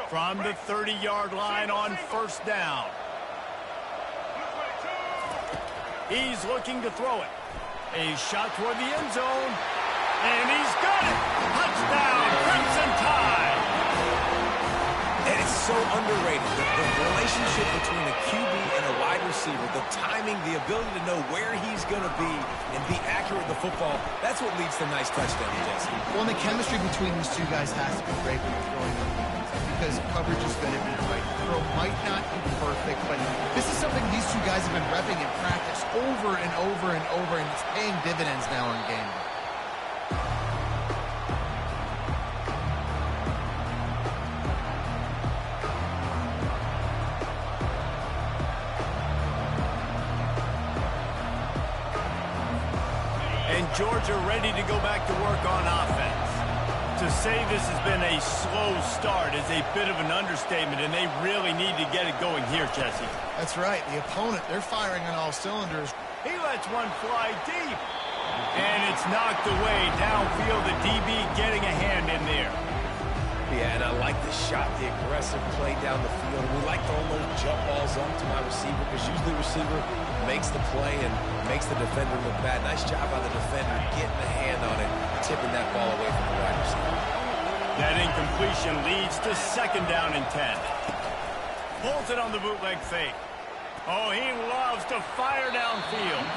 From the 30-yard line on first down. He's looking to throw it. A shot toward the end zone. And he's got it! Touchdown, Crimson Tide! And it's so underrated. The relationship between a QB and a wide receiver, the timing, the ability to know where he's going to be and be accurate with the football, that's what leads to nice touchdowns, Jesse. Well, and the chemistry between these two guys has to be great when they're throwing them because coverage is going to be right. The throw might not be perfect, but this is something these two guys have been repping in practice over and over and over, and it's paying dividends now in game. Georgia ready to go back to work on offense. To say this has been a slow start is a bit of an understatement, and they really need to get it going here, Jesse. That's right. The opponent, they're firing on all cylinders. He lets one fly deep. And it's knocked away downfield. The DB getting a hand in there. Yeah, and I like the shot, the aggressive play down the field. We like throwing those jump balls up to my receiver because usually the receiver makes the play and makes the defender look bad. Nice job by the defender getting a hand on it, tipping that ball away from the wide receiver. That incompletion leads to second down and 10. Pulls it on the bootleg fake. Oh, he loves to fire downfield.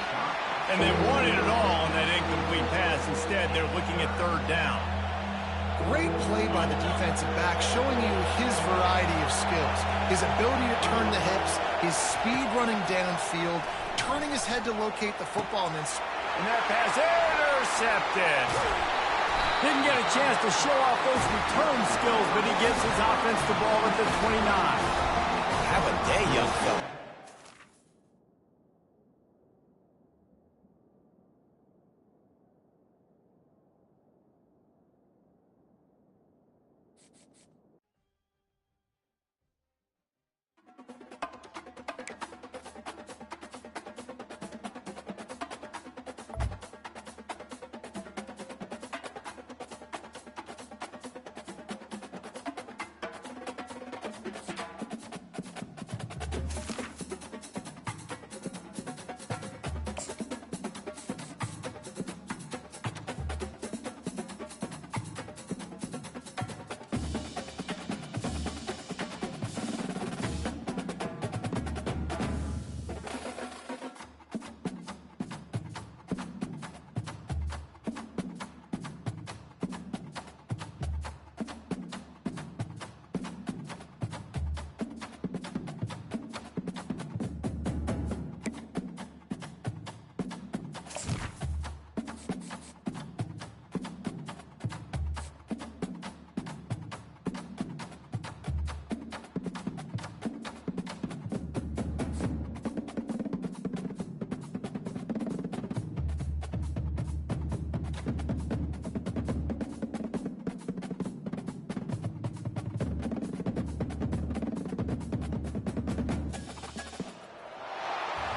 And they wanted it all on that incomplete pass. Instead, they're looking at third down. Great play by the defensive back, showing you his variety of skills. His ability to turn the hips, his speed running downfield, turning his head to locate the football, and that pass intercepted. Didn't get a chance to show off those return skills, but he gives his offense the ball at the 29. Have a day, young fella.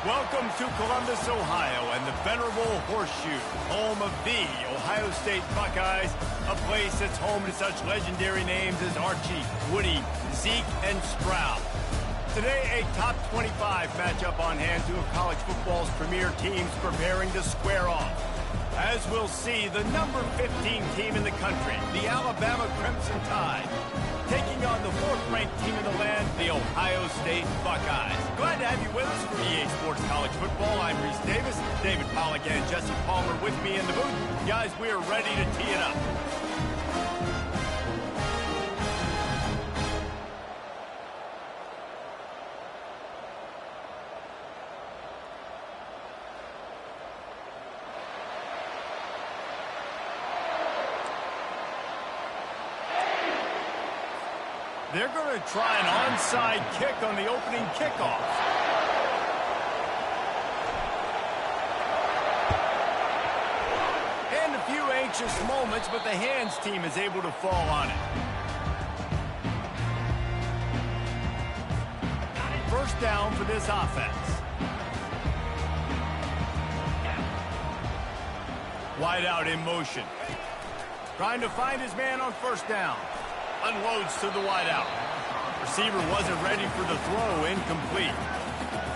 Welcome to Columbus, Ohio, and the venerable Horseshoe, home of the Ohio State Buckeyes, a place that's home to such legendary names as Archie, Woody, Zeke, and Stroud. Today, a top 25 matchup on hand, two of college football's premier teams preparing to square off. As we'll see, the number 15 team in the country, the Alabama Crimson Tide, taking on the fourth-ranked team in the land, the Ohio State Buckeyes. Glad to have you with us for EA Sports College Football. I'm Reese Davis, David Pollack and Jesse Palmer with me in the booth. Guys, we are ready to tee it up. They're going to try an onside kick on the opening kickoff. And a few anxious moments, but the hands team is able to fall on it. First down for this offense. Wide out in motion. Trying to find his man on first down. Unloads to the wideout. Receiver wasn't ready for the throw, incomplete.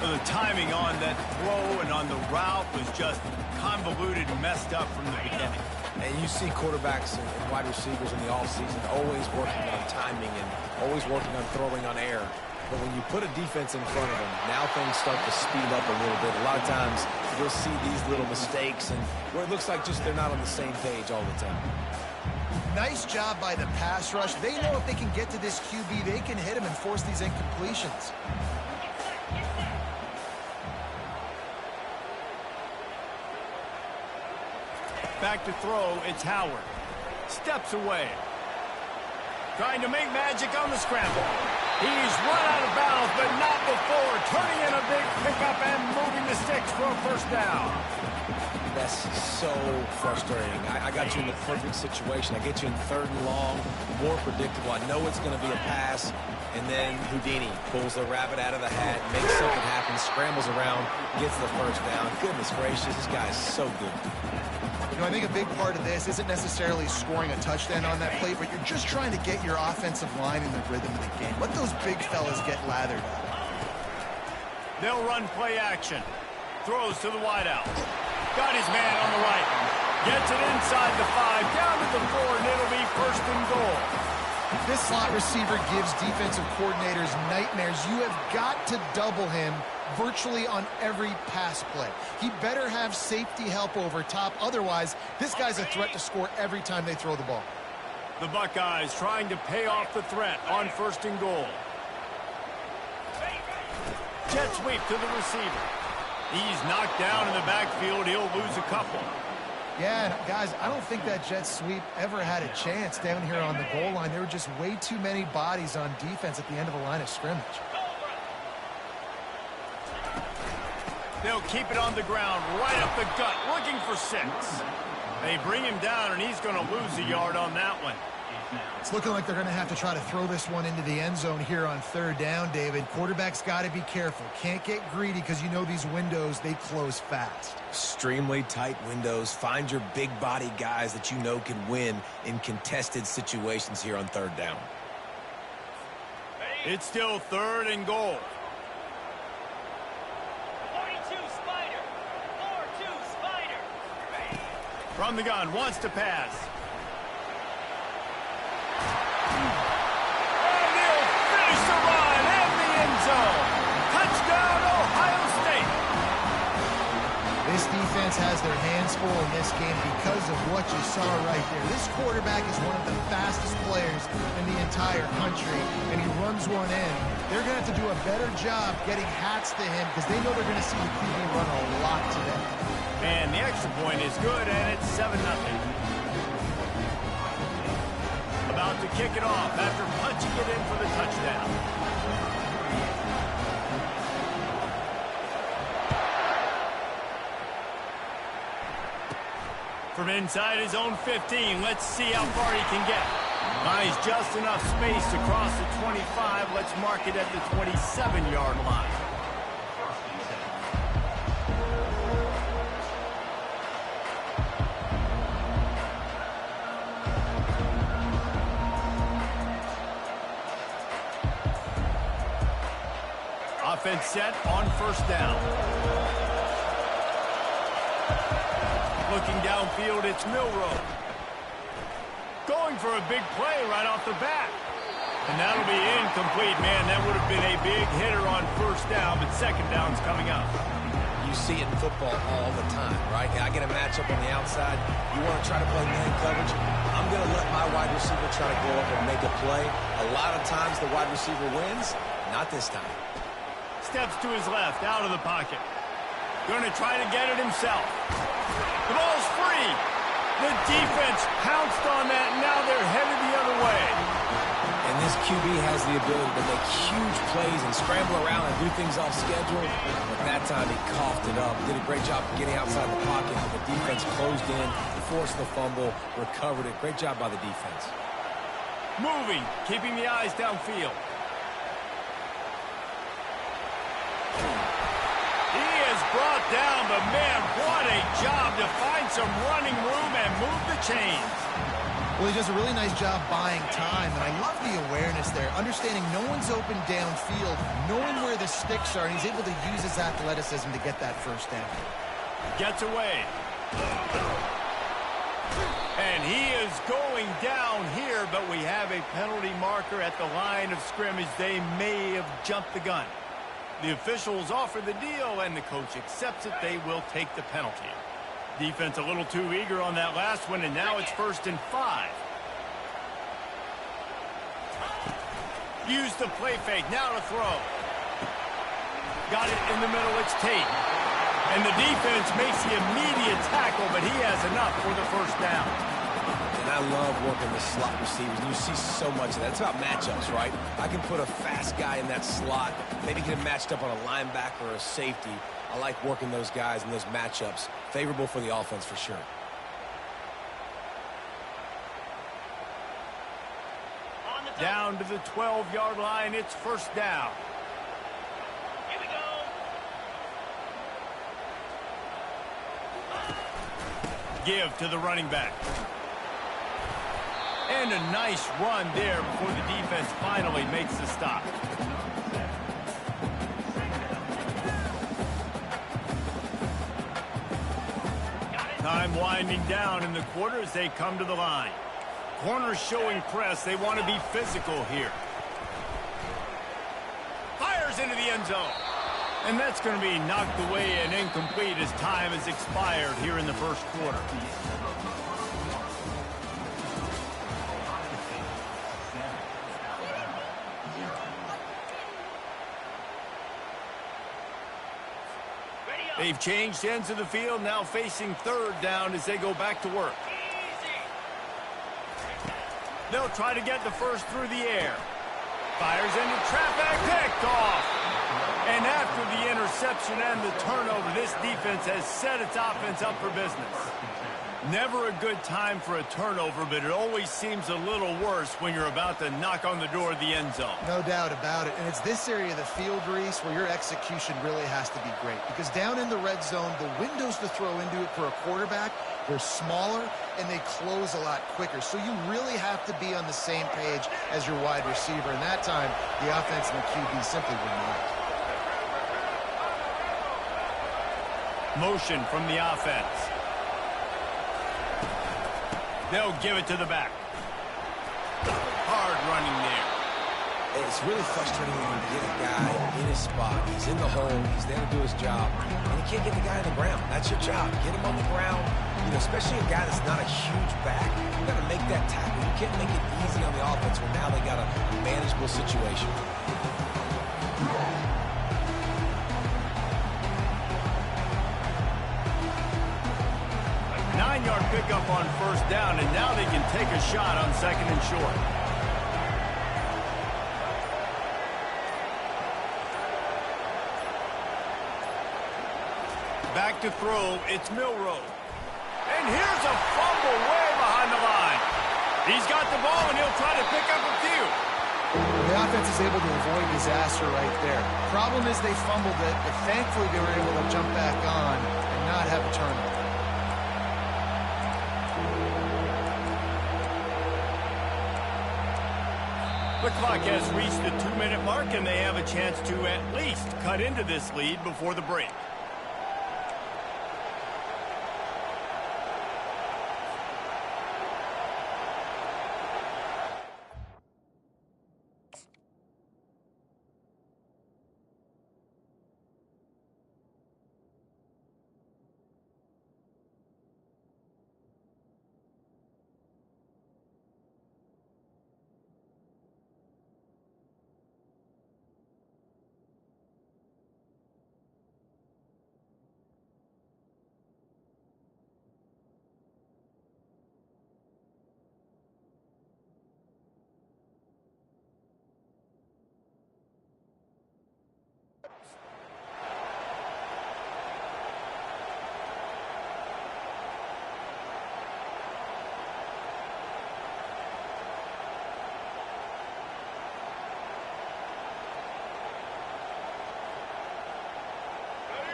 The timing on that throw and on the route was just convoluted and messed up from the beginning. And you see quarterbacks and wide receivers in the offseason always working on timing and always working on throwing on air. But when you put a defense in front of them, now things start to speed up a little bit. A lot of times you'll see these little mistakes and where it looks like just they're not on the same page all the time. Nice job by the pass rush. They know if they can get to this QB, they can hit him and force these incompletions. Back to throw, it's Howard. Steps away. Trying to make magic on the scramble. He's run out of bounds, but not before. Turning in a big pickup and moving the sticks for a first down. That's so frustrating. I got you in the perfect situation. I get you in 3rd and long, more predictable. I know it's going to be a pass, and then Houdini pulls the rabbit out of the hat, makes something happen, scrambles around, gets the first down. Goodness gracious, this guy is so good. You know, I think a big part of this isn't necessarily scoring a touchdown on that play, but you're just trying to get your offensive line in the rhythm of the game. Let those big fellas get lathered up. They'll run play action. Throws to the wideout. Got his man on the right. Gets it inside the 5, down to the 4, and it'll be 1st and goal. This slot receiver gives defensive coordinators nightmares. You have got to double him virtually on every pass play. He better have safety help over top. Otherwise, this guy's a threat to score every time they throw the ball. The Buckeyes trying to pay off the threat on 1st and goal. Jet sweep to the receiver. He's knocked down in the backfield. He'll lose a couple. Yeah, and guys, I don't think that jet sweep ever had a chance down here on the goal line. There were just way too many bodies on defense at the end of a line of scrimmage. They'll keep it on the ground, right up the gut, looking for 6. They bring him down, and he's going to lose a yard on that one. It's looking like they're going to have to try to throw this one into the end zone here on 3rd down, David. Quarterback's got to be careful. Can't get greedy because you know these windows, they close fast. Extremely tight windows. Find your big body guys that you know can win in contested situations here on 3rd down. It's still 3rd and goal. 42 Spider. 4-2 Spider. From the gun, wants to pass. And he'll finish the run in the end zone. Touchdown, Ohio State. This defense has their hands full in this game because of what you saw right there. This quarterback is one of the fastest players in the entire country, and he runs one in. They're going to have to do a better job getting hats to him because they know they're going to see the QB run a lot today. And the extra point is good, and it's 7-0. About to kick it off after punching it in for the touchdown. From inside his own 15, let's see how far he can get. Buys just enough space to cross the 25. Let's mark it at the 27-yard line. Offense set on 1st down. Looking downfield, it's Milroe. Going for a big play right off the bat. And that'll be incomplete. Man, that would have been a big hitter on 1st down, but 2nd down's coming up. You see it in football all the time, right? I get a matchup on the outside. You want to try to play man coverage? I'm going to let my wide receiver try to go up and make a play. A lot of times the wide receiver wins. Not this time. Steps to his left, out of the pocket. Going to try to get it himself. The ball's free. The defense pounced on that, and now they're headed the other way. And this QB has the ability to make huge plays and scramble around and do things off schedule. But that time he coughed it up. Did a great job of getting outside the pocket. The defense closed in, forced the fumble, recovered it. Great job by the defense. Moving, keeping the eyes downfield. He is brought down, but man, what a job to find some running room and move the chains. Well, he does a really nice job buying time, and I love the awareness there, understanding no one's open downfield, knowing where the sticks are, and he's able to use his athleticism to get that first down. Gets away. And he is going down here, but we have a penalty marker at the line of scrimmage. They may have jumped the gun. The officials offer the deal, and the coach accepts it. They will take the penalty. Defense a little too eager on that last one, and now it's 1st and 5. Use the play fake. Now to throw. Got it in the middle. It's Tate. And the defense makes the immediate tackle, but he has enough for the first down. And I love working the slot receivers. And you see so much of that. It's about matchups, right? I can put a fast guy in that slot, maybe get him matched up on a linebacker or a safety. I like working those guys in those matchups. Favorable for the offense for sure. Down to the 12-yard line. It's 1st down. Here we go. Give to the running back. And a nice run there before the defense finally makes the stop. Time winding down in the quarter as they come to the line. Corners showing press. They want to be physical here. Fires into the end zone. And that's going to be knocked away and incomplete as time has expired here in the first quarter. They've changed ends of the field, now facing 3rd down as they go back to work. They'll try to get the first through the air. Fires into traffic, picked off. And after the interception and the turnover, this defense has set its offense up for business. Never a good time for a turnover, but it always seems a little worse when you're about to knock on the door of the end zone. No doubt about it. And it's this area of the field, Reese, where your execution really has to be great. Because down in the red zone, the windows to throw into it for a quarterback, they're smaller and they close a lot quicker. So you really have to be on the same page as your wide receiver. And that time, the offense and the QB simply were not. Motion from the offense. They'll give it to the back. Hard running there. It's really frustrating when you get a guy in his spot. He's in the hole. He's there to do his job. And you can't get the guy on the ground. That's your job. Get him on the ground. You know, especially a guy that's not a huge back. You got to make that tackle. You can't make it easy on the offense when now they got a manageable situation. 9-yard pickup on 1st down, and now they can take a shot on 2nd and short. Back to throw, it's Milroe. And here's a fumble way behind the line. He's got the ball, and he'll try to pick up a few. The offense is able to avoid disaster right there. Problem is they fumbled it, but thankfully they were able to jump back on and not have a turnover. The clock has reached the 2-minute mark, and they have a chance to at least cut into this lead before the break.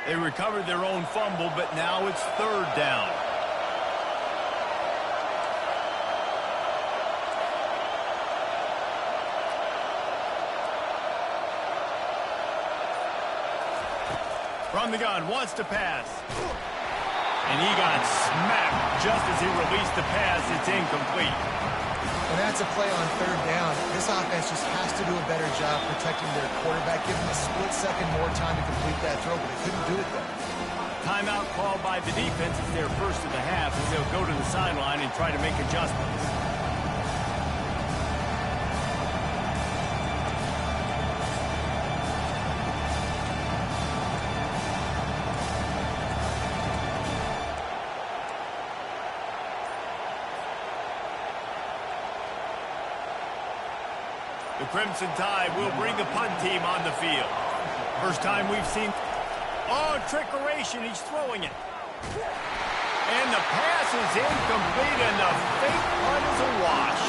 They recovered their own fumble, but now it's 3rd down. From the gun, wants to pass. And he got smacked just as he released the pass. It's incomplete. And that's a play on third down. This offense just has to do a better job protecting their quarterback, give him a split second more time to complete that throw, but they couldn't do it there. Timeout called by the defense is their first of the half as they'll go to the sideline and try to make adjustments. The Crimson Tide will bring the punt team on the field. First time we've seen... Oh, trickeration. He's throwing it. And the pass is incomplete, and the fake punt is a wash.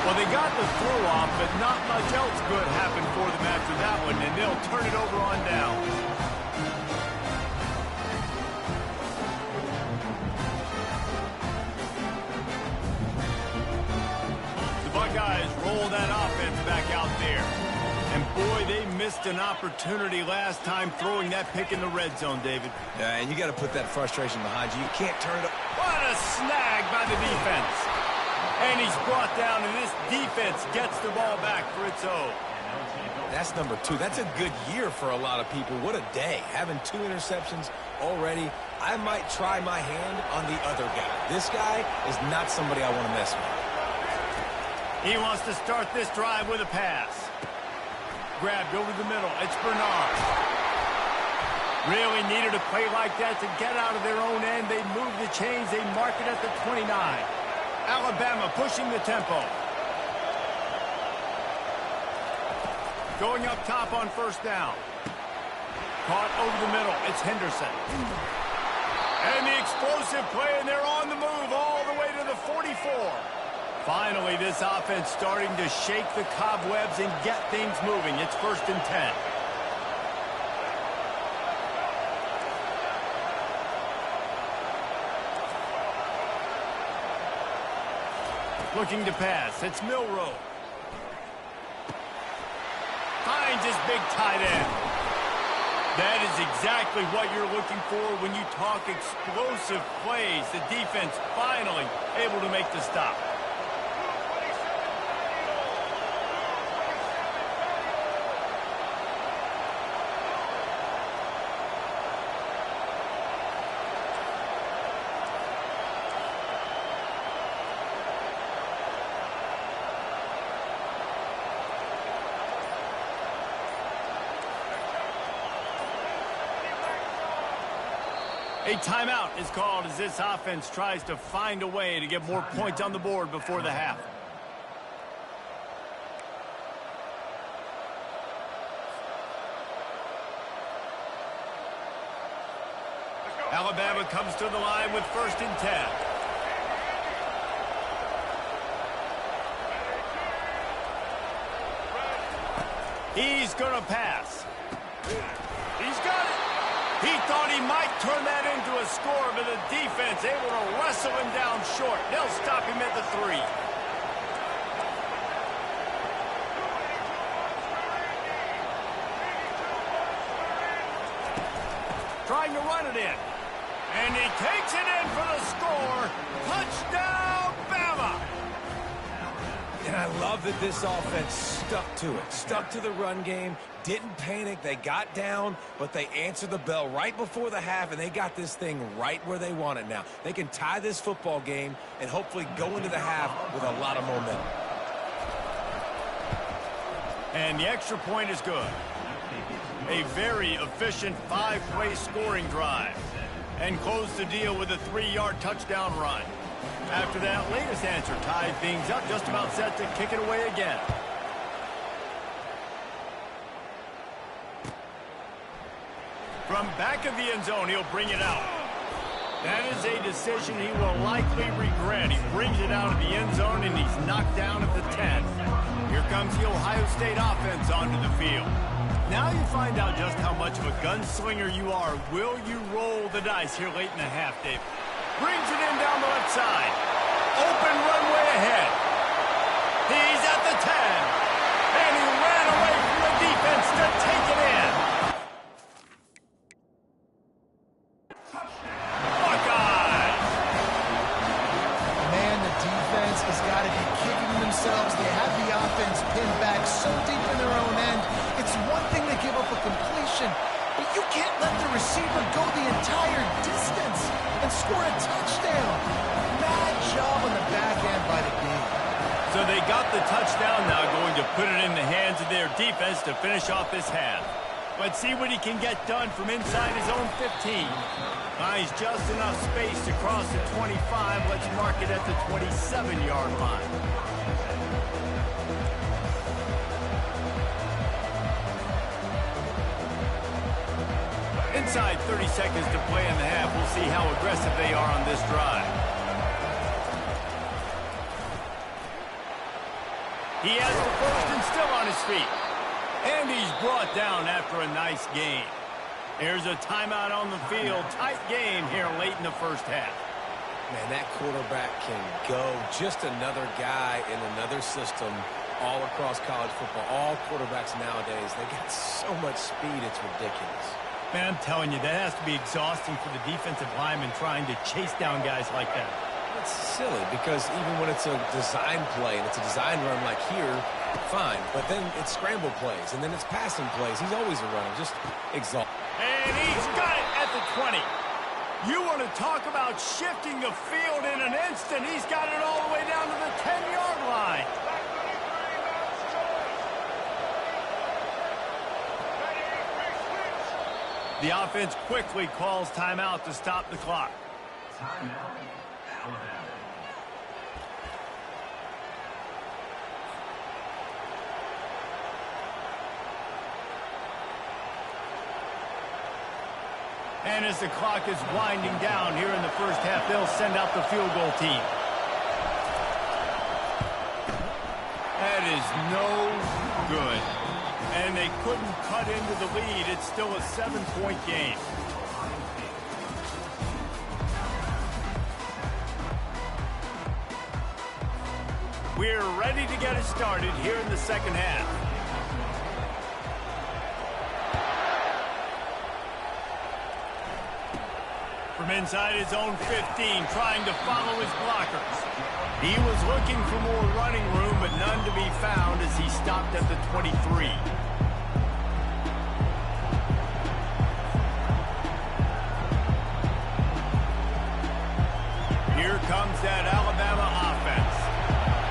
Well, they got the throw off, but not much else good happened for them after that one, and they'll turn it over on down. Buckeyes roll that offense back out there. And boy, they missed an opportunity last time throwing that pick in the red zone, David. Yeah, and you got to put that frustration behind you. You can't turn it up. What a snag by the defense. And he's brought down, and this defense gets the ball back for its own. That's number 2. That's a good year for a lot of people. What a day. Having 2 interceptions already. I might try my hand on the other guy. This guy is not somebody I want to mess with. He wants to start this drive with a pass. Grabbed over the middle. It's Bernard. Really needed a play like that to get out of their own end. They move the chains. They mark it at the 29. Alabama pushing the tempo. Going up top on first down. Caught over the middle. It's Henderson. And the explosive play, and they're on the move all the way to the 44. Finally, this offense starting to shake the cobwebs and get things moving. It's 1st and 10. Looking to pass. It's Milroe. Finds his big tight end. That is exactly what you're looking for when you talk explosive plays. The defense finally able to make the stop. A timeout is called as this offense tries to find a way to get more points on the board before the half. Alabama comes to the line with 1st and 10. He's going to pass. He's got it. He thought he might turn that into a score, but the defense able to wrestle him down short. They'll stop him at the 3. Trying to run it in. And he takes it in for the score. Touchdown, Bama! And I love that this offense stuck to it. Stuck to the run game. Didn't panic. They got down, but they answered the bell right before the half, and they got this thing right where they want it now. They can tie this football game and hopefully go into the half with a lot of momentum. And the extra point is good. A very efficient 5-play scoring drive. And close the deal with a 3-yard touchdown run. After that latest answer tied things up, just about set to kick it away again. From back of the end zone, he'll bring it out. That is a decision he will likely regret. He brings it out of the end zone, and he's knocked down at the 10. Here comes the Ohio State offense onto the field. Now you find out just how much of a gunslinger you are. Will you roll the dice here late in the half, Dave? Brings it in down the left side. Open runway ahead. He's at the 10. And he ran away from the defense to take it in. pinned back so deep in their own end. It's one thing to give up a completion, but you can't let the receiver go the entire distance and score a touchdown. Bad job on the back end by the D. So they got the touchdown, now going to put it in the hands of their defense to finish off this half. Let's see what he can get done from inside his own 15. Finds just enough space to cross the 25. Let's mark it at the 27-yard line. Inside 30 seconds to play in the half. We'll see how aggressive they are on this drive. He has the first and still on his feet. And he's brought down after a nice gain. There's a timeout on the field. Tight game here late in the first half. Man, that quarterback can go. Just another guy in another system all across college football. All quarterbacks nowadays, they got so much speed, it's ridiculous. Man, I'm telling you, that has to be exhausting for the defensive lineman trying to chase down guys like that. It's silly because even when it's a design play and it's a design run like here, fine. But then it's scramble plays and then it's passing plays. He's always a runner. Just exhausted. And he's got it at the 20. You want to talk about shifting the field in an instant. He's got it all the way down to the 10-yard line. The offense quickly calls timeout to stop the clock. Timeout, Alabama. And as the clock is winding down here in the first half, they'll send out the field goal team. That is no good. And they couldn't cut into the lead. It's still a 7-point game. We're ready to get it started here in the second half. From inside his own 15, trying to follow his blockers. He was looking for more running room, but none to be found as he stopped at the 23. Here comes that Alabama offense.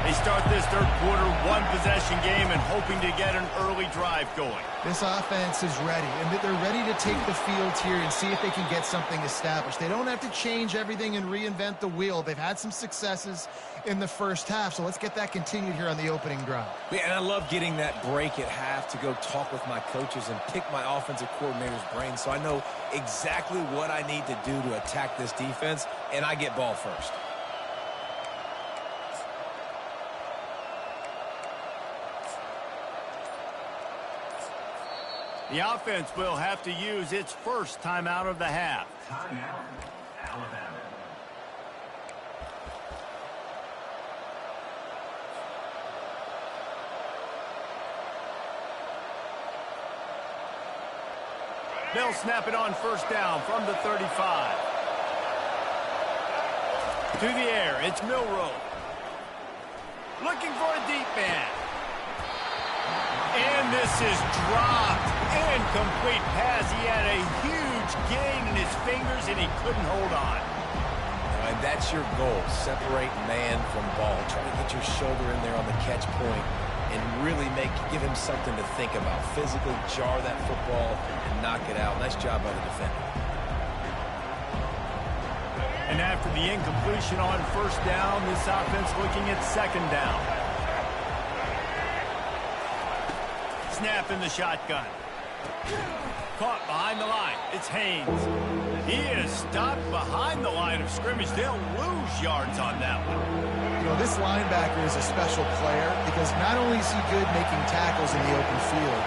They start this third quarter one-possession game and hoping to get an early drive going. This offense is ready, and they're ready to take the field here and see if they can get something established. They don't have to change everything and reinvent the wheel. They've had some successes in the first half, so let's get that continued here on the opening drive. Yeah, and I love getting that break at half to go talk with my coaches and pick my offensive coordinator's brain so I know exactly what I need to do to attack this defense, and I get ball first. The offense will have to use its first timeout of the half. Timeout, Alabama. They'll snap it on first down from the 35. To the air, it's Milroe. Looking for a deep man. And this is dropped. Incomplete pass. He had a huge gain in his fingers, and he couldn't hold on. And that's your goal. Separate man from ball. Try to get your shoulder in there on the catch point and really give him something to think about. Physically jar that football and knock it out. Nice job by the defender. And after the incompletion on first down, this offense looking at second down. Snap in the shotgun. Caught behind the line. It's Haynes. He is stopped behind the line of scrimmage. They'll lose yards on that one. You know, this linebacker is a special player because not only is he good making tackles in the open field,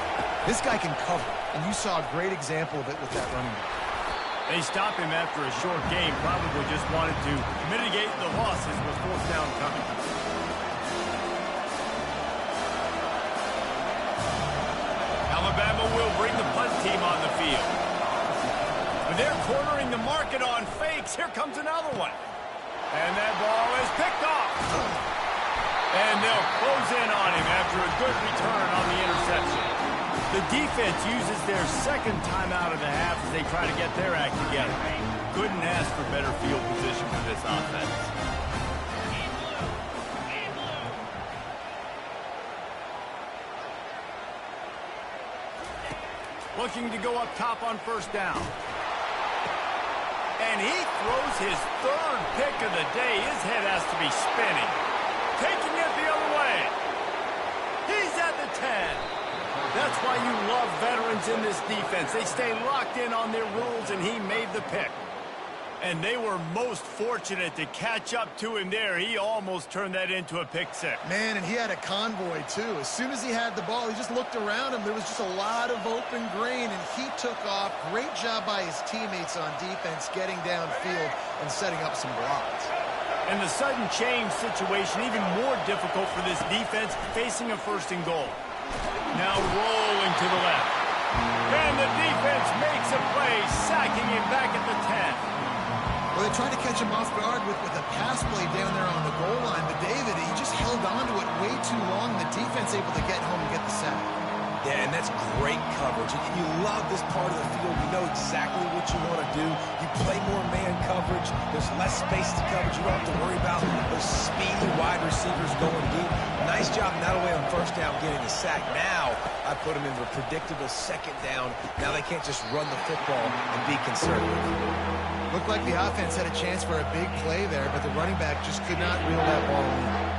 this guy can cover. And you saw a great example of it with that running back. They stop him after a short game. Probably just wanted to mitigate the losses with fourth down coming. Alabama will bring the punt team on the field. They're cornering the market on fakes. Here comes another one. And that ball is picked off. And they'll close in on him after a good return. The defense uses their second timeout of the half as they try to get their act together. Couldn't ask for better field position for this offense. Looking to go up top on first down. And he throws his third pick of the day. His head has to be spinning. Taking it the other way. He's at the 10. That's why you love veterans in this defense. They stay locked in on their rules, and he made the pick. And they were most fortunate to catch up to him there. He almost turned that into a pick six. Man, and he had a convoy, too. As soon as he had the ball, he just looked around him. There was just a lot of open green, and he took off. Great job by his teammates on defense, getting downfield and setting up some blocks. And the sudden change situation even more difficult for this defense, facing a first and goal. Now rolling to the left. And the defense makes a play, sacking him back at the 10. Well, they tried to catch him off guard with a pass play down there on the goal line, but David, he just held on to it way too long. The defense able to get home and get the sack. Yeah, and that's great coverage. And you love this part of the field. You know exactly what you want to do. You play more man coverage. There's less space to coverage. You don't have to worry about those speedy wide receivers going deep. Nice job not only on first down getting the sack. Now I put them into a predictable second down. Now they can't just run the football and be conservative. Looked like the offense had a chance for a big play there, but the running back just could not reel that ball in.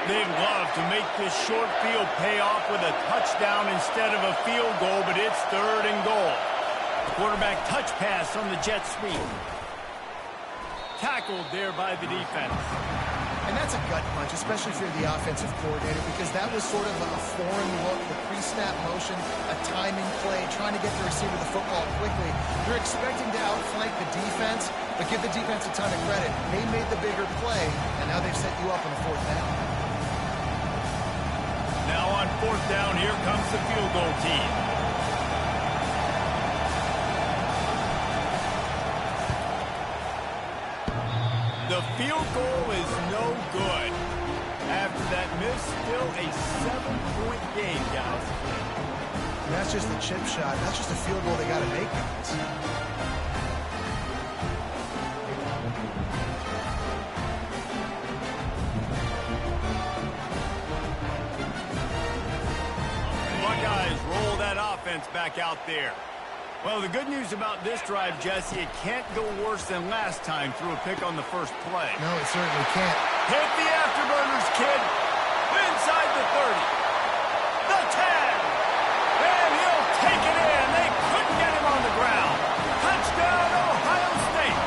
They'd love to make this short field pay off with a touchdown instead of a field goal, but it's third and goal. Quarterback touch pass on the jet sweep. Tackled there by the defense. And that's a gut punch, especially if you're the offensive coordinator, because that was sort of a foreign look, the pre-snap motion, a timing play, trying to get the receiver the football quickly. You're expecting to outflank the defense, but give the defense a ton of credit. They made the bigger play, and now they've set you up on the fourth down. Now on fourth down, here comes the field goal team. The field goal is no good. After that miss, still a 7-point game, guys. And that's just the chip shot. That's just a field goal they got to make, guys. Buckeyes roll that offense back out there. Well, the good news about this drive, Jesse, it can't go worse than last time through a pick on the first play. No, it certainly can't. Hit the afterburners, kid. Inside the 30. The 10. And he'll take it in. They couldn't get him on the ground. Touchdown, Ohio State.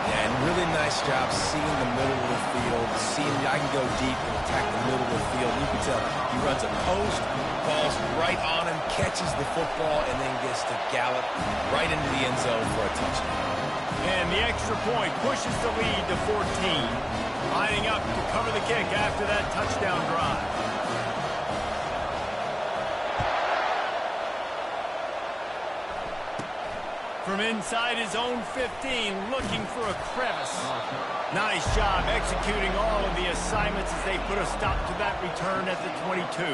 Yeah, and really nice job seeing the middle of the field, seeing I can go deep and attack the middle of the field. You can tell he runs a post, falls right on him, catches the football, and then gets to gallop right into the end zone for a touchdown. And the extra point pushes the lead to 14. Lining up to cover the kick after that touchdown drive. From inside his own 15, looking for a crevice. Nice job executing all of the assignments as they put a stop to that return at the 22.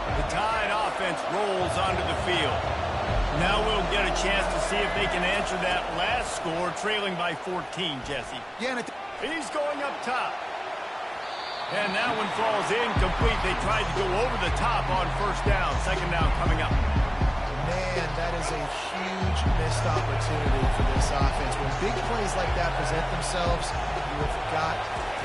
The Tide offense rolls onto the field. Now we'll get a chance to see if they can answer that last score, trailing by 14, Jesse. Yeah, and He's going up top. And that one falls incomplete. They tried to go over the top on first down. Second down coming up. man, that is a huge missed opportunity for this offense. When big plays like that present themselves, you have got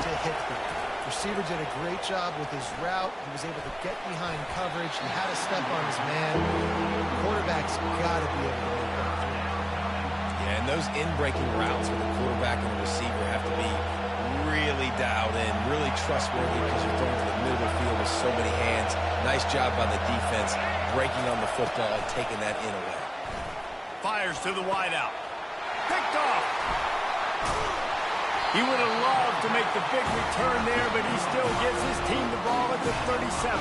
to hit them. Receiver did a great job with his route. He was able to get behind coverage. He had a step on his man. The quarterback's got to be able to make that. Yeah, and those in-breaking routes where the quarterback and the receiver have to be really dialed in, really trustworthy because you're throwing to the middle of the field with so many hands. Nice job by the defense breaking on the football and taking that in away. Fires to the wideout. Picked off. He would have loved to make the big return there, but he still gives his team the ball at the 37.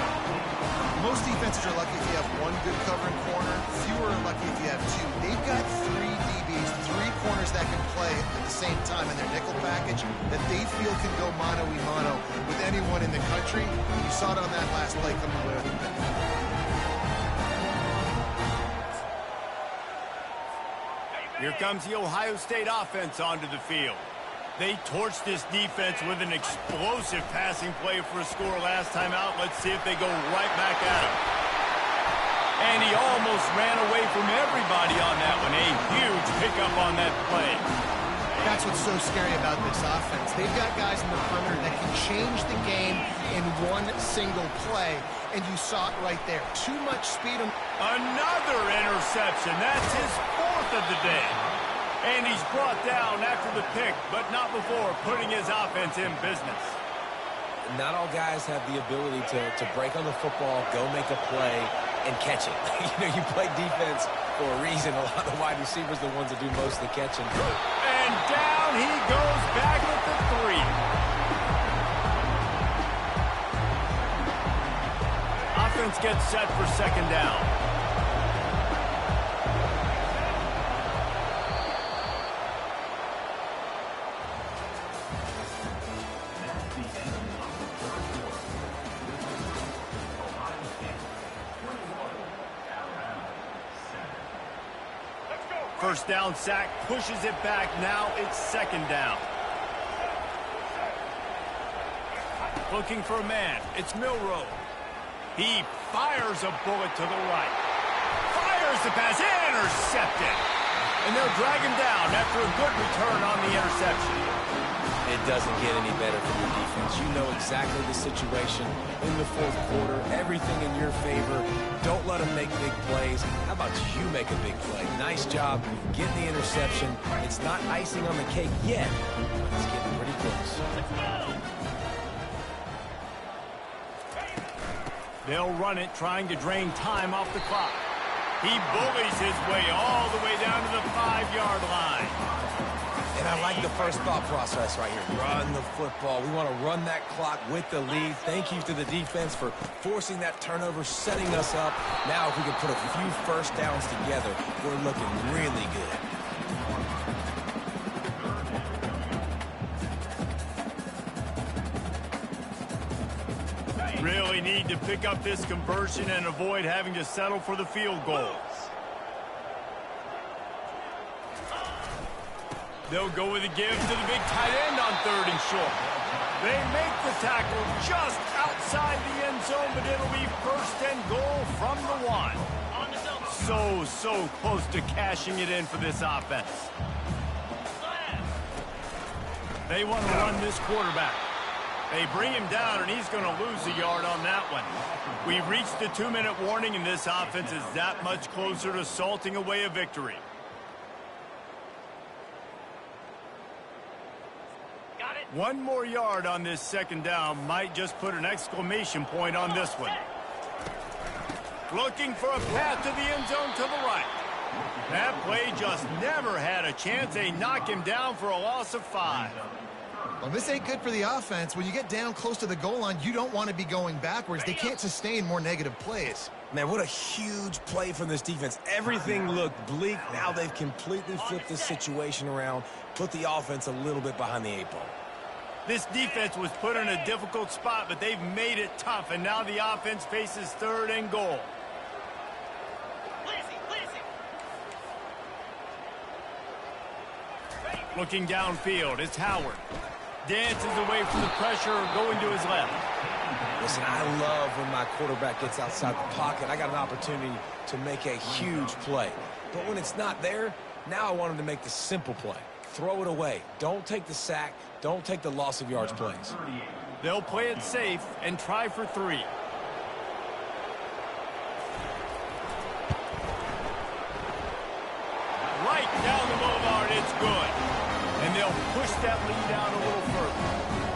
Most defenses are lucky if you have one good covering corner. Fewer are lucky if you have two. They've got three DBs, three corners that can play at the same time in their nickel package that they feel can go mano-a-mano with anyone in the country. You saw it on that last play coming away with the pick. Here comes the Ohio State offense onto the field. They torched this defense with an explosive passing play for a score last time out. Let's see if they go right back at him. And he almost ran away from everybody on that one. A huge pickup on that play. That's what's so scary about this offense. They've got guys in the perimeter that can change the game in one single play. And you saw it right there. Too much speed. Another interception. That's his fourth of the day. And he's brought down after the pick, but not before putting his offense in business. Not all guys have the ability to break on the football, go make a play, and catch it. You play defense for a reason. A lot of the wide receivers are the ones that do most of the catching. And down he goes back at the 3. Offense gets set for second down. First down sack, pushes it back. Now it's second down. Looking for a man. It's Milroe. He fires a bullet to the right. Fires the pass. Intercepted. And they'll drag him down after a good return on the interception. It doesn't get any better for your defense. You know exactly the situation in the fourth quarter. Everything in your favor. Don't let them make big plays. How about you make a big play? Nice job getting the interception. It's not icing on the cake yet, but it's getting pretty close. They'll run it, trying to drain time off the clock. He bullies his way all the way down to the 5-yard line. And I like the first thought process right here. Run the football. We want to run that clock with the lead. Thank you to the defense for forcing that turnover, setting us up. Now if we can put a few first downs together, we're looking really good. Really need to pick up this conversion and avoid having to settle for the field goals. They'll go with a give to the big tight end on 3rd and short. They make the tackle just outside the end zone, but it'll be 1st and goal from the 1. So close to cashing it in for this offense. They want to run this quarterback. They bring him down, and he's going to lose a yard on that one. We've reached the 2-minute warning, and this offense is that much closer to salting away a victory. Got it. 1 more yard on this second down might just put an exclamation point on this one. Looking for a path to the end zone to the right. That play just never had a chance. They knock him down for a loss of 5. Well, this ain't good for the offense. When you get down close to the goal line, you don't want to be going backwards. They can't sustain more negative plays. Man, what a huge play from this defense. Everything looked bleak. Now they've completely flipped this situation around, put the offense a little bit behind the 8 ball. This defense was put in a difficult spot, but they've made it tough, and now the offense faces 3rd and goal. Looking downfield, it's Howard. Dances away from the pressure, going to his left. Listen, I love when my quarterback gets outside the pocket. I got an opportunity to make a huge play. But when it's not there, now I want him to make the simple play. Throw it away. Don't take the sack. Don't take the loss of yards plays. They'll play it safe and try for 3. Right down the boulevard, it's good. And they'll push that lead out a little further.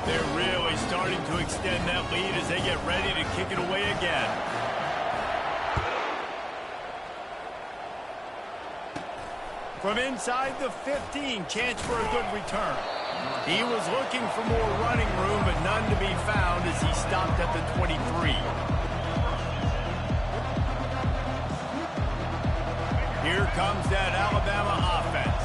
They're really starting to extend that lead as they get ready to kick it away again. From inside the 15, chance for a good return. He was looking for more running room, but none to be found as he stopped at the 23. Here comes that Alabama offense.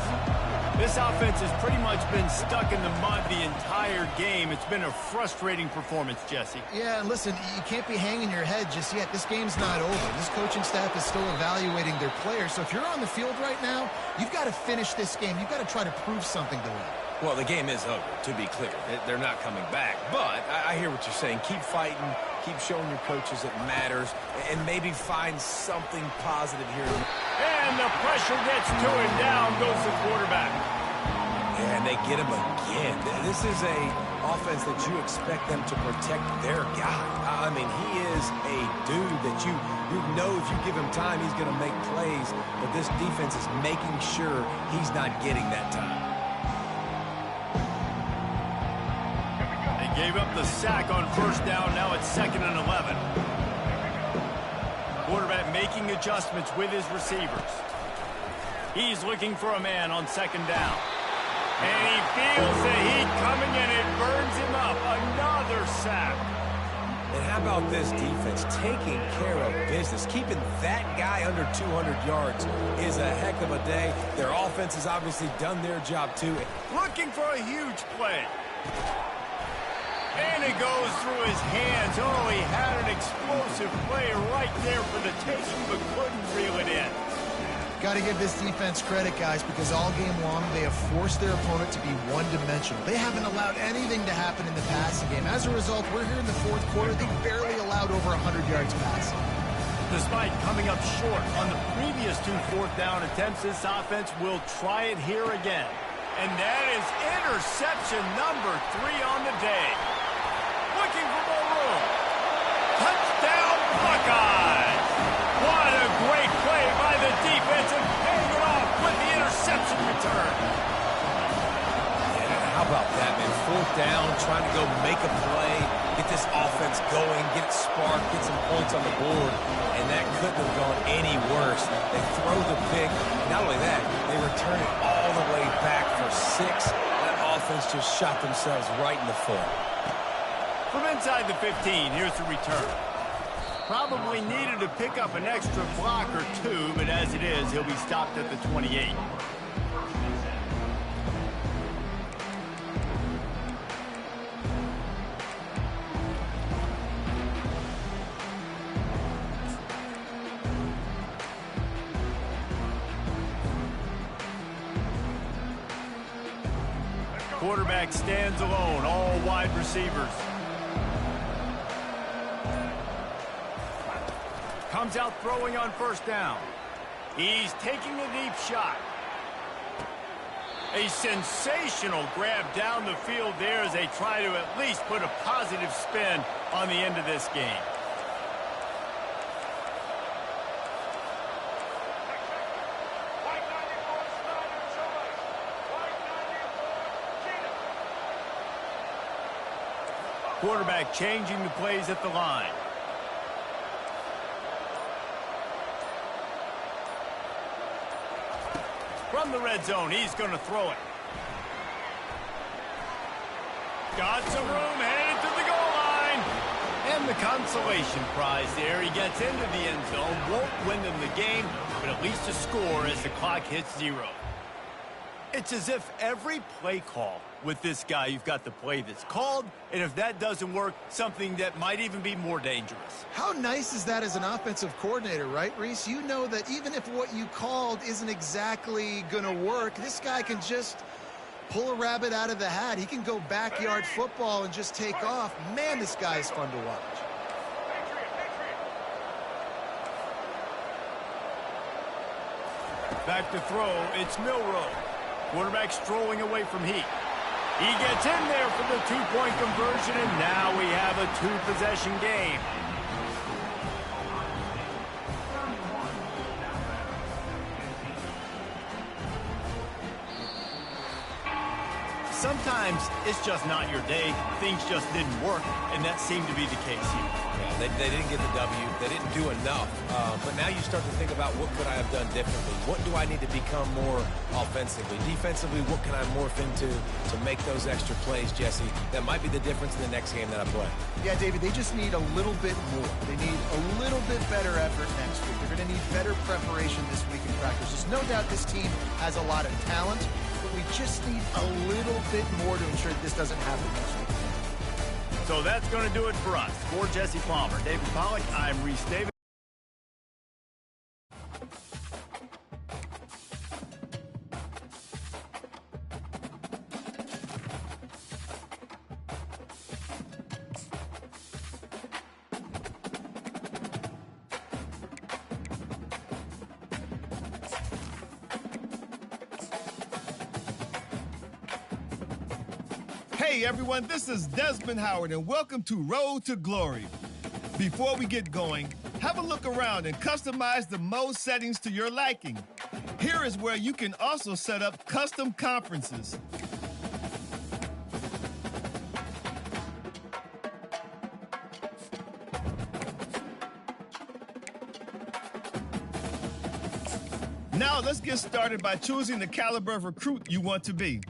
This offense has pretty much been stuck in the mud the entire game. It's been a frustrating performance, Jesse. Yeah, and listen, you can't be hanging your head just yet. This game's not over. This coaching staff is still evaluating their players. So if you're on the field right now, you've got to finish this game. You've got to try to prove something to them. Well, the game is over, to be clear. They're not coming back. But I hear what you're saying. Keep fighting. Keep showing your coaches it matters. And maybe find something positive here. And the pressure gets to him. Down goes the quarterback. And they get him again. This is a offense that you expect them to protect their guy. I mean, he is a dude that you know if you give him time, he's going to make plays. But this defense is making sure he's not getting that time. Gave up the sack on first down. Now it's 2nd and 11. Quarterback making adjustments with his receivers. He's looking for a man on 2nd down. And he feels the heat coming and it burns him up. Another sack. And how about this defense taking care of business? Keeping that guy under 200 yards is a heck of a day. Their offense has obviously done their job too. Looking for a huge play. And it goes through his hands. Oh, he had an explosive play right there for the taking, but couldn't reel it in. Got to give this defense credit, guys, because all game long they have forced their opponent to be one-dimensional. They haven't allowed anything to happen in the passing game. As a result, we're here in the fourth quarter. They barely allowed over 100 yards passing. Despite coming up short on the previous 2 fourth-down attempts, this offense will try it here again. And that is interception number 3 on the day. Looking for more room. Touchdown, Buckeyes! What a great play by the defense and paying it off with the interception return. Yeah, how about that, man? 4th down, trying to go make a play, get this offense going, get it sparked, get some points on the board, and that couldn't have gone any worse. They throw the pick. Not only that, they return it all the way back for 6. That offense just shot themselves right in the foot. From inside the 15, here's the return. Probably needed to pick up an extra block or 2, but as it is, he'll be stopped at the 28. Quarterback stands alone, all wide receivers. Comes out throwing on first down. He's taking a deep shot. A sensational grab down the field there as they try to at least put a positive spin on the end of this game. Quarterback changing the plays at the line. From the red zone, he's going to throw it. Got some room, headed to the goal line. And the consolation prize there. He gets into the end zone, won't win them the game, but at least a score as the clock hits 0. It's as if every play call with this guy, you've got the play that's called, and if that doesn't work, something that might even be more dangerous. How nice is that as an offensive coordinator, right, Reese? You know that even if what you called isn't exactly going to work, this guy can just pull a rabbit out of the hat. He can go backyard football and just take off. Man, this guy is fun to watch. Back to throw, it's Milroe. Quarterback strolling away from Heat. He gets in there for the 2-point conversion, and now we have a 2-possession game. Sometimes Sometimes it's just not your day. Things just didn't work, and that seemed to be the case here. Yeah, they didn't get the W. They didn't do enough. But now you start to think about what could I have done differently? What do I need to become more offensively? Defensively, what can I morph into to make those extra plays, Jesse? That might be the difference in the next game that I play. Yeah, David, they just need a little bit more. They need a little bit better effort next week. They're going to need better preparation this week in practice. There's no doubt this team has a lot of talent, but we just need a little bit more to ensure that this doesn't happen next week. So that's going to do it for us. For Jesse Palmer, David Pollack, I'm Reese Davis. Hey everyone, this is Desmond Howard and welcome to Road to Glory. Before we get going, have a look around and customize the mode settings to your liking. Here is where you can also set up custom conferences. Now let's get started by choosing the caliber of recruit you want to be.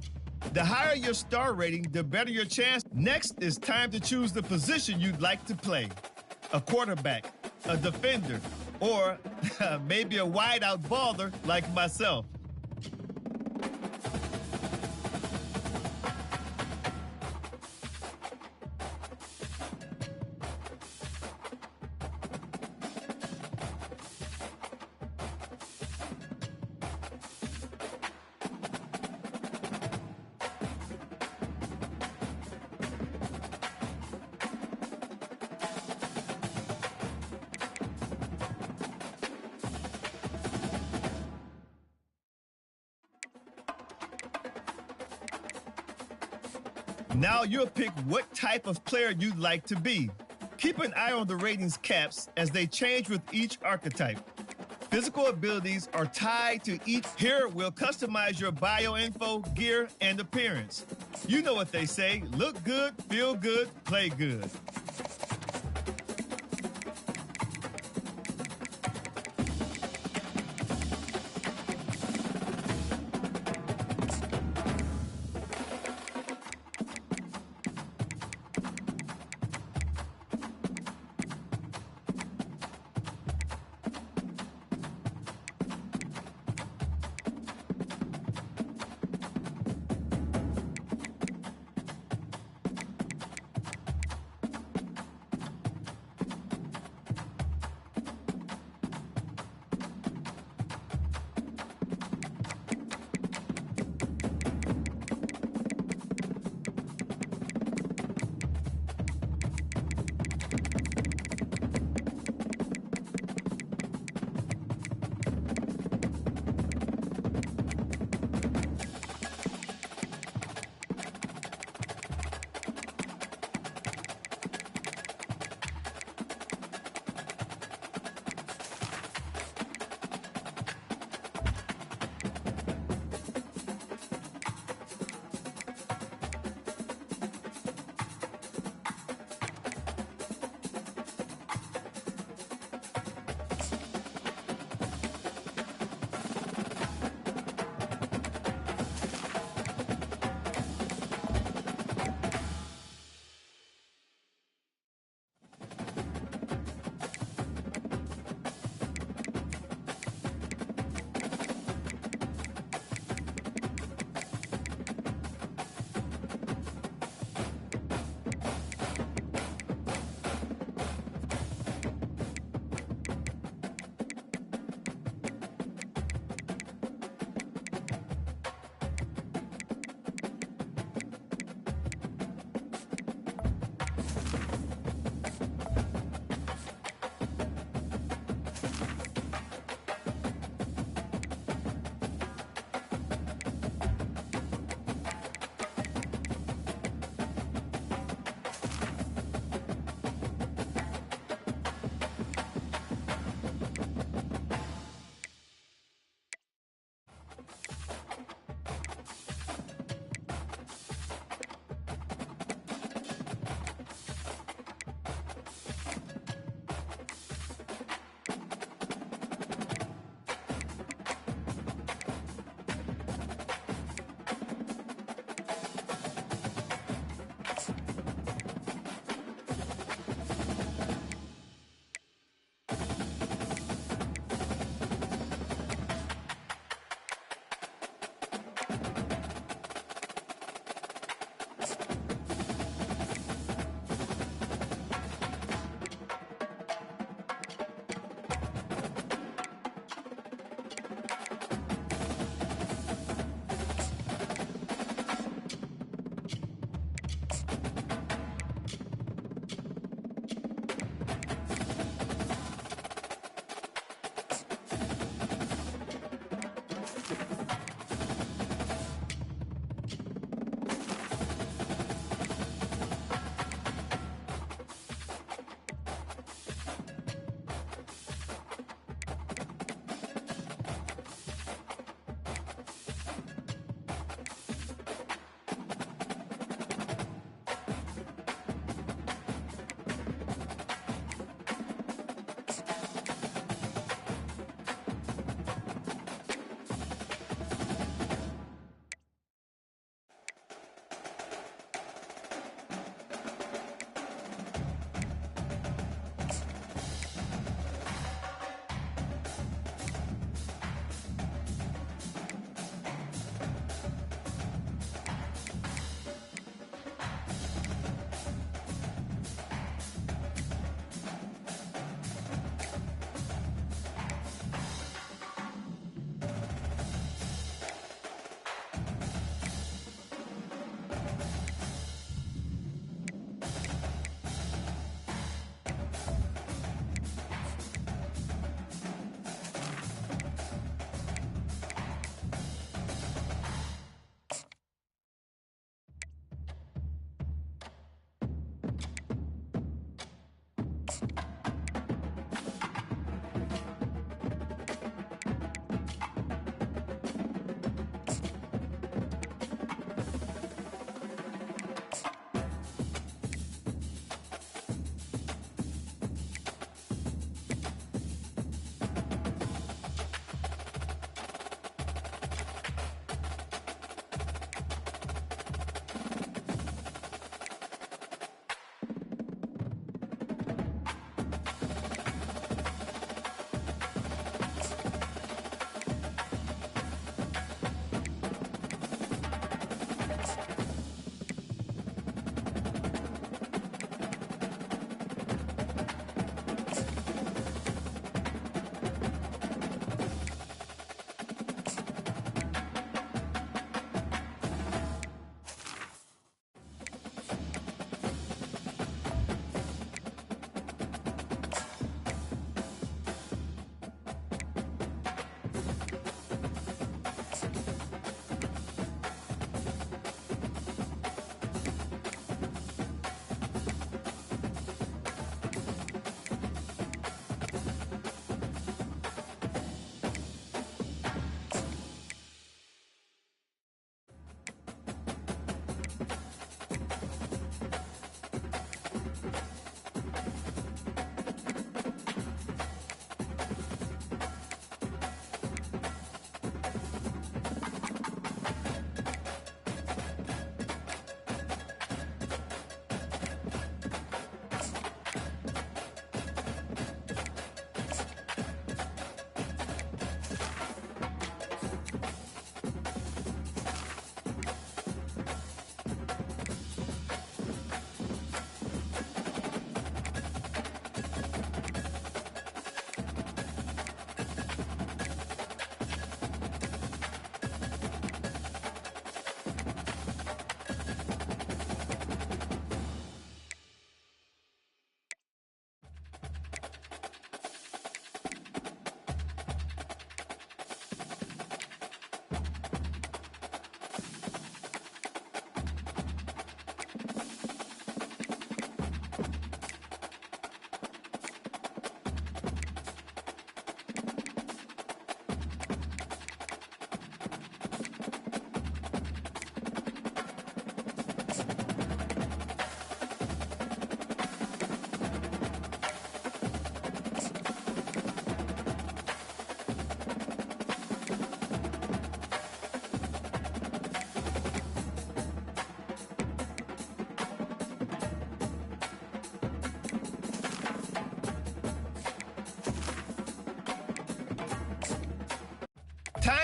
The higher your star rating, the better your chance. Next, it's time to choose the position you'd like to play. A quarterback, a defender, or maybe a wide-out baller like myself. Now you'll pick what type of player you'd like to be. Keep an eye on the ratings caps as they change with each archetype. Physical abilities are tied to each. Here we'll customize your bio info, gear, and appearance. You know what they say, look good, feel good, play good.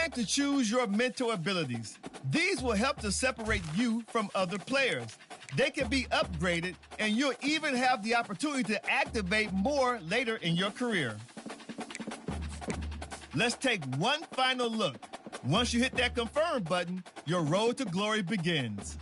time to choose your mental abilities. These will help to separate you from other players. They can be upgraded, and you'll even have the opportunity to activate more later in your career. Let's take one final look. Once you hit that confirm button, your road to glory begins.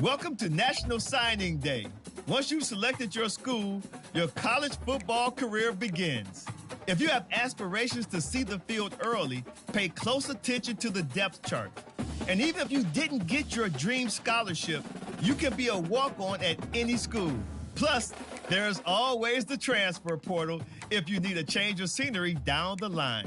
Welcome to National Signing Day. Once you've selected your school, your college football career begins. If you have aspirations to see the field early, pay close attention to the depth chart. And even if you didn't get your dream scholarship, you can be a walk-on at any school. Plus, there's always the transfer portal if you need a change of scenery down the line.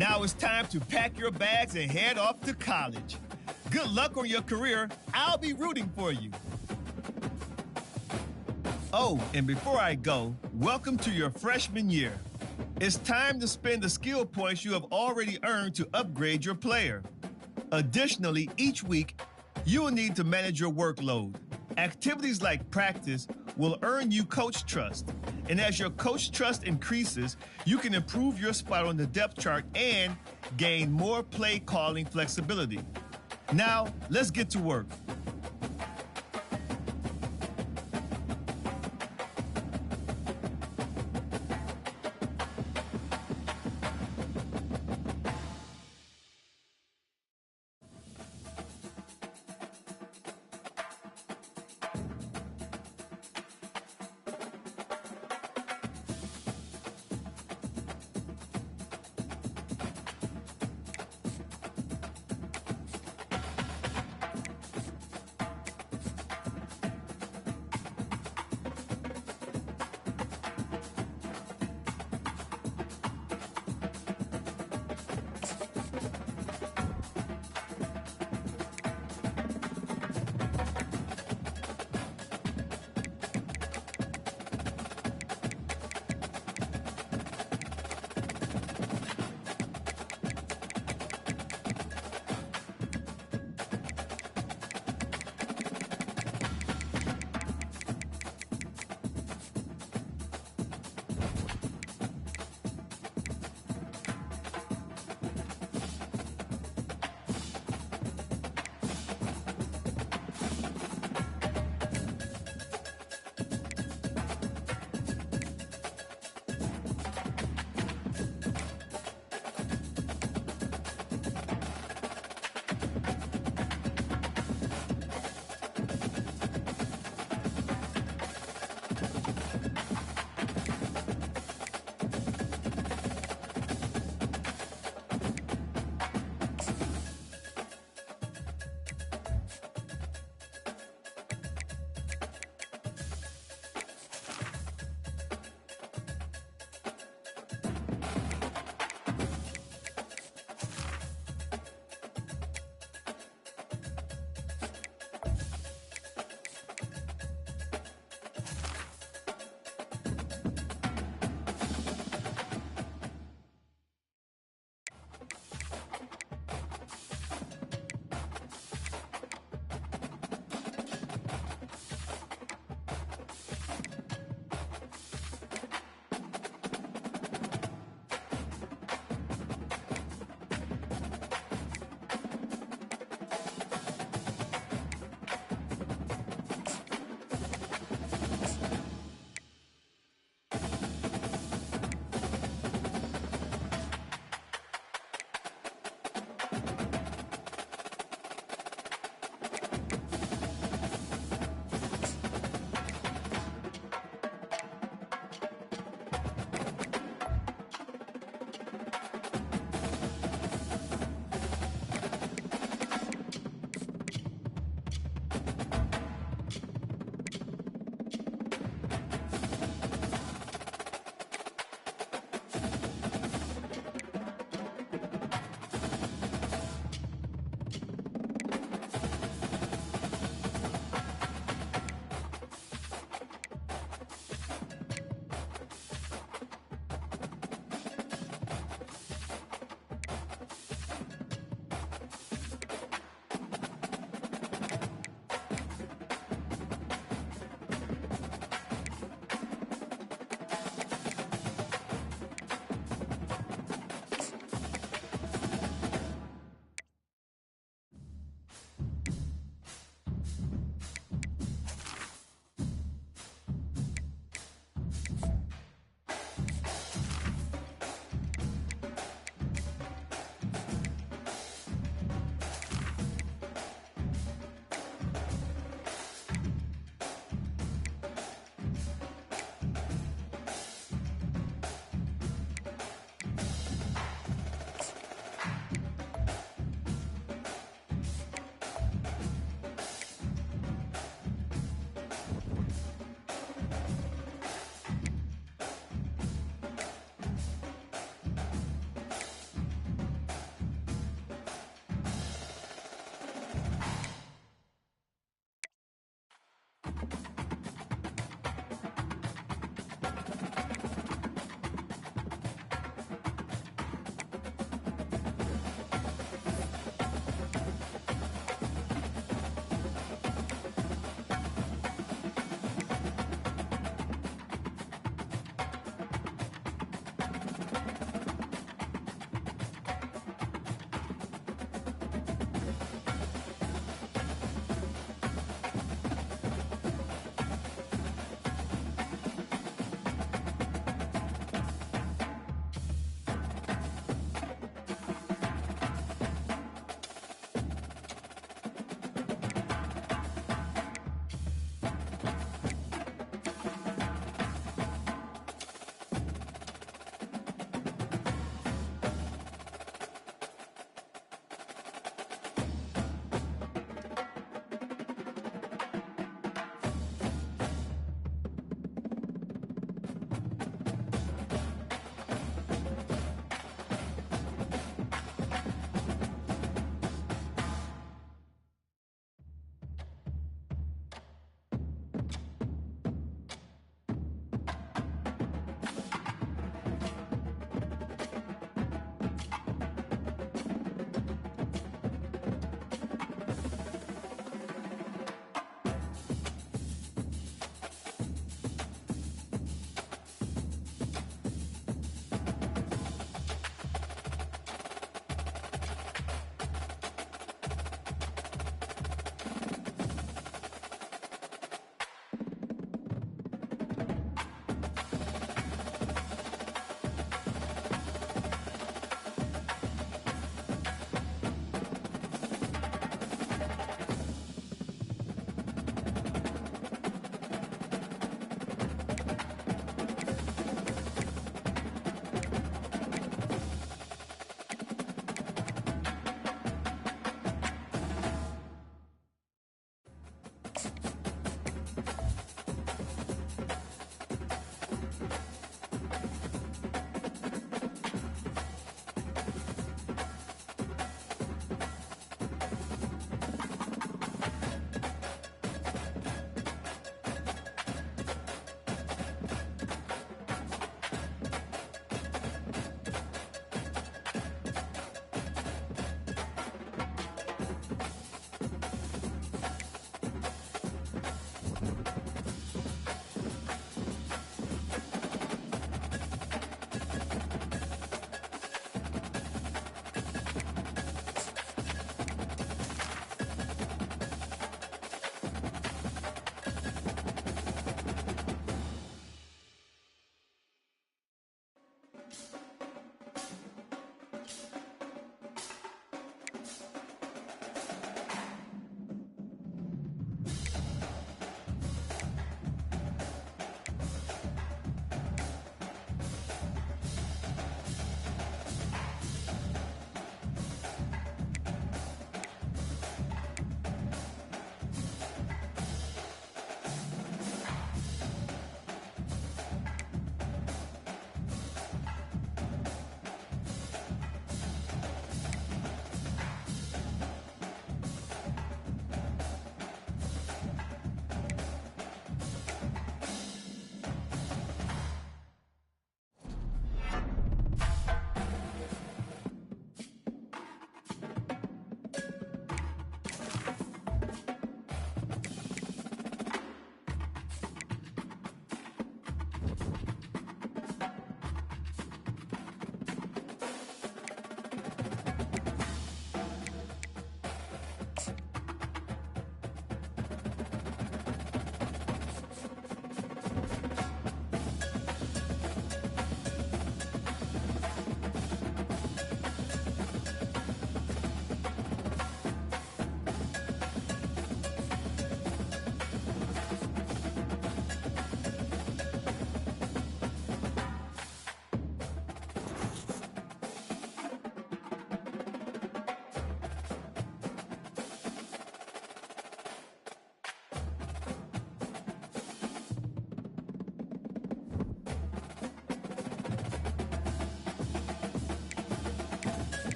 Now it's time to pack your bags and head off to college. Good luck on your career. I'll be rooting for you. Oh, and before I go, welcome to your freshman year. It's time to spend the skill points you have already earned to upgrade your player. Additionally, each week, you will need to manage your workload. Activities like practice will earn you coach trust. And as your coach trust increases, you can improve your spot on the depth chart and gain more play calling flexibility. Now, let's get to work.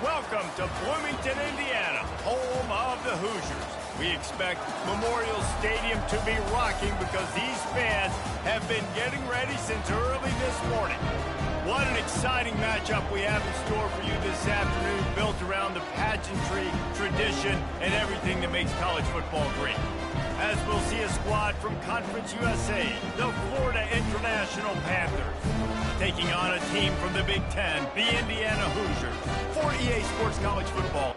Welcome to Bloomington, Indiana, home of the Hoosiers. We expect Memorial Stadium to be rocking because these fans have been getting ready since early this morning. What an exciting matchup we have in store for you this afternoon, built around the pageantry, tradition, and everything that makes college football great. As we'll see a squad from Conference USA, the Florida International Panthers, taking on a team from the Big Ten, the Indiana Hoosiers, for EA Sports College Football.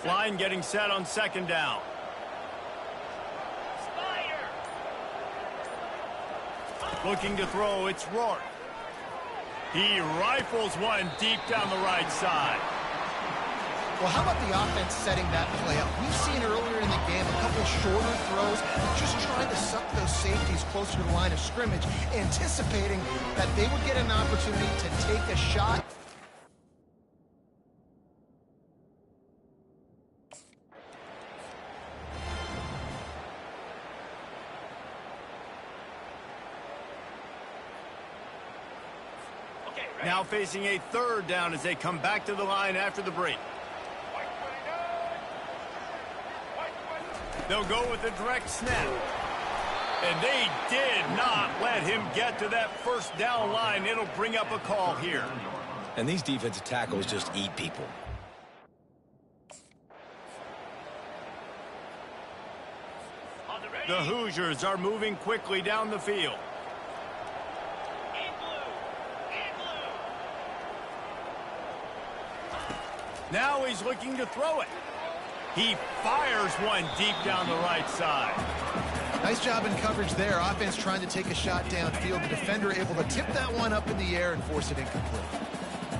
Line getting set on second down. Looking to throw, it's Rourke. He rifles one deep down the right side. Well, how about the offense setting that play up? We've seen earlier in the game a couple shorter throws, just trying to suck those safeties closer to the line of scrimmage, anticipating that they would get an opportunity to take a shot. Now facing a third down as they come back to the line after the break. They'll go with a direct snap. And they did not let him get to that first down line. It'll bring up a call here. And these defensive tackles just eat people. The Hoosiers are moving quickly down the field. Now he's looking to throw it. He fires one deep down the right side. Nice job in coverage there. Offense trying to take a shot downfield. The defender able to tip that one up in the air and force it incomplete.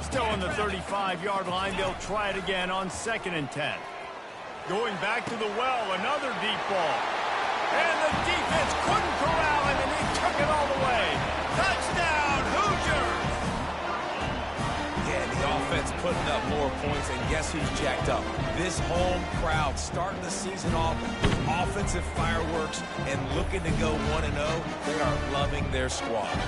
Still on the 35-yard line. They'll try it again on 2nd and 10. Going back to the well, another deep ball. And the defense couldn't corral him, and he took it all the way. Touchdown, Hoosiers! Yeah, the offense putting up more points, and guess who's jacked up? This home crowd starting the season off with offensive fireworks and looking to go 1-0. They are loving their squad.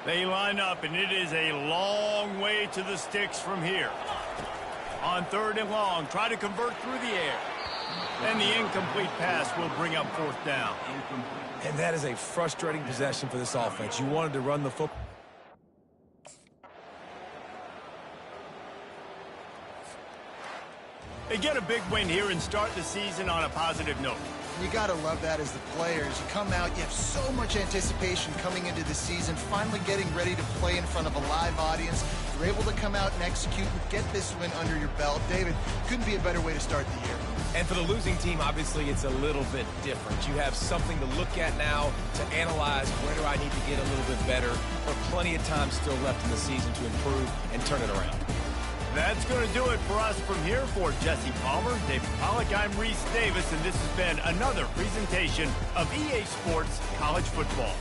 They line up, and it is a long way to the sticks from here. On 3rd and long, try to convert through the air. And the incomplete pass will bring up 4th down. And that is a frustrating possession for this offense. You wanted to run the football. They get a big win here and start the season on a positive note. You got to love that as the players. You come out, you have so much anticipation coming into the season, finally getting ready to play in front of a live audience. You're able to come out and execute and get this win under your belt. David, couldn't be a better way to start the year. And for the losing team, obviously, it's a little bit different. You have something to look at now to analyze where do I need to get a little bit better, but plenty of time still left in the season to improve and turn it around. That's going to do it for us from here. For Jesse Palmer, David Pollack, I'm Reese Davis, and this has been another presentation of EA Sports College Football.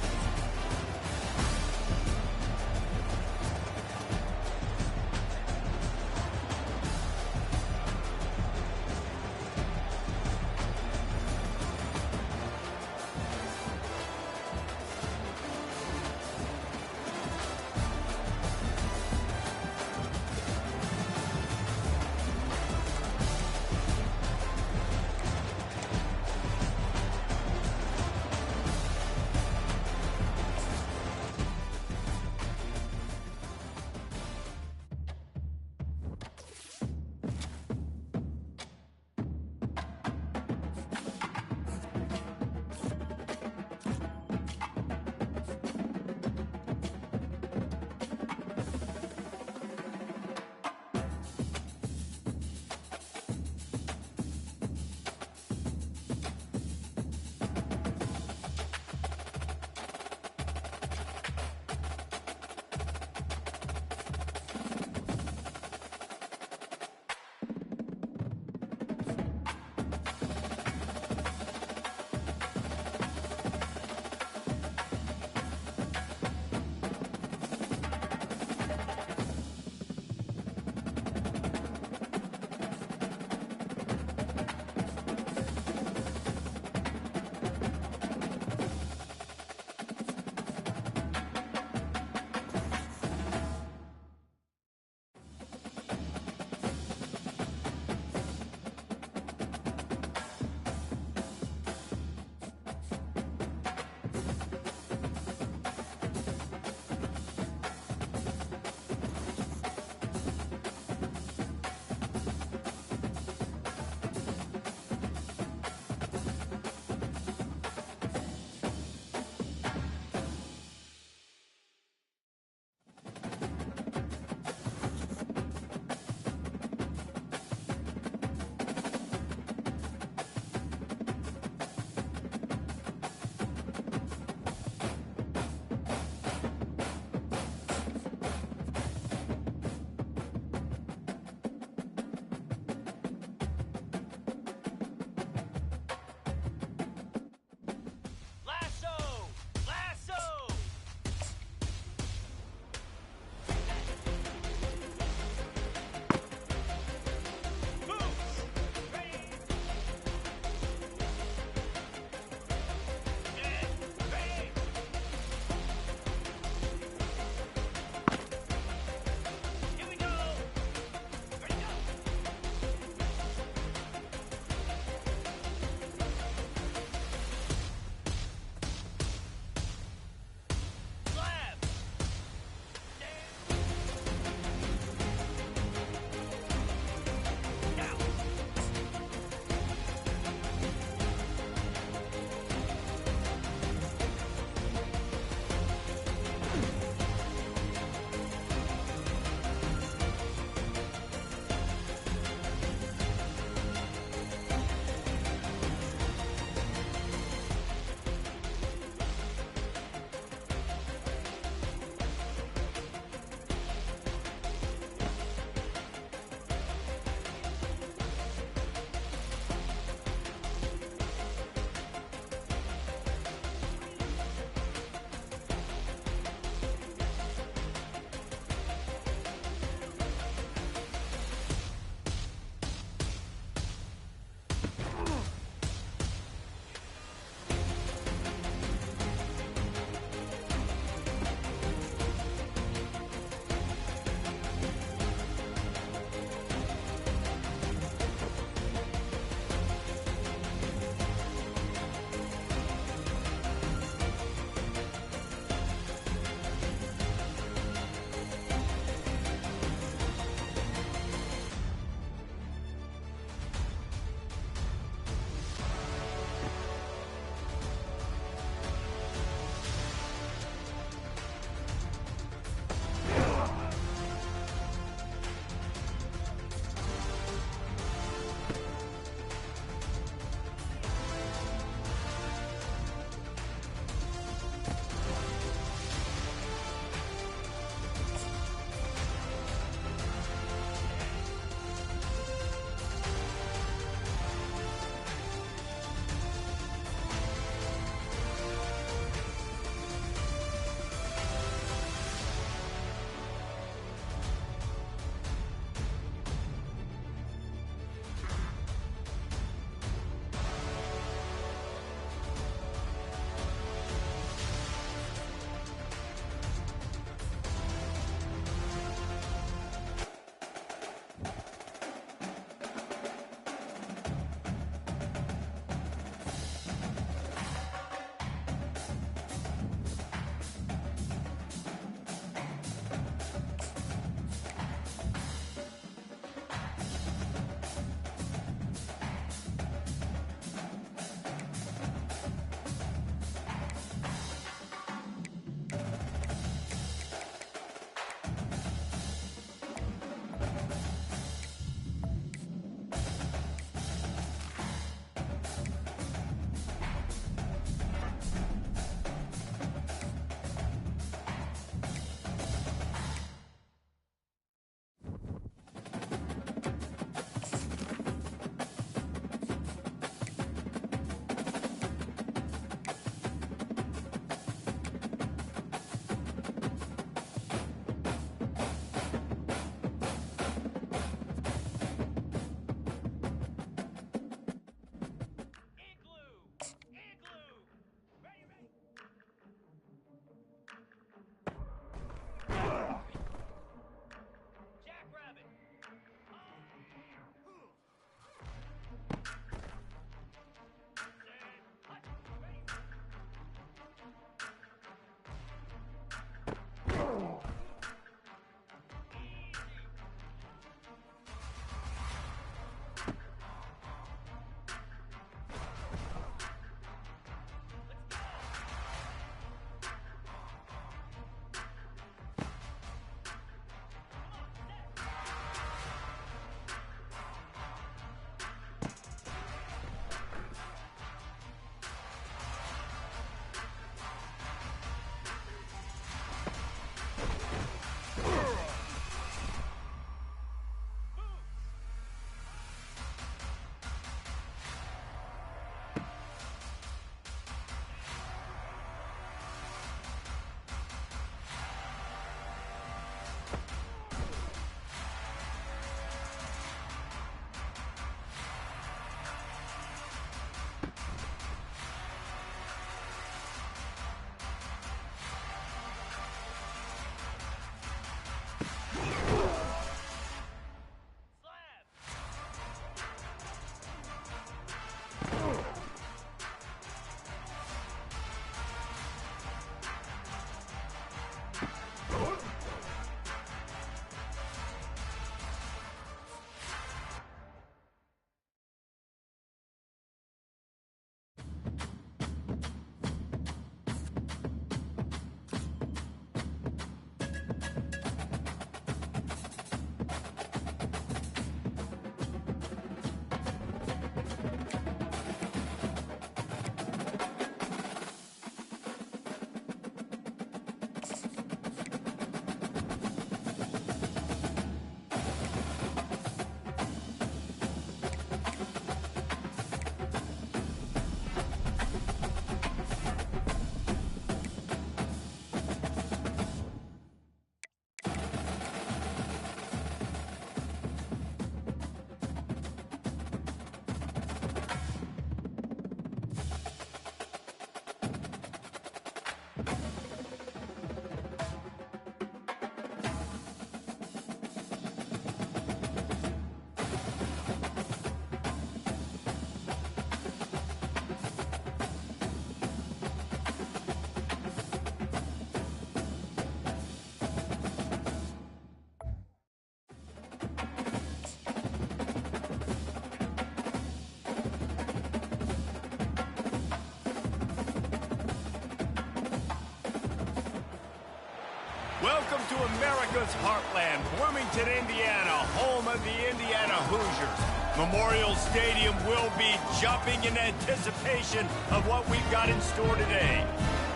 Welcome to America's heartland, Bloomington, Indiana, home of the Indiana Hoosiers. Memorial Stadium will be jumping in anticipation of what we've got in store today.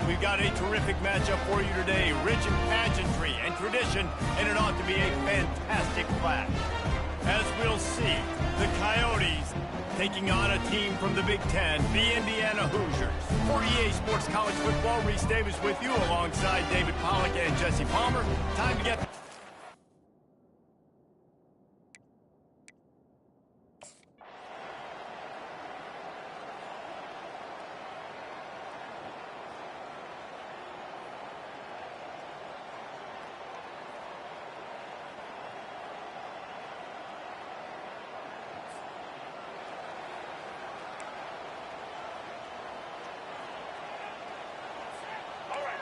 We've got a terrific matchup for you today, rich in pageantry and tradition, and it ought to be a fantastic clash. As we'll see, the Coyotes taking on a team from the Big Ten, the Indiana Hoosiers. For EA Sports College Football, Reese Davis with you alongside David Pollack and Jesse Palmer. Time to get...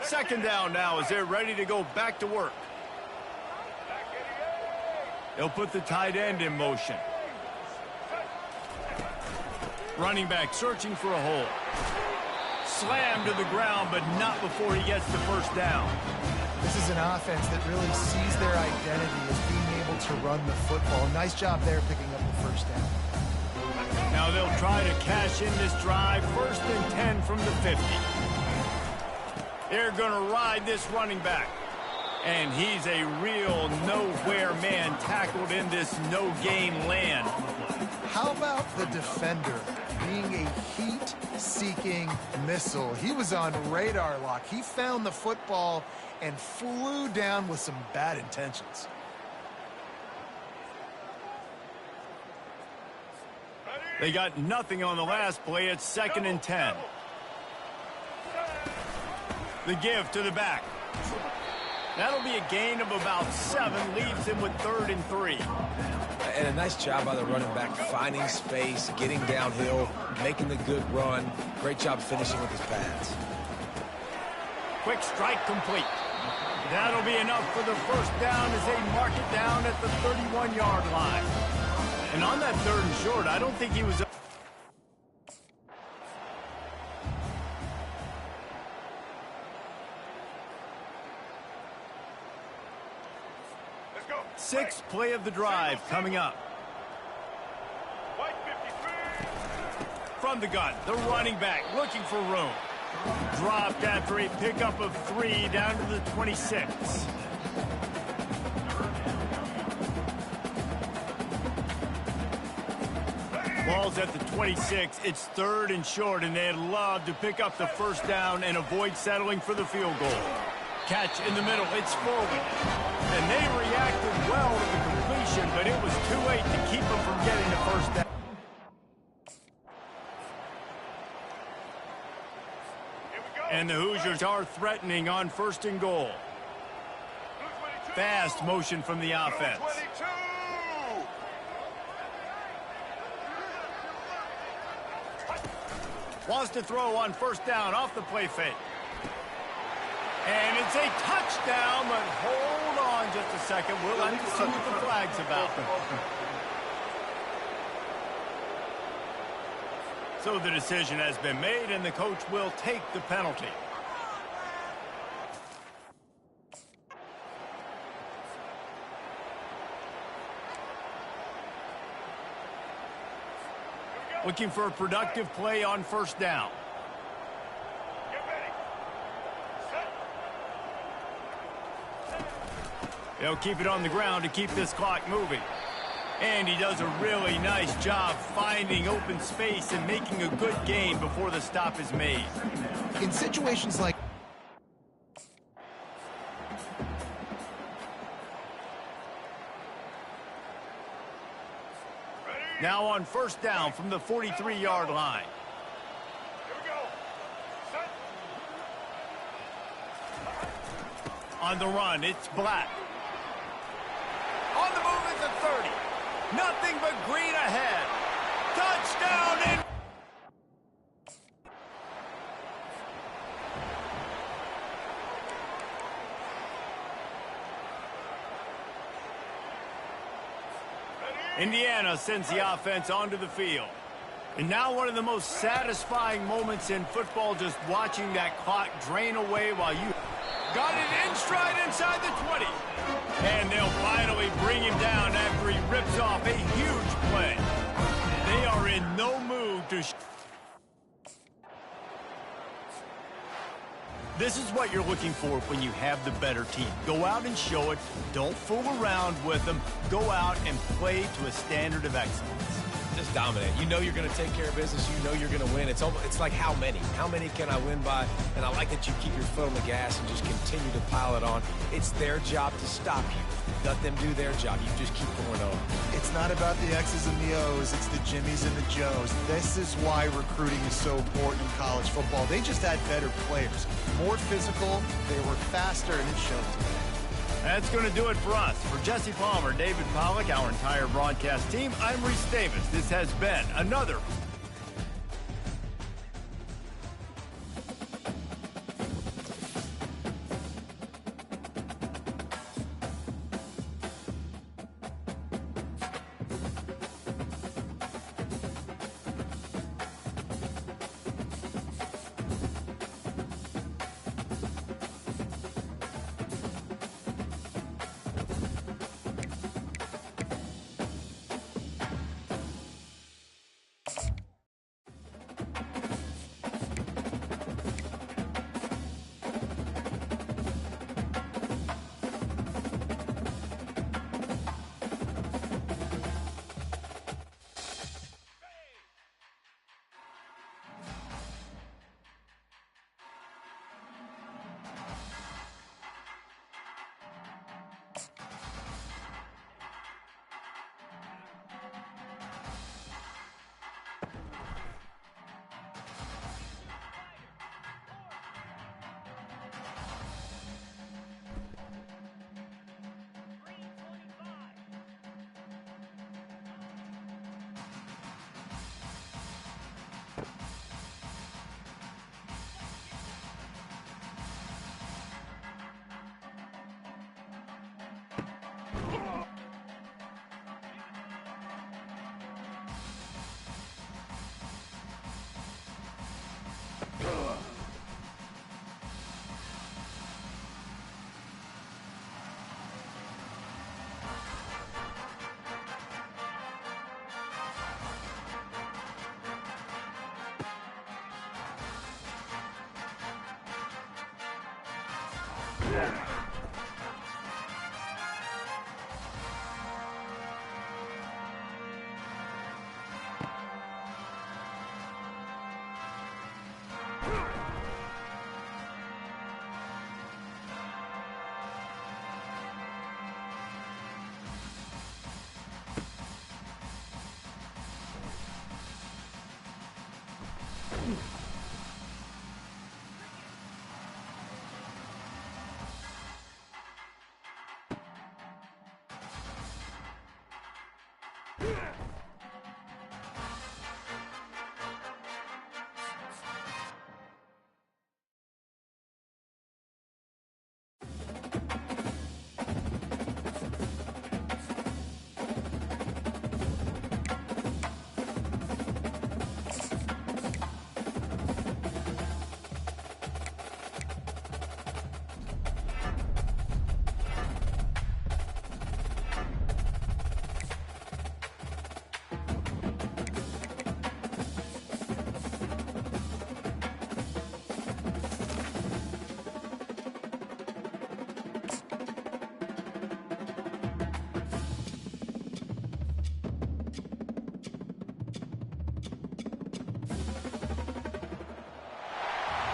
Second down now as they're ready to go back to work. They'll put the tight end in motion. Running back searching for a hole. Slammed to the ground, but not before he gets the first down. This is an offense that really sees their identity as being able to run the football. Nice job there picking up the first down. Now they'll try to cash in this drive. 1st and 10 from the 50. They're going to ride this running back. And he's a real nowhere man tackled in this no-game land. How about the defender being a heat-seeking missile? He was on radar lock. He found the football and flew down with some bad intentions. They got nothing on the last play. It's 2nd and 10. The give to the back. That'll be a gain of about 7. Leaves him with 3rd and 3. And a nice job by the running back, finding space, getting downhill, making the good run. Great job finishing with his pads. Quick strike complete. That'll be enough for the first down as they mark it down at the 31-yard line. And on that 3rd and short, I don't think he was... 6th play of the drive coming up. From the gun, the running back looking for room. Dropped after a pickup of 3 down to the 26. Ball's at the 26. It's 3rd and short, and they'd love to pick up the first down and avoid settling for the field goal. Catch in the middle. It's forward. And they reacted well to the completion, but it was too late to keep them from getting the first down. And the Hoosiers are threatening on 1st and goal. Fast motion from the offense. Wants to throw on 1st down off the play fake. And it's a touchdown, but hold on just a second. We'll have to see what the flag's about. So the decision has been made, and the coach will take the penalty. Looking for a productive play on 1st down. They'll keep it on the ground to keep this clock moving. And he does a really nice job finding open space and making a good gain before the stop is made. In situations like... Now on 1st down from the 43-yard line. On the run, it's Black. On the move at the 30. Nothing but green ahead. Touchdown! And Indiana sends the offense onto the field. And now one of the most satisfying moments in football, just watching that clock drain away while you... Got it in stride inside the 20. And they'll finally bring him down after he rips off a huge play. They are in no mood to... This is what you're looking for when you have the better team. Go out and show it. Don't fool around with them. Go out and play to a standard of excellence. Just dominate. You know you're going to take care of business. You know you're going to win. It's like how many? How many can I win by? And I like that you keep your foot on the gas and just continue to pile it on. It's their job to stop you. Let them do their job. You just keep going on. It's not about the X's and the O's. It's the Jimmies and the Joes. This is why recruiting is so important in college football. They just had better players. More physical. They were faster, and it showed today. That's going to do it for us. For Jesse Palmer, David Pollack, our entire broadcast team, I'm Reese Davis. This has been another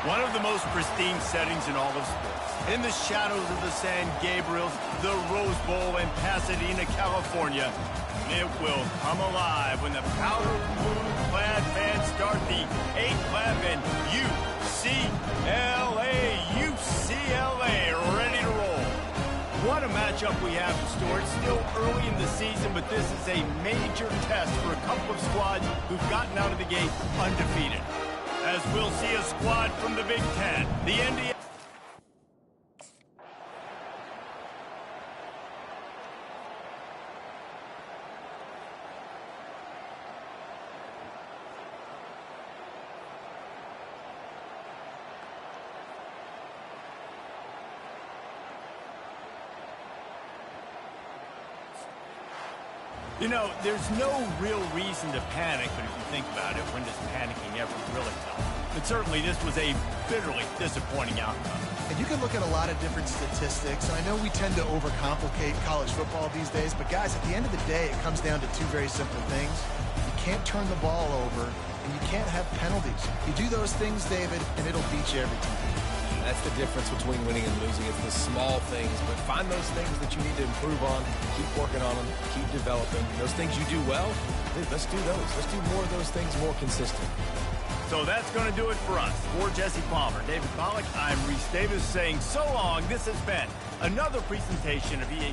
one of the most pristine settings in all of sports. In the shadows of the San Gabriels, the Rose Bowl in Pasadena, California, it will come alive when the powder blue-clad fans start the 8th lap and UCLA ready to roll. What a matchup we have in store. It's still early in the season, but this is a major test for a couple of squads who've gotten out of the gate undefeated. As we'll see a squad from the Big Ten, the Indiana... You know, there's no real reason to panic, but if you think about it, when does panicking ever really help? But certainly this was a bitterly disappointing outcome. And you can look at a lot of different statistics, and I know we tend to overcomplicate college football these days, but guys, at the end of the day, it comes down to two very simple things. You can't turn the ball over, and you can't have penalties. You do those things, David, and it'll beat you every time. That's the difference between winning and losing. It's the small things, but find those things that you need to improve on, keep working on them, keep developing. Those things you do well, dude, let's do those. Let's do more of those things more consistent. So that's going to do it for us. For Jesse Palmer, David Pollack, I'm Reese Davis saying so long. This has been another presentation of EA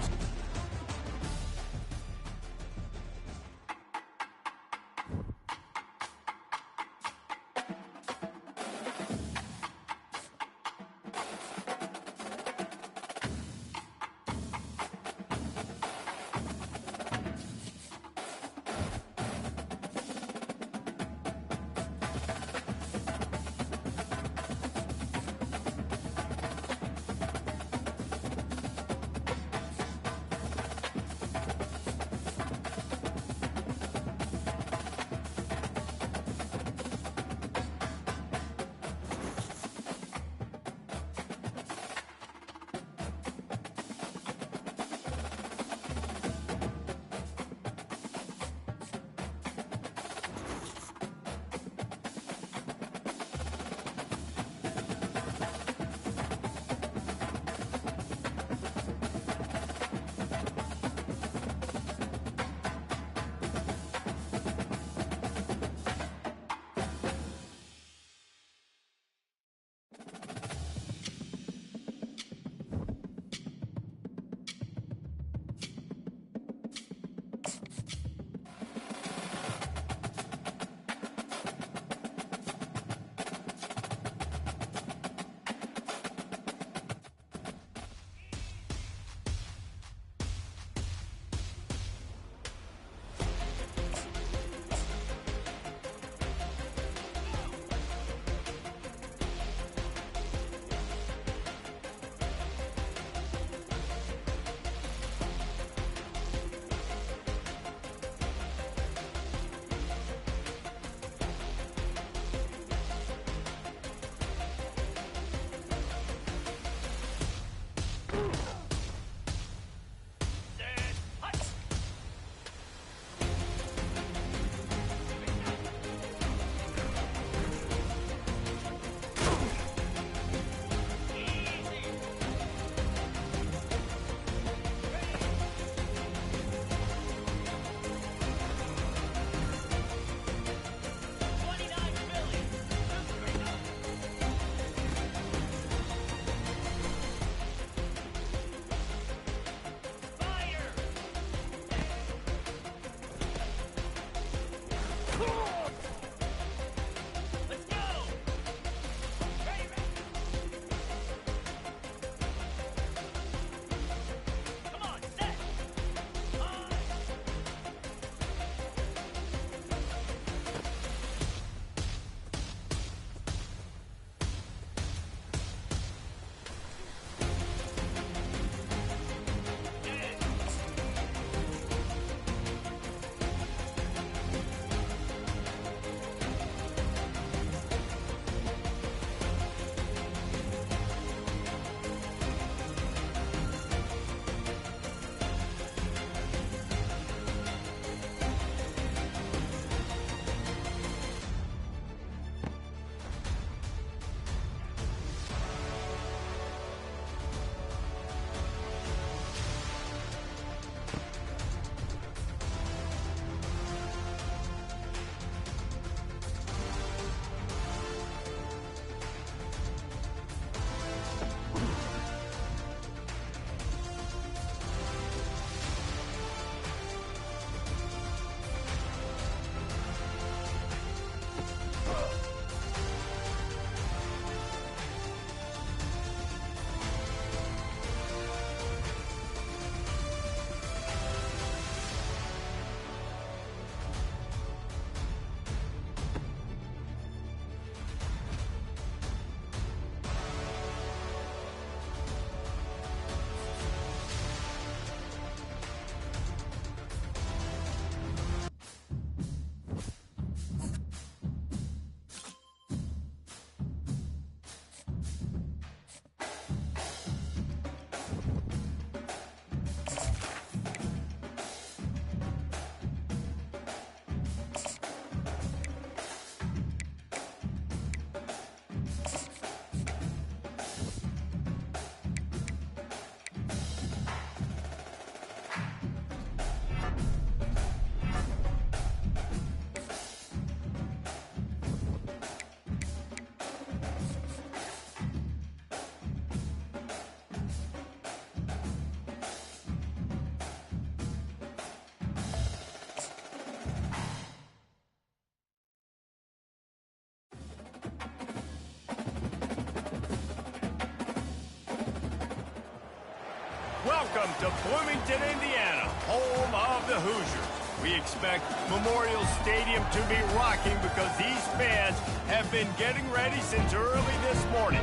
Welcome to Bloomington, Indiana, home of the Hoosiers. We expect Memorial Stadium to be rocking because these fans have been getting ready since early this morning.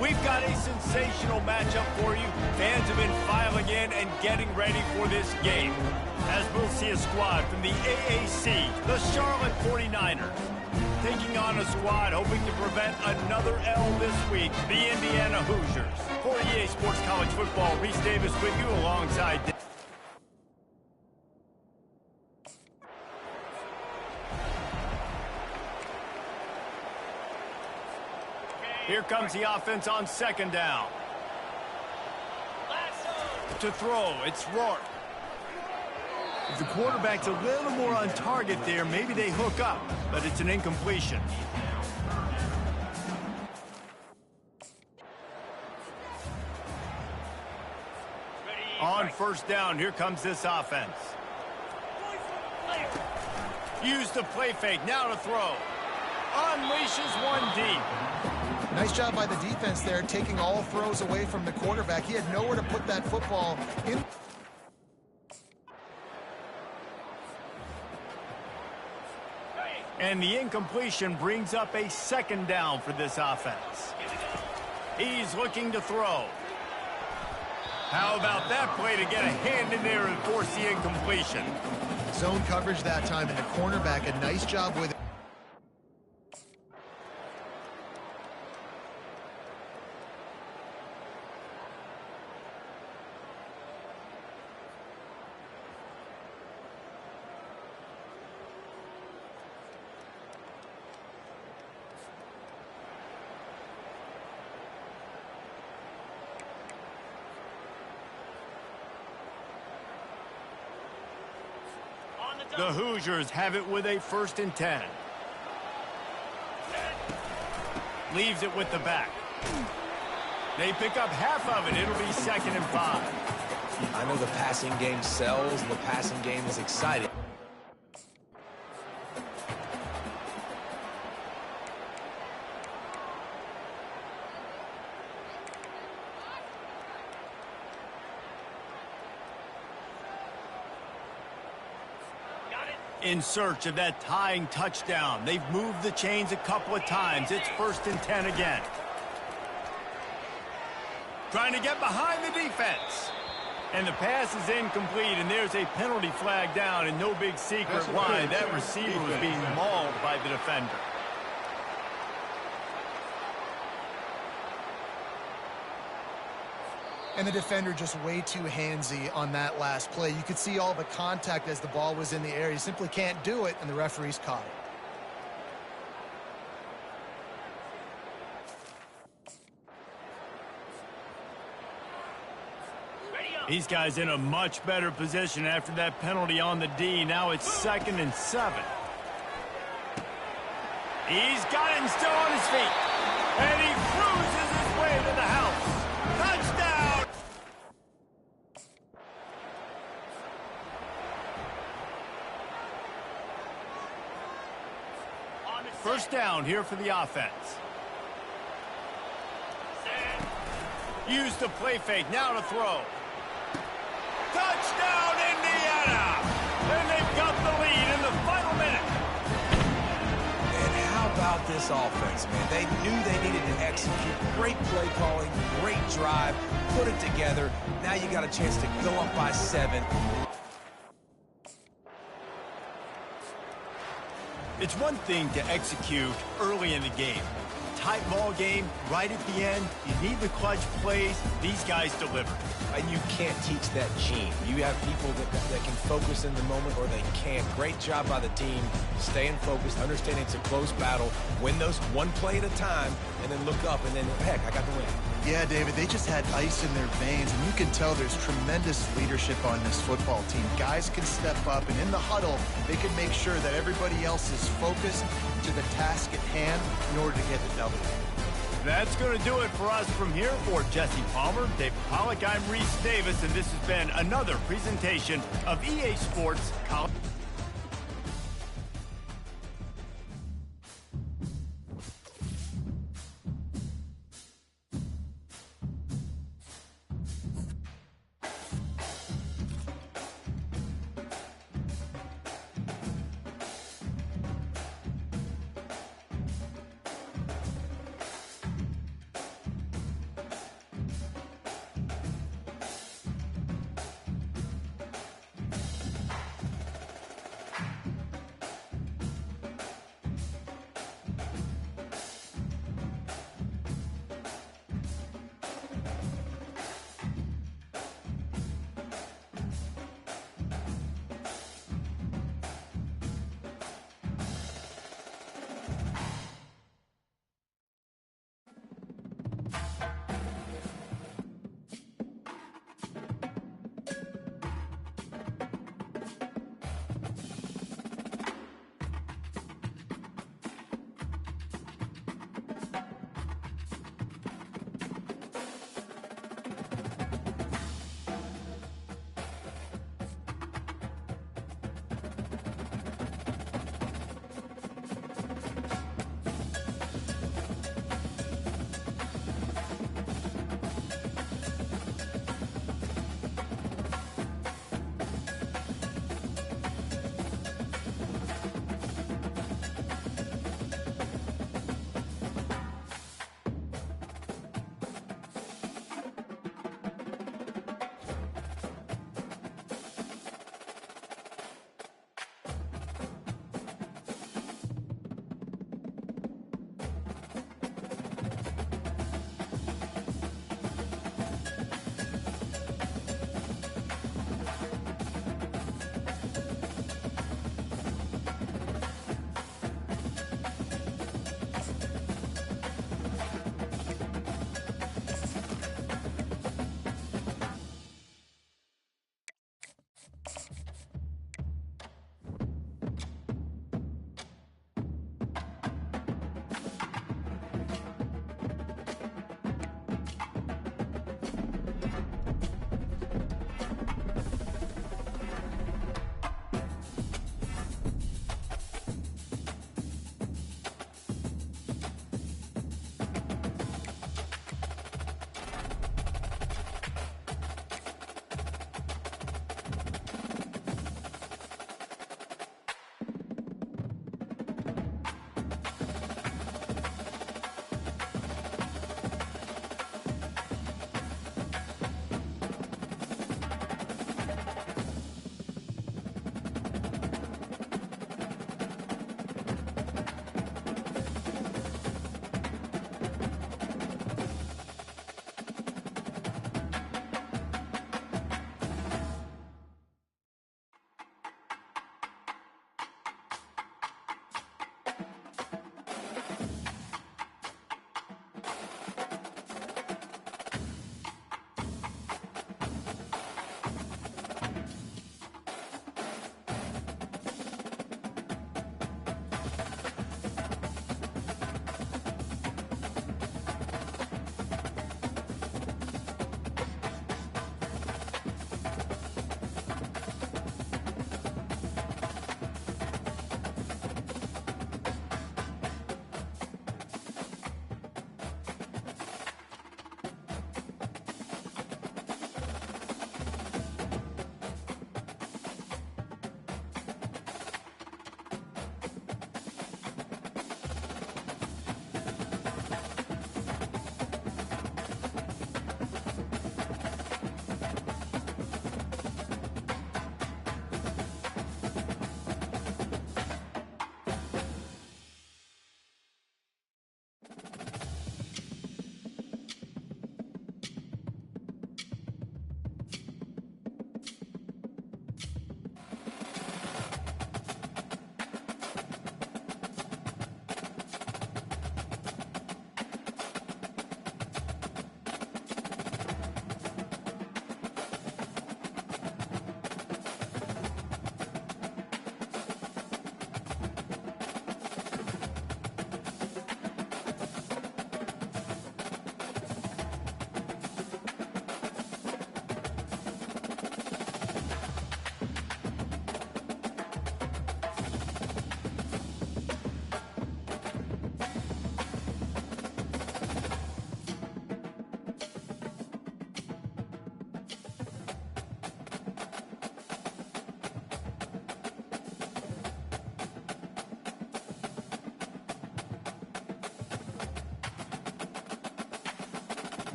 We've got a sensational matchup for you. Fans have been filing in and getting ready for this game. As we'll see a squad from the AAC, the Charlotte 49ers, taking on a squad hoping to prevent another L this week, the Indiana Hoosiers. For EA Sports College Football, Reese Davis with you alongside Here comes the offense on second down. To throw, it's Rourke. If the quarterback's a little more on target there, maybe they hook up, but it's an incompletion. On first down, here comes this offense. Use the play fake, now to throw. Unleashes one deep. Nice job by the defense there, taking all throws away from the quarterback. He had nowhere to put that football in. And the incompletion brings up a second down for this offense. He's looking to throw. How about that play to get a hand in there and force the incompletion? Zone coverage that time, and the cornerback, a nice job with it. The Hoosiers have it with a 1st and 10. Leaves it with the back. They pick up half of it. It'll be 2nd and 5. I know the passing game sells and the passing game is exciting. In search of that tying touchdown. They've moved the chains a couple of times. It's 1st and 10 again. Trying to get behind the defense. And the pass is incomplete, and there's a penalty flag down, and no big secret why. That receiver was being mauled by the defender. And the defender just way too handsy on that last play. You could see all the contact as the ball was in the air. You simply can't do it, and the referees caught it. These guys in a much better position after that penalty on the D. Now it's 2nd and 7. He's got it and still on his feet. And he cruises his way to the house. Touchdown! First down here for the offense. Use the play fake, now to throw. Touchdown, Indiana! And they've got the lead in the final minute. And how about this offense, man? They knew they needed to execute. Great play calling, great drive, put it together. Now you got a chance to go up by 7. It's one thing to execute early in the game. Tight ball game, right at the end, you need the clutch plays. These guys deliver. And you can't teach that gene. You have people that can focus in the moment or they can't. Great job by the team, staying focused, understanding it's a close battle, win those one play at a time, and then look up, and then, heck, I got the win. Yeah, David, they just had ice in their veins, and you can tell there's tremendous leadership on this football team. Guys can step up, and in the huddle, they can make sure that everybody else is focused to the task at hand in order to get the W. That's going to do it for us from here. For Jesse Palmer, David Pollack, I'm Reese Davis, and this has been another presentation of EA Sports College.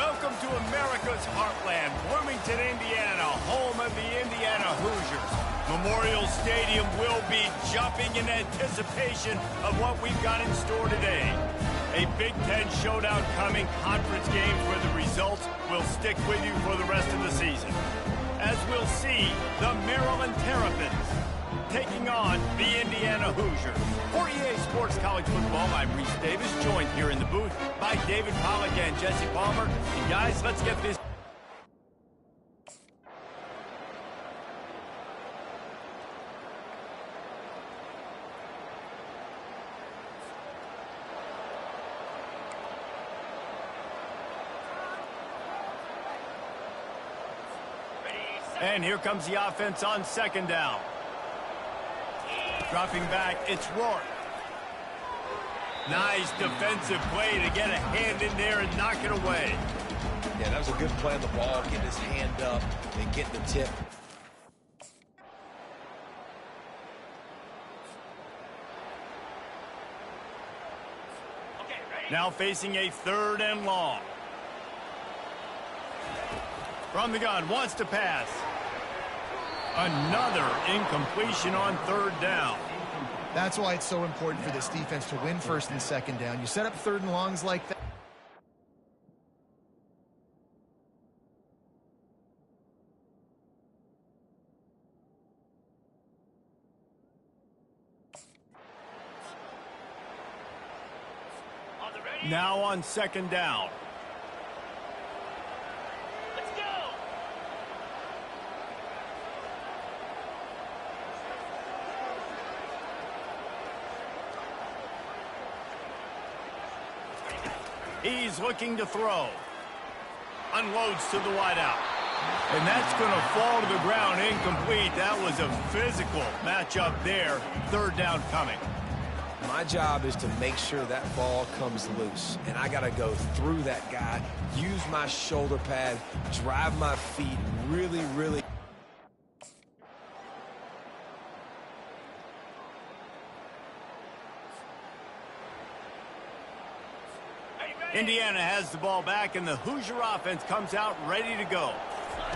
Welcome to America's heartland, Bloomington, Indiana, home of the Indiana Hoosiers. Memorial Stadium will be jumping in anticipation of what we've got in store today. A Big Ten showdown coming, conference games where the results will stick with you for the rest of the season. As we'll see, the Maryland Terrapins taking on the Indiana Hoosiers. For EA Sports College Football, I'm Reese Davis, joined here in the booth by David Pollack and Jesse Palmer. And guys, let's get this. And here comes the offense on second down. Dropping back, it's Rourke. Nice defensive play to get a hand in there and knock it away. Yeah, that was a good play on the ball, getting his hand up and getting the tip. Now facing a 3rd and long. From the gun, wants to pass. Another incompletion on 3rd down. That's why it's so important for this defense to win 1st and 2nd down. You set up 3rd and longs like that. Now on 2nd down. Let's go. He's looking to throw. Unloads to the wideout. And that's going to fall to the ground incomplete. That was a physical matchup there. 3rd down coming. My job is to make sure that ball comes loose. And I got to go through that guy, use my shoulder pad, drive my feet really. Indiana has the ball back, and the Hoosier offense comes out ready to go.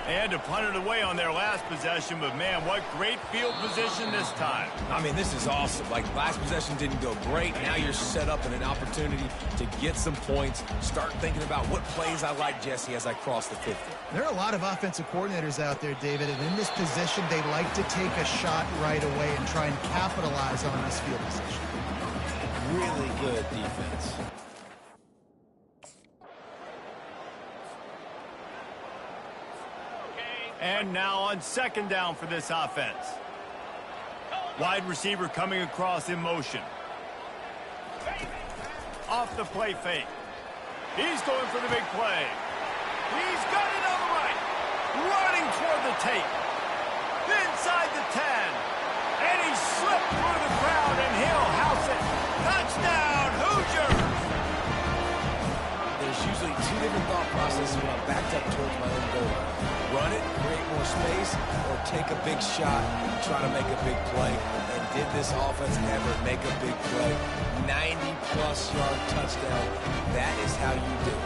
And to punt it away on their last possession, but man, what great field position this time. I mean, this is awesome. Like, last possession didn't go great. Now you're set up in an opportunity to get some points. Start thinking about what plays I like, Jesse, as I cross the 50. There are a lot of offensive coordinators out there, David, and in this position, they like to take a shot right away and try and capitalize on this field position. Really good defense. And now on 2nd down for this offense. Wide receiver coming across in motion. Off the play fake. He's going for the big play. He's got it on the right. Running toward the tape. Inside the 10. And he slipped through the crowd, and he'll house it. Touchdown, Hoosiers! There's usually 2 different thought processes when I'm backed up towards my own goal. Run it, create more space, or take a big shot and try to make a big play. And did this offense ever make a big play? 90-plus yard touchdown. That is how you do it.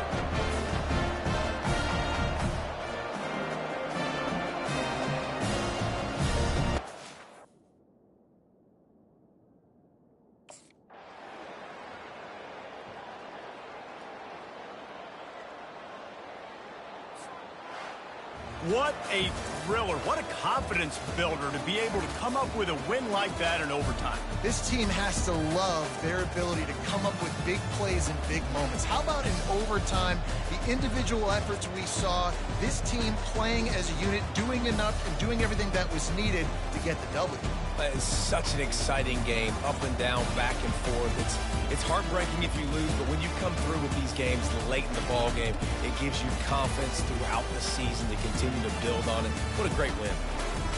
What a thriller. What a confidence builder to be able to come up with a win like that in overtime. This team has to love their ability to come up with big plays and big moments. How about in overtime, the individual efforts we saw, this team playing as a unit, doing enough and doing everything that was needed to get the W. It's such an exciting game, up and down, back and forth. It's heartbreaking if you lose, but when you come through with these games late in the ball game, it gives you confidence throughout the season to continue to build on it. What a great win.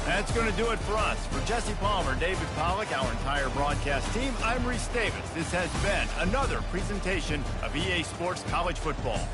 That's going to do it for us. For Jesse Palmer, David Pollack, our entire broadcast team, I'm Reese Davis. This has been another presentation of EA Sports College Football.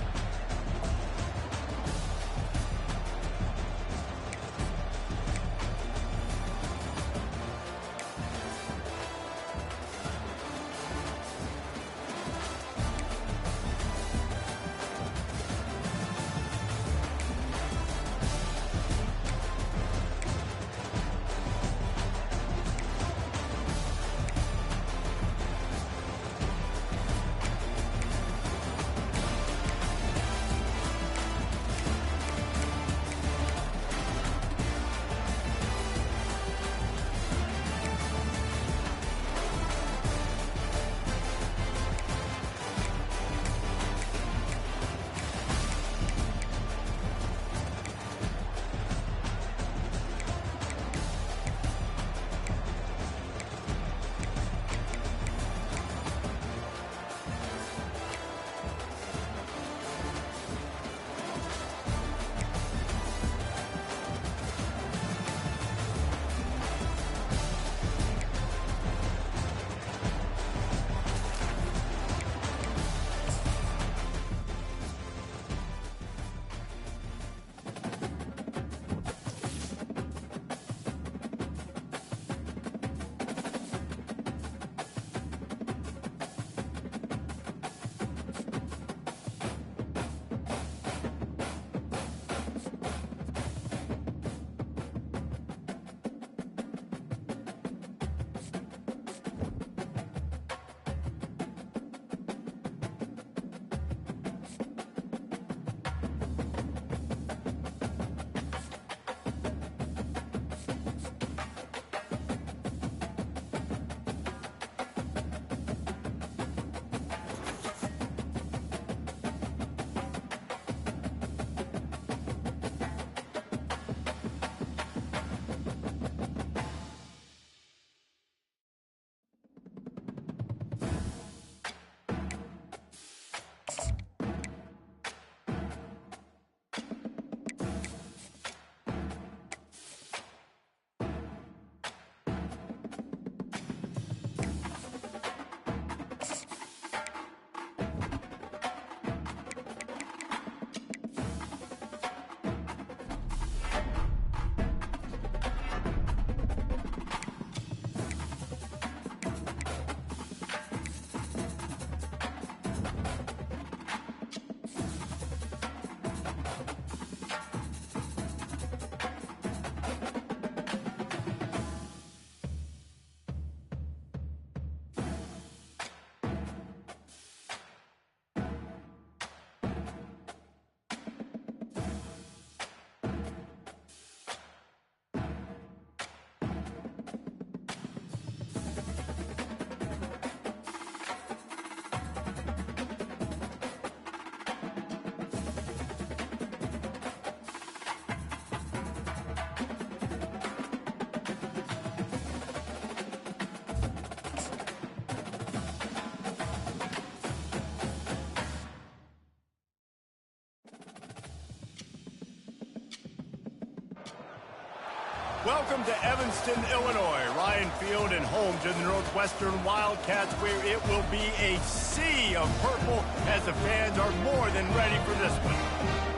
Welcome to Evanston, Illinois. Ryan Field and home to the Northwestern Wildcats, where it will be a sea of purple as the fans are more than ready for this one.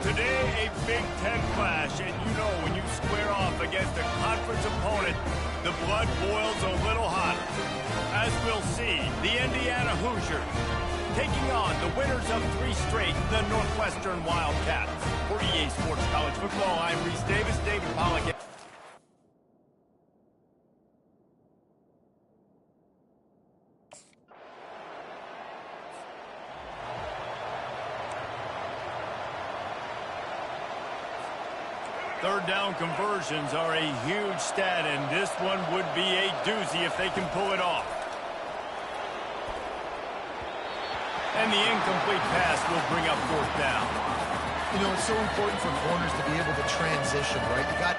Today, a Big Ten clash, and you know when you square off against a conference opponent, the blood boils a little hotter. As we'll see, the Indiana Hoosiers taking on the winners of 3 straight, the Northwestern Wildcats. For EA Sports College Football, I'm Reese Davis, David Pollack. Third down conversions are a huge stat, and this one would be a doozy if they can pull it off. And the incomplete pass will bring up 4th down. You know, it's so important for corners to be able to transition, right? You got...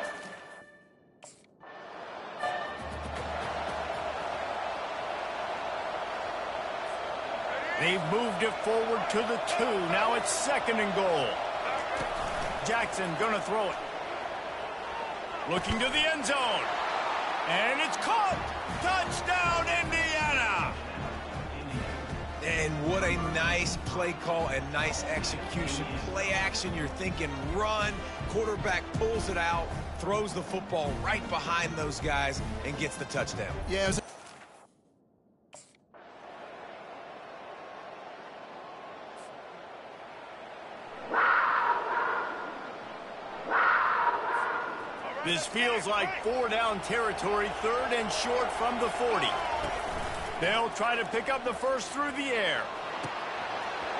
They've moved it forward to the 2. Now it's 2nd and goal. Jackson gonna throw it. Looking to the end zone. And it's caught! Touchdown, Indiana! And what a nice play call and nice execution. Play action, you're thinking run. Quarterback pulls it out, throws the football right behind those guys, and gets the touchdown. Yeah, it was... This feels like 4-down territory, 3rd and short from the 40. They'll try to pick up the first through the air.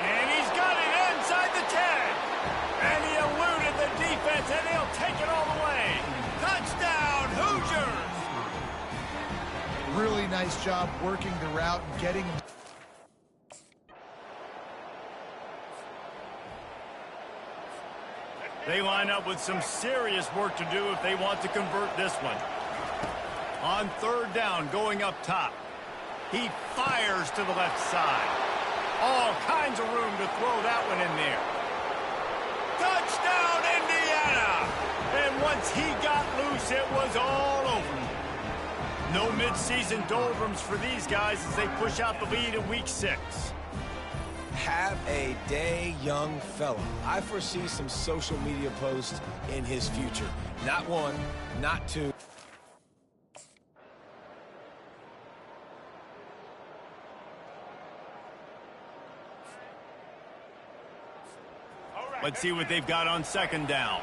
And he's got it inside the 10. And he eluded the defense, and he'll take it all the way. Touchdown, Hoosiers! Really nice job working the route and getting... They line up with some serious work to do if they want to convert this one. On 3rd down, going up top. He fires to the left side. All kinds of room to throw that one in there. Touchdown, Indiana! And once he got loose, it was all over. No mid-season doldrums for these guys as they push out the lead in Week 6. Have a day, young fella. I foresee some social media posts in his future. Not 1, not 2. Let's see what they've got on 2nd down.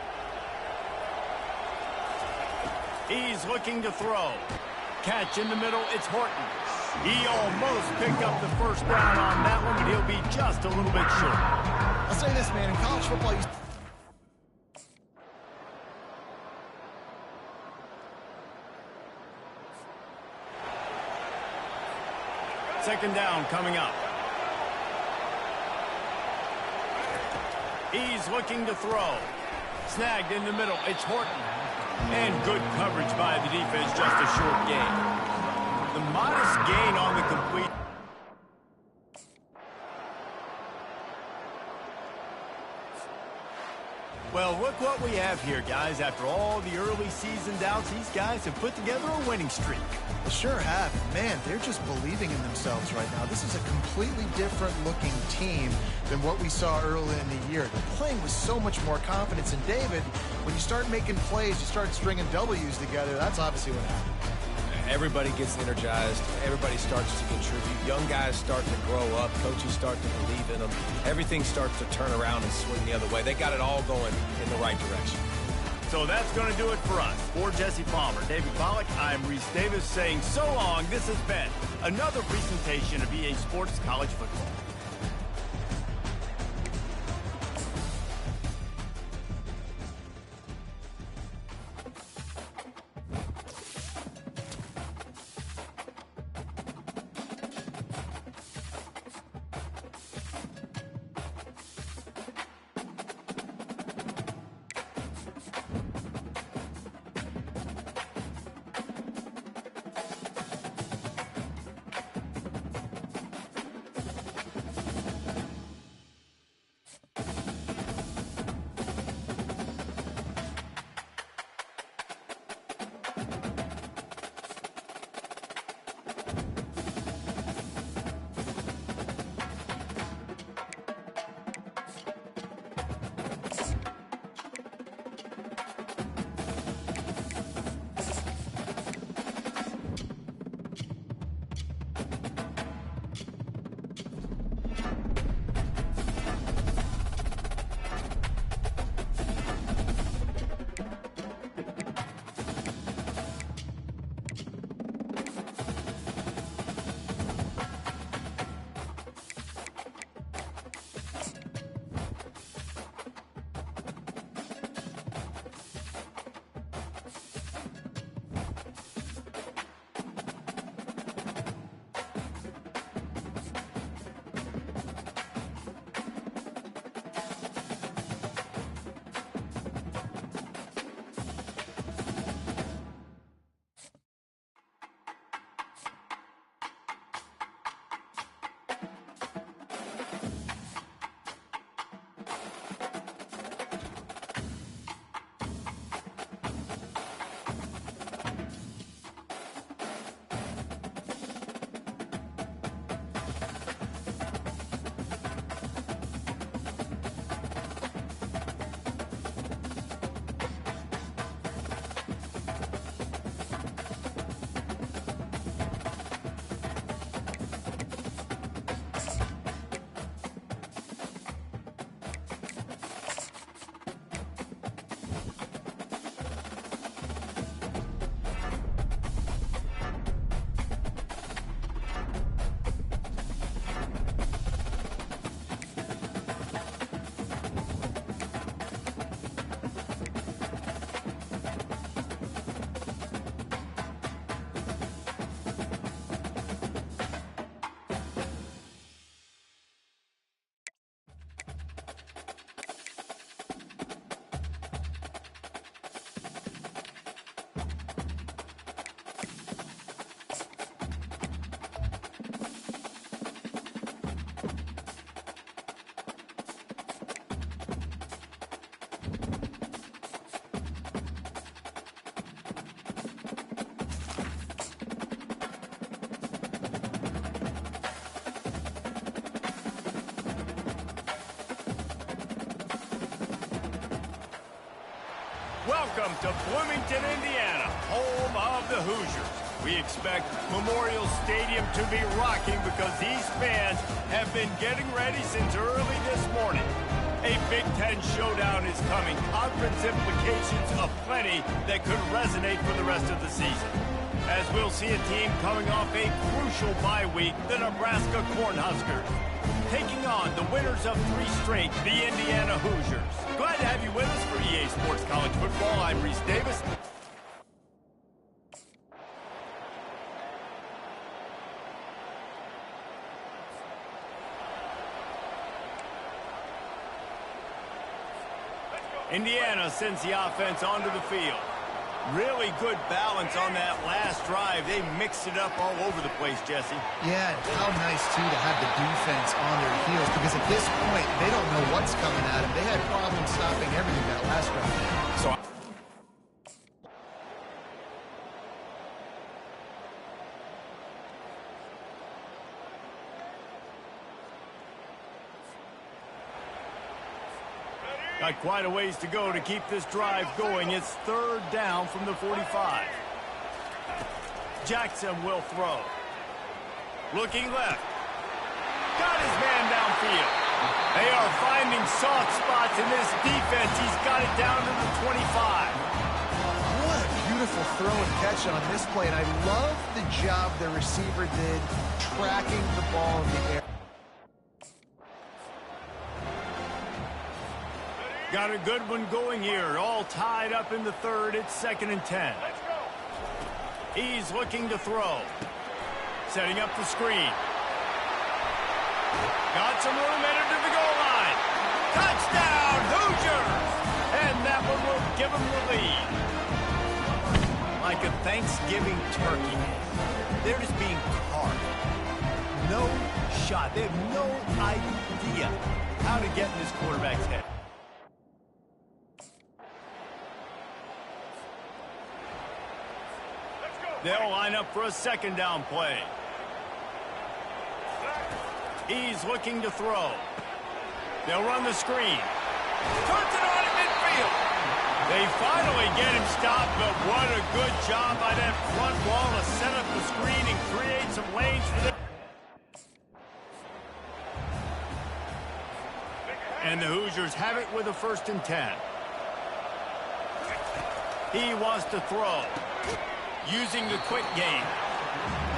He's looking to throw. Catch in the middle, it's Horton. He almost picked up the first down on that one, but he'll be just a little bit short. I'll say this, man, in college football, you... Second down coming up. He's looking to throw. Snagged in the middle, it's Horton. And good coverage by the defense, just a short gain. The modest gain on the complete. Well, look what we have here, guys. After all the early season doubts, these guys have put together a winning streak. They sure have. Man, they're just believing in themselves right now. This is a completely different looking team than what we saw early in the year. They're playing with so much more confidence. And David, when you start making plays, you start stringing W's together, that's obviously what happened. Everybody gets energized. Everybody starts to contribute. Young guys start to grow up. Coaches start to believe in them. Everything starts to turn around and swing the other way. They got it all going in the right direction. So that's going to do it for us. For Jesse Palmer, David Pollack, I'm Reese Davis saying so long. This has been another presentation of EA Sports College Football. Welcome to Bloomington, Indiana, home of the Hoosiers. We expect Memorial Stadium to be rocking because these fans have been getting ready since early this morning. A Big Ten showdown is coming. Conference implications aplenty that could resonate for the rest of the season. As we'll see a team coming off a crucial bye week, the Nebraska Cornhuskers, taking on the winners of 3 straight, the Indiana Hoosiers. Glad to have you with us for EA Sports College Football. I'm Reese Davis. Indiana sends the offense onto the field. Really good balance on that last drive. They mixed it up all over the place, Jesse. Yeah, how nice, too, to have the defense on their heels, because at this point, they don't know what's coming at them. They had problems stopping everything that last drive. So got quite a ways to go to keep this drive going. It's 3rd down from the 45. Jackson will throw. Looking left. Got his man downfield. They are finding soft spots in this defense. He's got it down to the 25. What a beautiful throw and catch on this play, and I love the job the receiver did tracking the ball in the air. Got a good one going here. All tied up in the 3rd. It's 2nd and 10. He's looking to throw. Setting up the screen. Got some room headed to the goal line. Touchdown, Hoosiers! And that one will give them the lead. Like a Thanksgiving turkey. They're just being carved. No shot. They have no idea how to get in this quarterback's head. They'll line up for a 2nd down play. He's looking to throw. They'll run the screen. Turns it on at midfield. They finally get him stopped, but what a good job by that front wall to set up the screen and create some lanes for them. And the Hoosiers have it with a 1st and 10. He wants to throw. Using the quick game.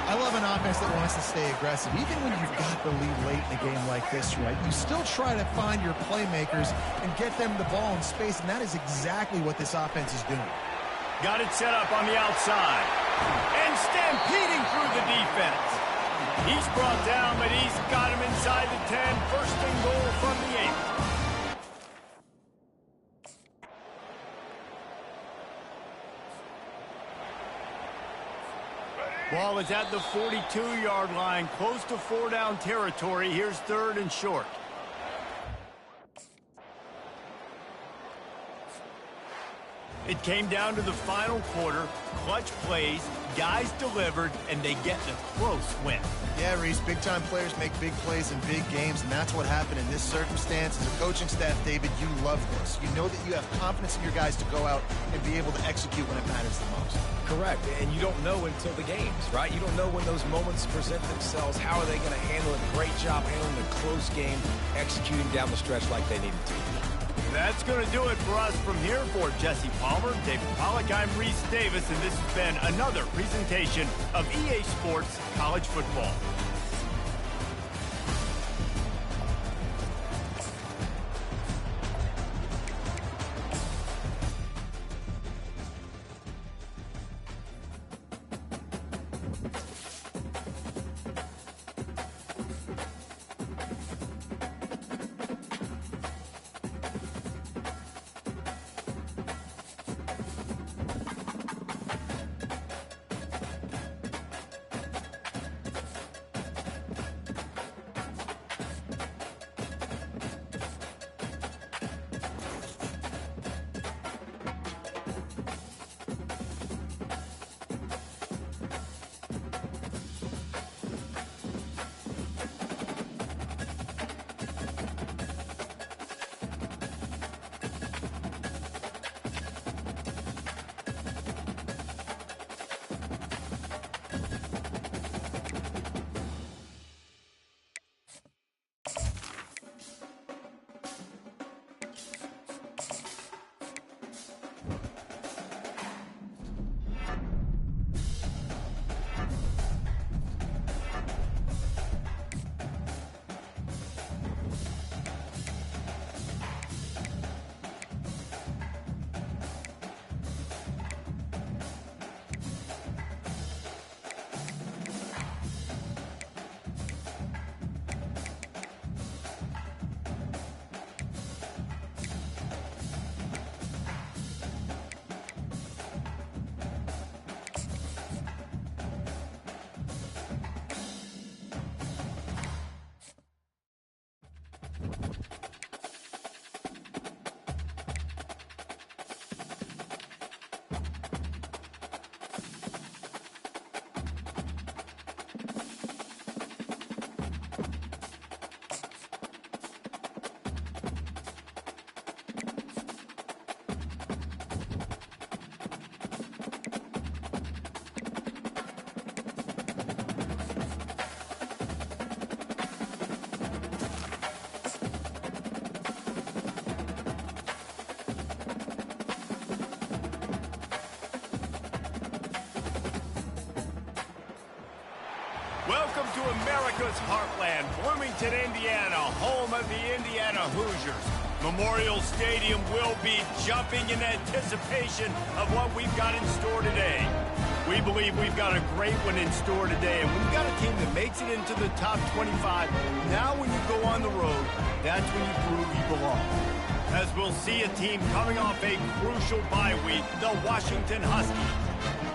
I love an offense that wants to stay aggressive. Even when you've got the lead late in a game like this, right, you still try to find your playmakers and get them the ball in space, and that is exactly what this offense is doing. Got it set up on the outside. And stampeding through the defense. He's brought down, but he's got him inside the 10. 1st and goal from the 8. Ball is at the 42-yard line, close to 4-down territory. Here's 3rd and short. It came down to the final quarter. Clutch plays, guys delivered, and they get the close win. Yeah, Reese, big-time players make big plays in big games, and that's what happened in this circumstance. As a coaching staff, David, you love this. You know that you have confidence in your guys to go out and be able to execute when it matters the most. correct, and you don't know until the games, right? You don't know when those moments present themselves. How are they going to handle it? Great job handling the close game, executing down the stretch like they needed to. That's going to do it for us from here. For Jesse Palmer, David Pollack, I'm Reese Davis, and this has been another presentation of EA Sports College Football. Welcome to America's heartland, Bloomington, Indiana, home of the Indiana Hoosiers. Memorial Stadium will be jumping in anticipation of what we've got in store today. We believe we've got a great one in store today, and we've got a team that makes it into the top 25. Now when you go on the road, that's when you prove you belong. As we'll see a team coming off a crucial bye week, the Washington Huskies,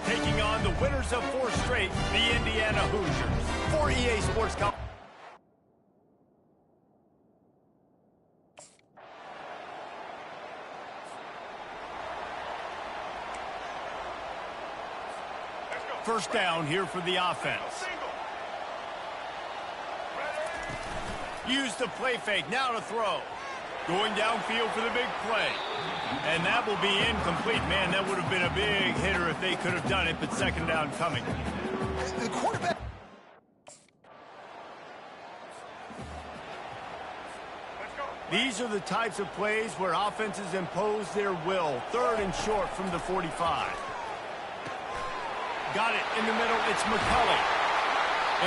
taking on the winners of 4 straight, the Indiana Hoosiers. For EA Sports Company. First down here for the offense. Use the play fake, now to throw. Going downfield for the big play. And that will be incomplete. Man, that would have been a big hitter if they could have done it, but second down coming. The quarterback. These are the types of plays where offenses impose their will. 3rd and short from the 45. Got it in the middle. It's McCulley.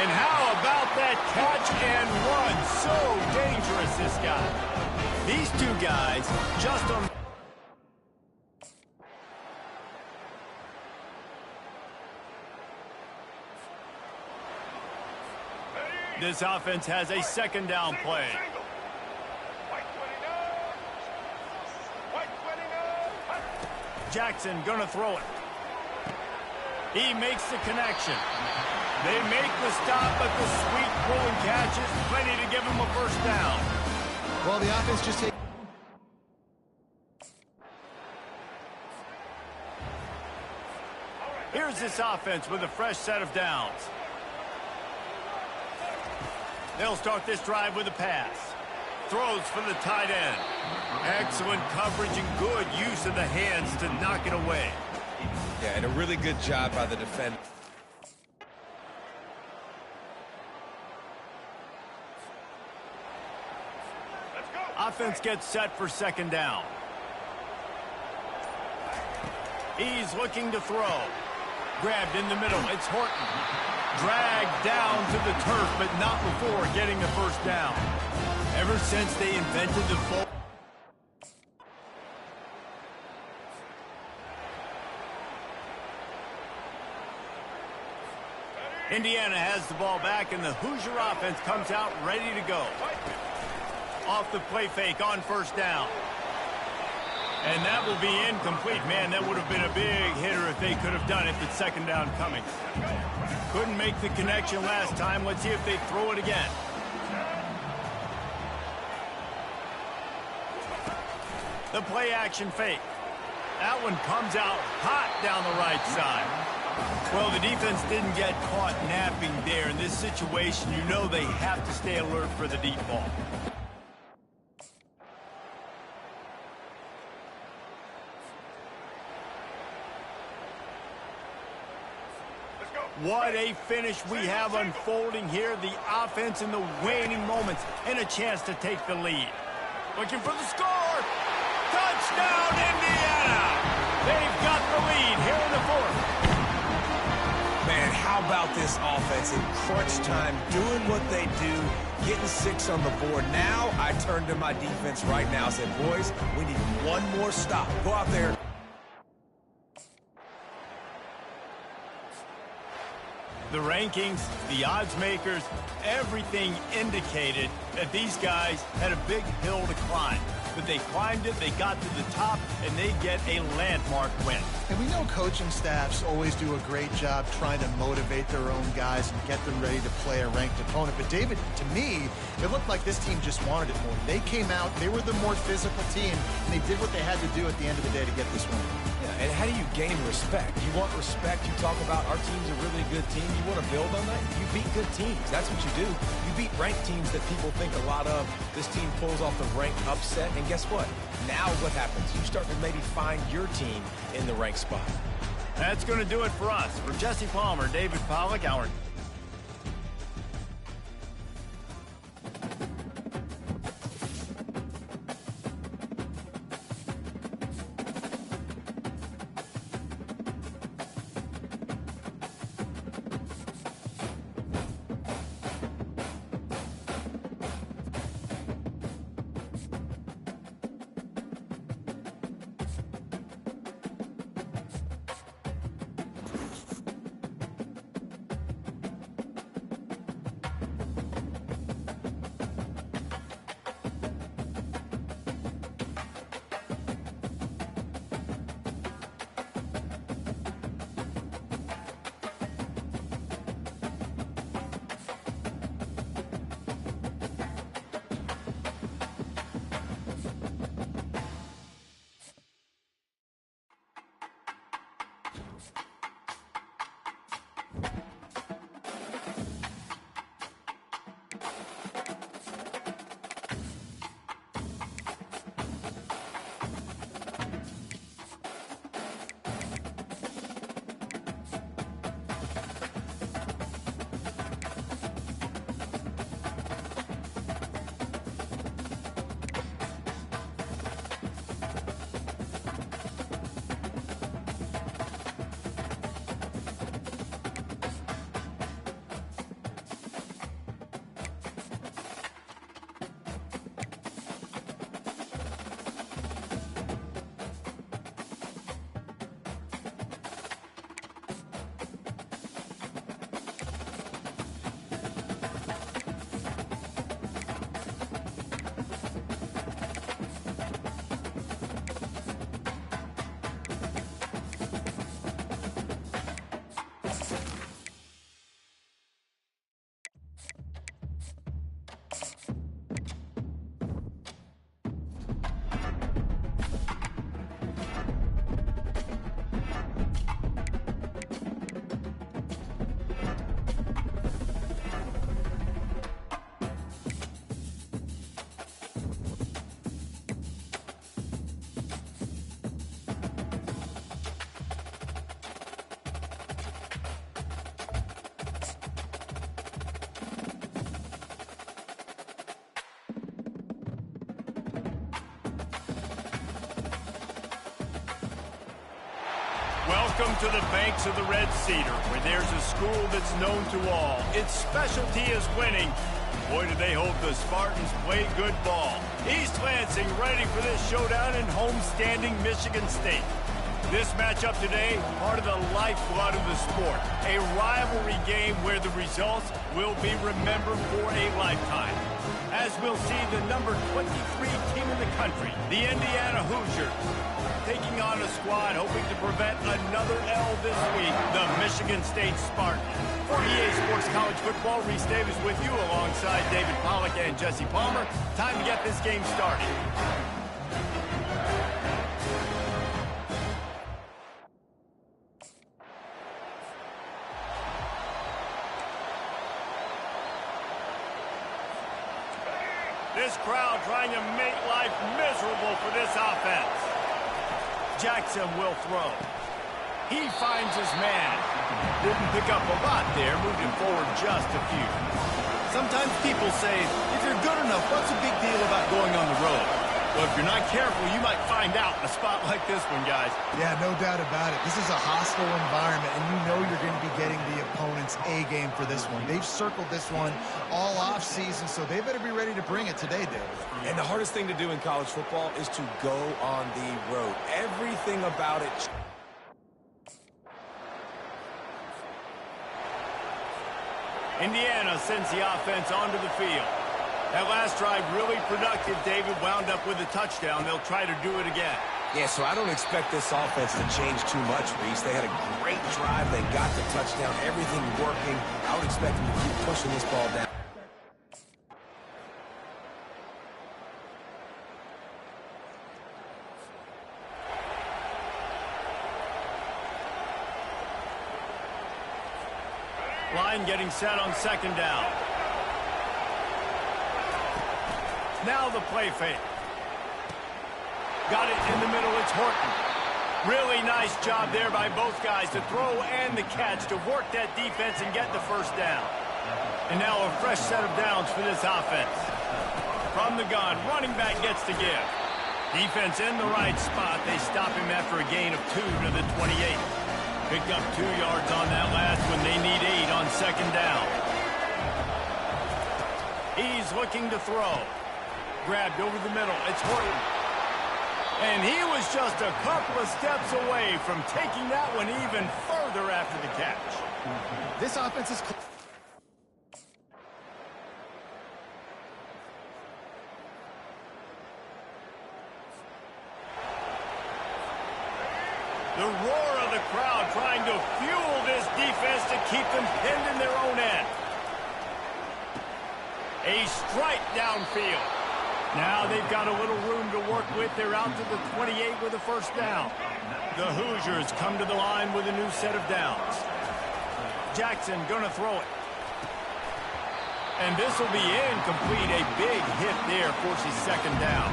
And how about that catch and run? So dangerous, this guy. These 2 guys just on... This offense has a second down play. Jackson gonna throw it. He makes the connection. They make the stop, but the sweet rolling catch is plenty to give him a first down. Well, the offense just takes... Here's this offense with a fresh set of downs. They'll start this drive with a pass. Throws for the tight end. Excellent coverage and good use of the hands to knock it away. Yeah, and a really good job by the defender. Offense gets set for second down. He's looking to throw. Grabbed in the middle. It's Horton. Dragged down to the turf, but not before getting the first down. Ever since they invented the full... Indiana has the ball back, and the Hoosier offense comes out ready to go. Off the play fake on first down. And that will be incomplete. Man, that would have been a big hitter if they could have done it, but second down coming. Couldn't make the connection last time. Let's see if they throw it again. The play action fake. That one comes out hot down the right side. Well, the defense didn't get caught napping there. In this situation, you know they have to stay alert for the deep ball. What a finish we have unfolding here. The offense in the waning moments and a chance to take the lead. Looking for the score. Touchdown, Indiana! They've got the lead here in the 4th. Man, how about this offense in crunch time, doing what they do, getting 6 on the board. Now I turn to my defense right now and said, boys, we need one more stop. Go out there. The rankings, the odds makers, everything indicated that these guys had a big hill to climb. But they climbed it, they got to the top, and they get a landmark win. And we know coaching staffs always do a great job trying to motivate their own guys and get them ready to play a ranked opponent. But David, to me, it looked like this team just wanted it more. They came out, they were the more physical team, and they did what they had to do at the end of the day to get this win. Yeah, and how do you gain respect? You want respect, you talk about our team's a really good team. You want to build on that? You beat good teams. That's what you do. You beat ranked teams that people think a lot of. This team pulls off the ranked upset, and guess what? Now what happens? You start to maybe find your team in the ranked spot. That's going to do it for us. For Jesse Palmer, David Pollack, our Welcome to the banks of the Red Cedar, where there's a school that's known to all. Its specialty is winning. Boy, do they hope the Spartans play good ball. East Lansing ready for this showdown in homestanding Michigan State. This matchup today, part of the lifeblood of the sport. A rivalry game where the results will be remembered for a lifetime. As we'll see the number 23 team in the country, the Indiana Hoosiers, taking on a squad hoping to prevent another L this week, the Michigan State Spartans. For EA Sports College Football, Reese Davis with you alongside David Pollack and Jesse Palmer. Time to get this game started. This crowd trying to make life miserable for this offense. Jackson will throw. He finds his man. Didn't pick up a lot there, moving forward just a few. Sometimes people say, if you're good enough, what's the big deal about going on the road? Well, if you're not careful, you might find out in a spot like this one, guys. Yeah, no doubt about it. This is a hostile environment, and you know you're going to be getting the opponent's A game for this one. They've circled this one all off season, so they better be ready to bring it today, Dave. And the hardest thing to do in college football is to go on the road. Everything about it. Indiana sends the offense onto the field. That last drive really productive. David wound up with a touchdown. They'll try to do it again. Yeah, so I don't expect this offense to change too much, Reese. They had a great drive. They got the touchdown. Everything working. I would expect them to keep pushing this ball down. Line getting set on second down. Now the play fake. Got it in the middle. It's Horton. Really nice job there by both guys to throw and the catch to work that defense and get the first down. And now a fresh set of downs for this offense. From the gun, running back gets to give. Defense in the right spot. They stop him after a gain of 2 to the 28. Picked up 2 yards on that last one. They need 8 on second down. He's looking to throw. Grabbed over the middle. It's Horton. And he was just a couple of steps away from taking that one even further after the catch. This offense is... The roar of the crowd trying to fuel this defense to keep them pinned in their own end. A strike downfield. Now they've got a little room to work with. They're out to the 28 with a first down. The Hoosiers come to the line with a new set of downs. Jackson gonna throw it. And this will be incomplete. A big hit there forces second down.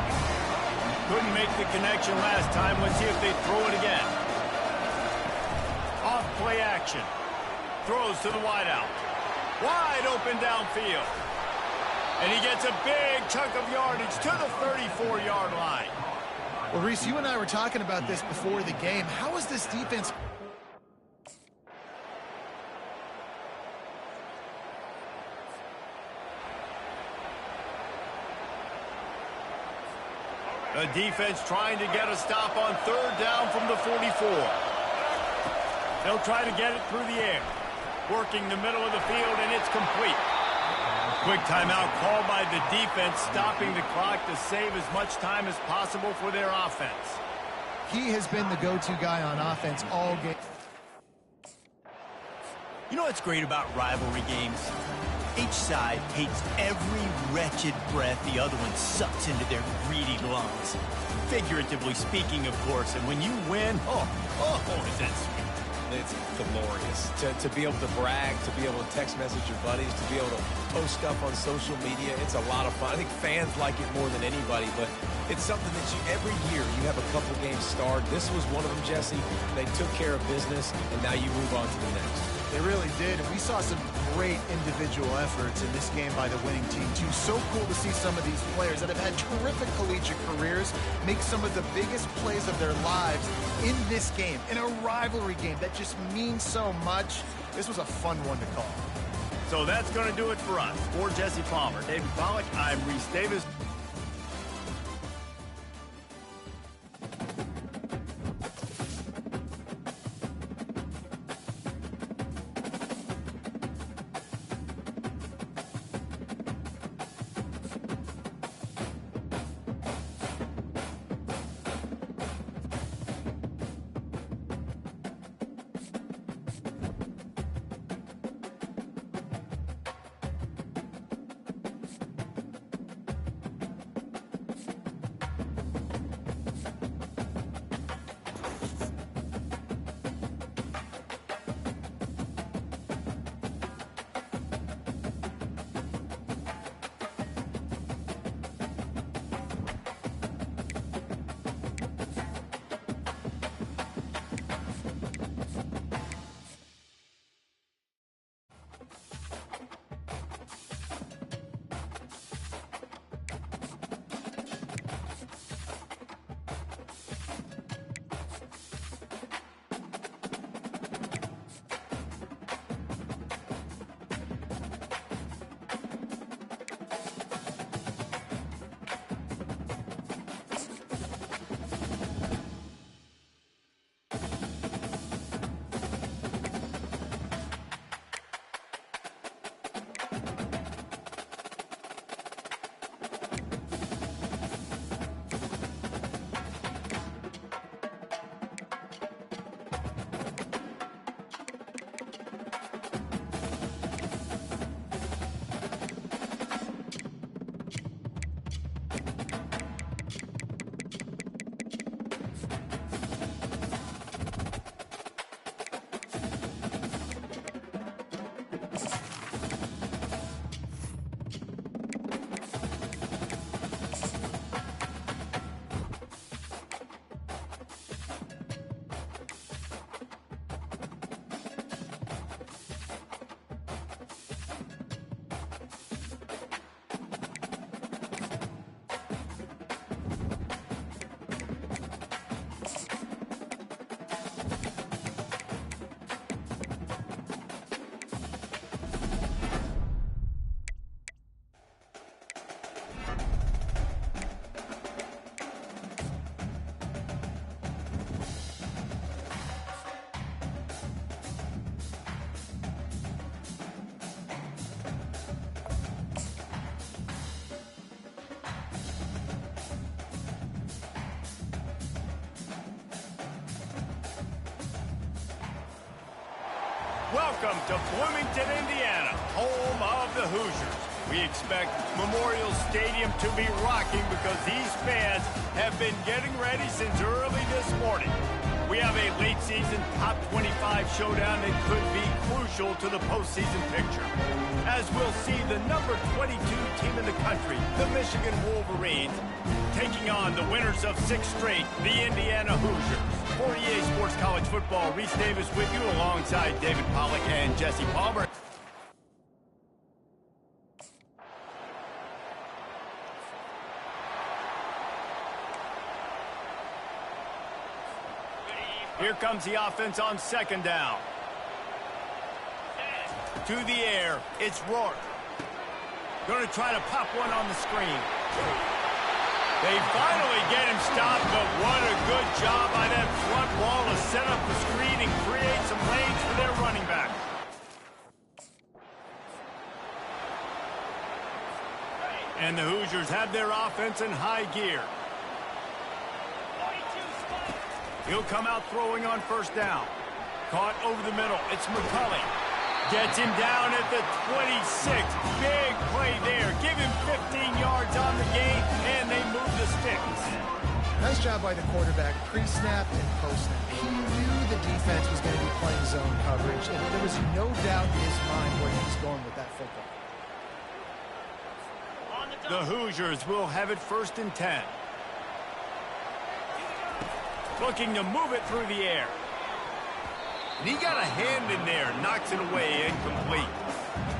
Couldn't make the connection last time. Let's see if they throw it again. Off play action. Throws to the wideout. Wide open downfield. And he gets a big chunk of yardage to the 34-yard line. Well, Reese, you and I were talking about this before the game. How is this defense... The defense trying to get a stop on third down from the 44. They'll try to get it through the air. Working the middle of the field, and it's complete. Quick timeout called by the defense, stopping the clock to save as much time as possible for their offense. He has been the go-to guy on offense all game. You know what's great about rivalry games? Each side hates every wretched breath the other one sucks into their greedy lungs. Figuratively speaking, of course, and when you win, is that sweet. It's glorious to be able to brag, to be able to text message your buddies, to be able to post stuff on social media. It's a lot of fun. I think fans like it more than anybody, but it's something that every year you have a couple games starred. This was one of them, Jesse. They took care of business, and now you move on to the next. They really did, and we saw some great individual efforts in this game by the winning team, too. So cool to see some of these players that have had terrific collegiate careers make some of the biggest plays of their lives in this game, in a rivalry game that just means so much. This was a fun one to call. So that's going to do it for us. For Jesse Palmer, David Pollack, I'm Reese Davis. Welcome to Bloomington, Indiana, home of the Hoosiers. We expect Memorial Stadium to be rocking because these fans have been getting ready since early this morning. We have a late-season top 25 showdown that could be crucial to the postseason picture. As we'll see the number 22 team in the country, the Michigan Wolverines, taking on the winners of 6 straight, the Indiana Hoosiers. For EA Sports College Football, Reese Davis with you alongside David Pollack and Jesse Palmer. Here comes the offense on second down. To the air, it's Rourke. Going to try to pop one on the screen. They finally get him stopped, but what a good job by that front wall to set up the screen and create some lanes for their running back. And the Hoosiers have their offense in high gear. He'll come out throwing on first down. Caught over the middle. It's McCulley. Gets him down at the 26. Big play there. Give him 15 yards on the gain, and they move the sticks. Nice job by the quarterback, pre-snap and post-snap. He knew the defense was going to be playing zone coverage, and there was no doubt in his mind where he was going with that football. The Hoosiers will have it 1st and 10. Looking to move it through the air. And he got a hand in there, knocks it away, incomplete.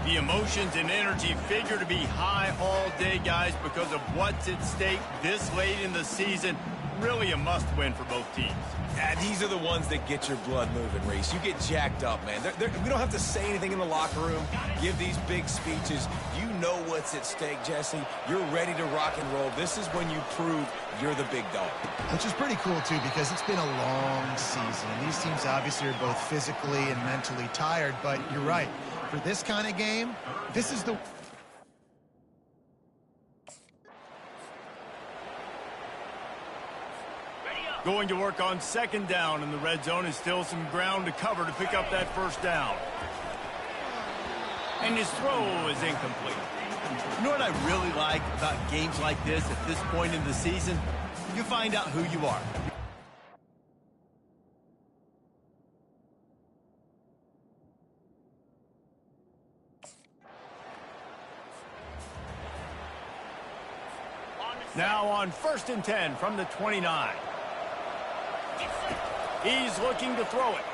The emotions and energy figure to be high all day, guys, because of what's at stake this late in the season. Really a must-win for both teams. These are the ones that get your blood moving, Reese. You get jacked up, man. We don't have to say anything in the locker room, give these big speeches. You know what's at stake, Jesse. You're ready to rock and roll. This is when you prove you're the big dog. Which is pretty cool, too, because it's been a long season. These teams obviously are both physically and mentally tired, but you're right. For this kind of game, this is the... Going to work on second down in the red zone is still some ground to cover to pick up that first down. And his throw is incomplete. You know what I really like about games like this at this point in the season? You find out who you are. Now on 1st and 10 from the 29. He's looking to throw it.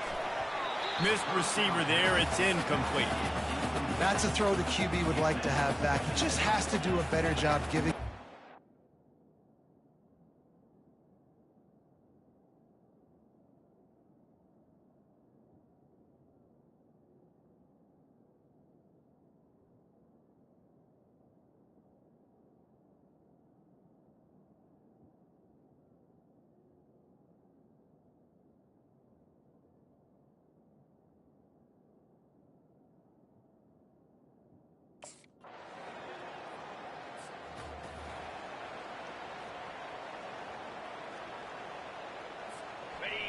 Missed receiver there. It's incomplete. That's a throw the QB would like to have back. He just has to do a better job giving...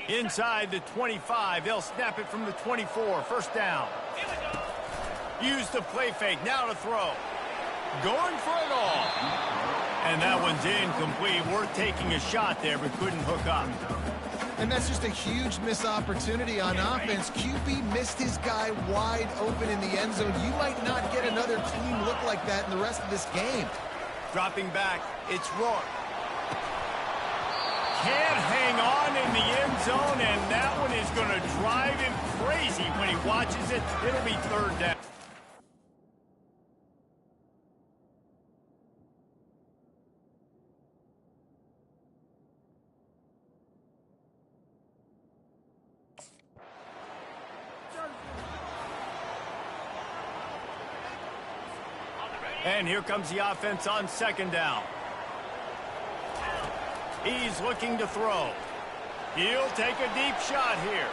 Inside the 25, they'll snap it from the 24. First down. Use the play fake, now to throw. Going for it all. And that one's incomplete. Worth taking a shot there, but couldn't hook up. And that's just a huge missed opportunity on offense. QB missed his guy wide open in the end zone. You might not get another clean look like that in the rest of this game. Dropping back, it's Rourke. Can't hang on in the end zone, and that one is going to drive him crazy when he watches it. It'll be third down. And here comes the offense on second down. He's looking to throw. He'll take a deep shot here.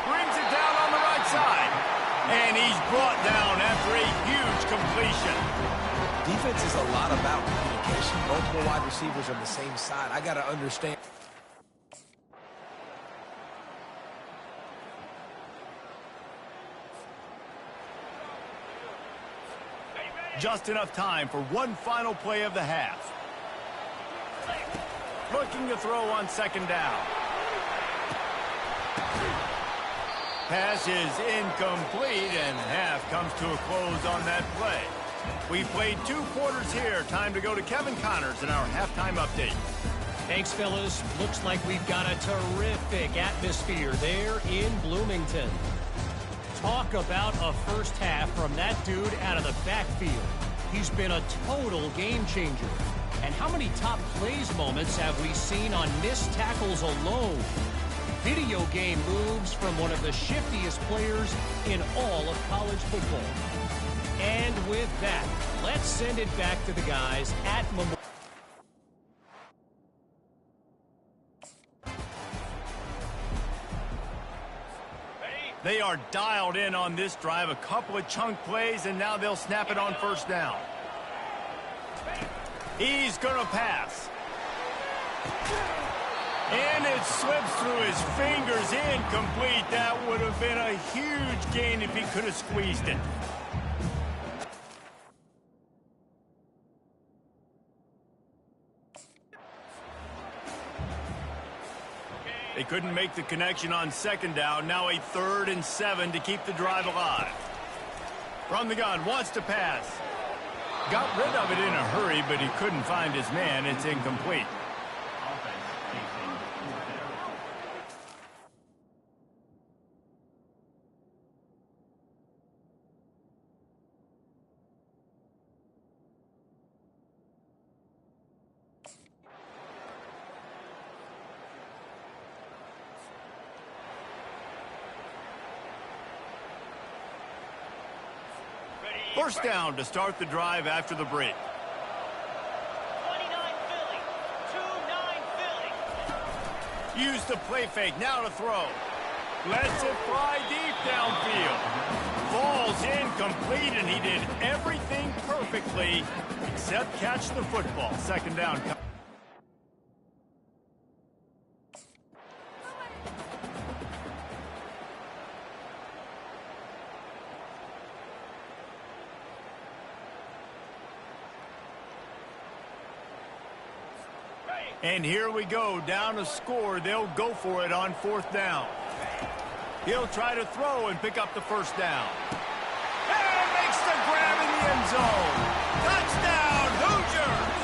Brings it down on the right side. And he's brought down after a huge completion. Defense is a lot about communication. Multiple wide receivers on the same side. I got to understand. Just enough time for one final play of the half. Looking to throw on second down. Pass is incomplete, and half comes to a close on that play. We played 2 quarters here. Time to go to Kevin Connors in our halftime update. Thanks, fellas. Looks like we've got a terrific atmosphere there in Bloomington. Talk about a first half from that dude out of the backfield. He's been a total game changer. And how many top plays moments have we seen on missed tackles alone? Video game moves from one of the shiftiest players in all of college football. And with that, let's send it back to the guys at Memorial. They are dialed in on this drive. A couple of chunk plays, and now they'll snap it on first down. He's going to pass. And it slips through his fingers, incomplete. That would have been a huge gain if he could have squeezed it. They couldn't make the connection on second down. Now a 3rd and 7 to keep the drive alive. From the gun, wants to pass. Got rid of it in a hurry, but he couldn't find his man. It's incomplete. First down to start the drive after the break. 29 Philly. 2-9 Philly. Use the play fake, now to throw. Lets it fly deep downfield. Falls incomplete, and he did everything perfectly except catch the football. Second down. And here we go, down a score. They'll go for it on fourth down. He'll try to throw and pick up the first down. And makes the grab in the end zone. Touchdown, Hoosiers!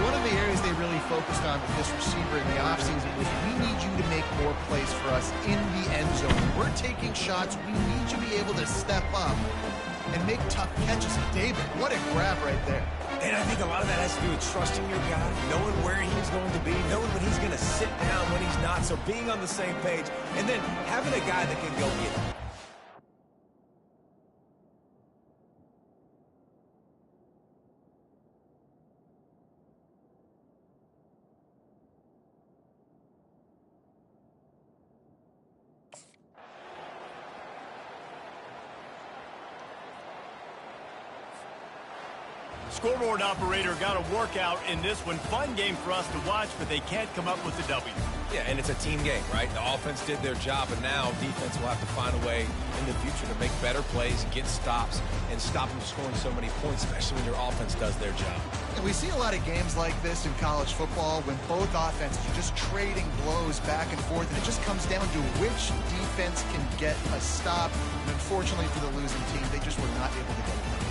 One of the areas they really focused on with this receiver in the offseason was we need you to make more plays for us in the end zone. We're taking shots. We need you to be able to step up and make tough catches. David, what a grab right there. And I think a lot of that has to do with trusting your guy, knowing where he's going to be, knowing when he's going to sit down, when he's not. So being on the same page, and then having a guy that can go get it. Scoreboard operator got a workout in this one. Fun game for us to watch, but they can't come up with the W. Yeah, and it's a team game, right? The offense did their job, and now defense will have to find a way in the future to make better plays, get stops, and stop them scoring so many points, especially when your offense does their job. And we see a lot of games like this in college football when both offenses are just trading blows back and forth, and it just comes down to which defense can get a stop. And unfortunately for the losing team, they just were not able to get it.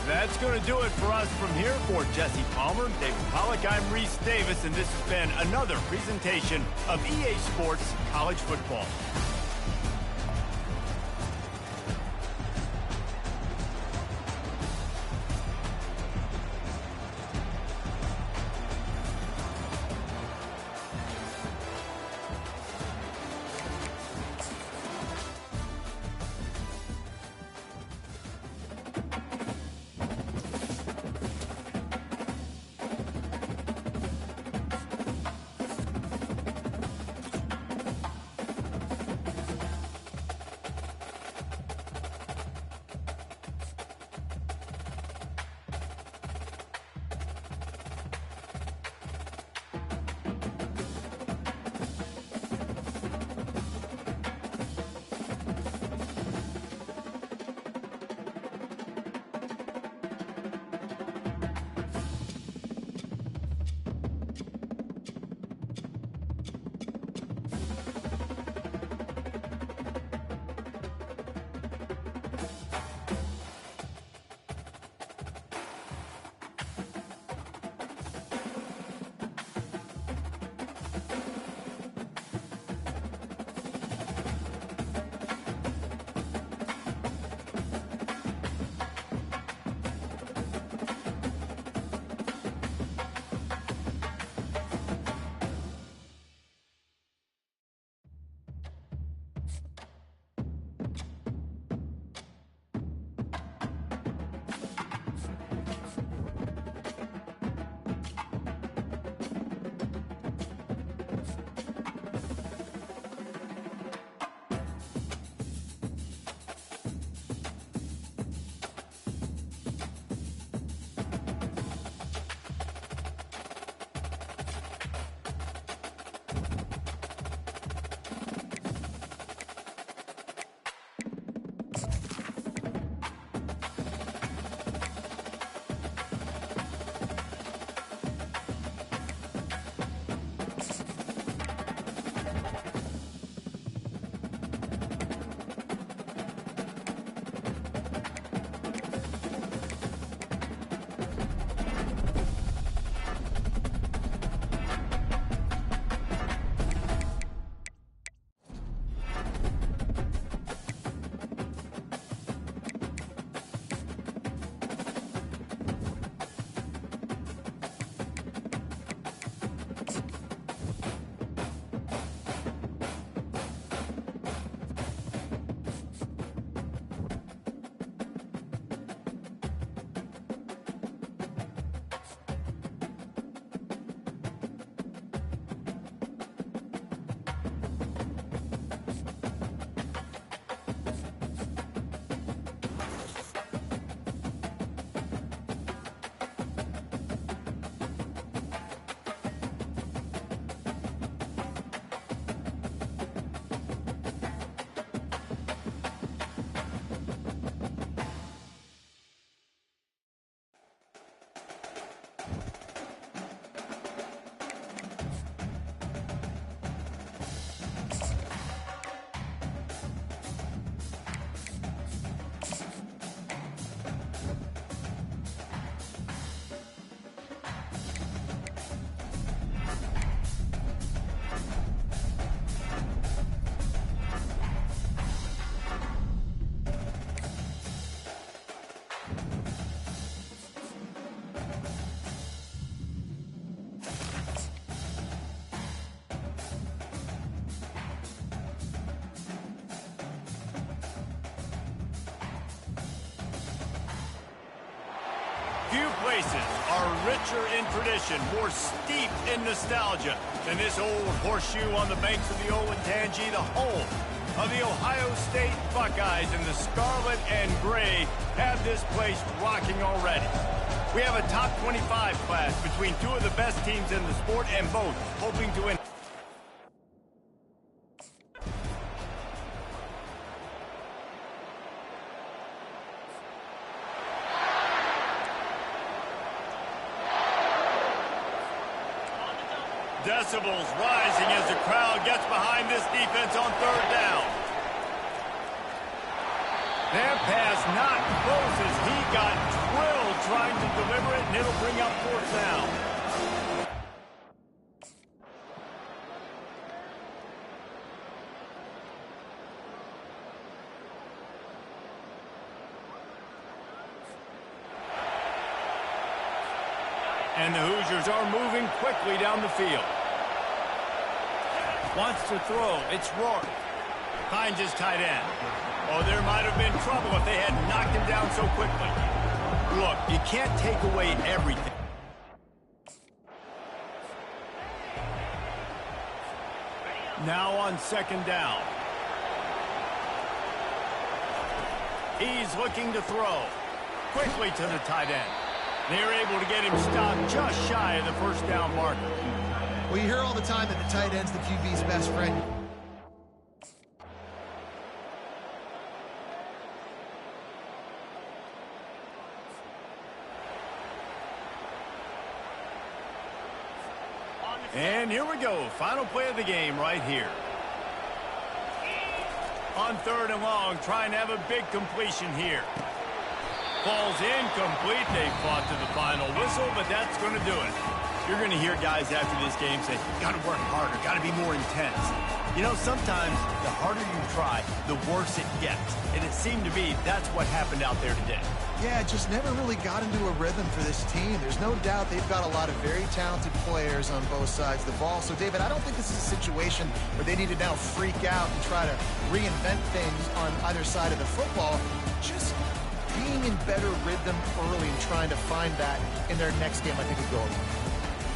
That's going to do it for us from here. For Jesse Palmer, David Pollack, I'm Reese Davis, and this has been another presentation of EA Sports College Football. places are richer in tradition, more steeped in nostalgia than this old horseshoe on the banks of the Olentangy, the home of the Ohio State Buckeyes. And the scarlet and gray have this place rocking already. We have a top 25 class between two of the best teams in the sport, and both hoping to win. Decibels rising as the crowd gets behind this defense on third down. Their pass not close as he got drilled trying to deliver it, and it'll bring up fourth down. And the Hoosiers are moving quickly down the field. Wants to throw. It's Rourke. Finds his tight end. Oh, there might have been trouble if they had knocked him down so quickly. Look, you can't take away everything. Now on second down. He's looking to throw. Quickly to the tight end. They're able to get him stopped just shy of the first down marker. Well, you hear all the time that the tight end's the QB's best friend. And here we go. Final play of the game right here. On third and long, trying to have a big completion here. Falls incomplete. They fought to the final whistle, but that's going to do it. You're going to hear guys after this game say, got to work harder, got to be more intense. You know, sometimes the harder you try, the worse it gets. And it seemed to be that's what happened out there today. Yeah, it just never really got into a rhythm for this team. There's no doubt they've got a lot of very talented players on both sides of the ball. So, David, I don't think this is a situation where they need to now freak out and try to reinvent things on either side of the football. Just being in better rhythm early and trying to find that in their next game, I think, would go over.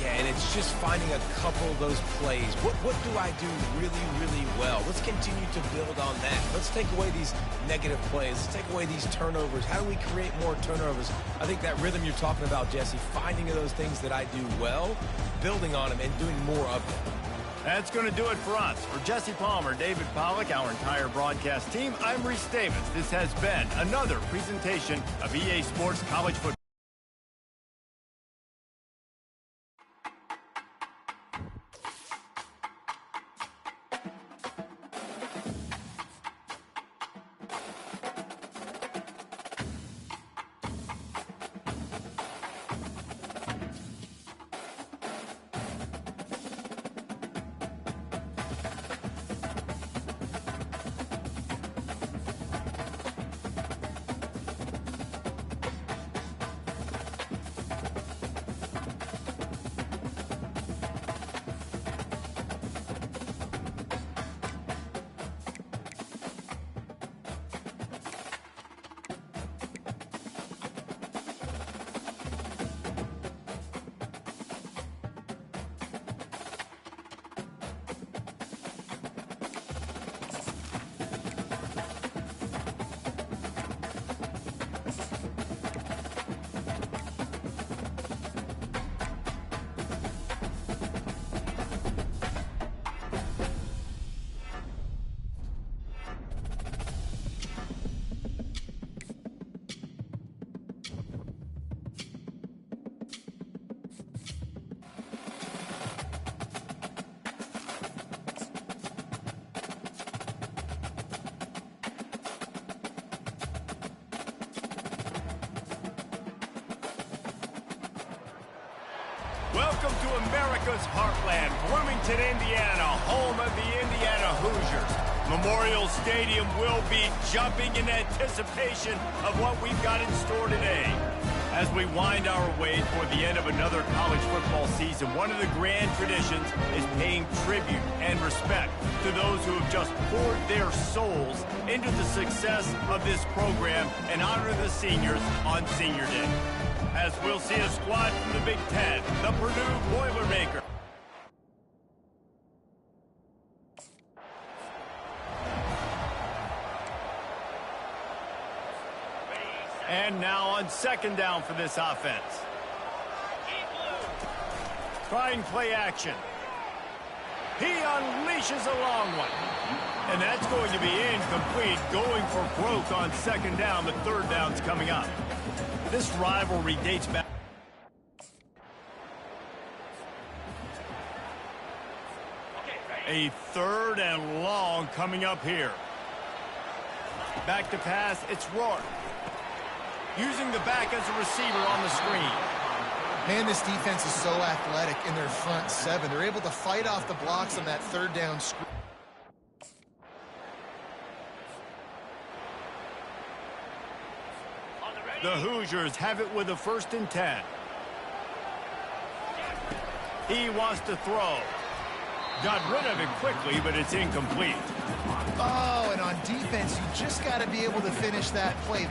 Yeah, and it's just finding a couple of those plays. What do I do really, really well? Let's continue to build on that. Let's take away these negative plays. Let's take away these turnovers. How do we create more turnovers? I think that rhythm you're talking about, Jesse, finding those things that I do well, building on them, and doing more of them. That's going to do it for us. For Jesse Palmer, David Pollack, our entire broadcast team, I'm Reese Davis. This has been another presentation of EA Sports College Football. Welcome to America's heartland, Bloomington, Indiana, home of the Indiana Hoosiers. Memorial Stadium will be jumping in anticipation of what we've got in store today. As we wind our way toward the end of another college football season, one of the grand traditions is paying tribute and respect to those who have just poured their souls into the success of this program and honor the seniors on Senior Day. As we'll see a squad from the Big Ten, the Purdue Boilermakers. And now on second down for this offense. Trying play action. He unleashes a long one. And that's going to be incomplete, going for broke on second down. The third down's coming up. This rivalry dates back. A third and long coming up here. Back to pass, it's Rourke. Using the back as a receiver on the screen. Man, this defense is so athletic in their front seven. They're able to fight off the blocks on that third down screen. The Hoosiers have it with a 1st and 10. He wants to throw. Got rid of it quickly, but it's incomplete. Oh, and on defense, you just got to be able to finish that play.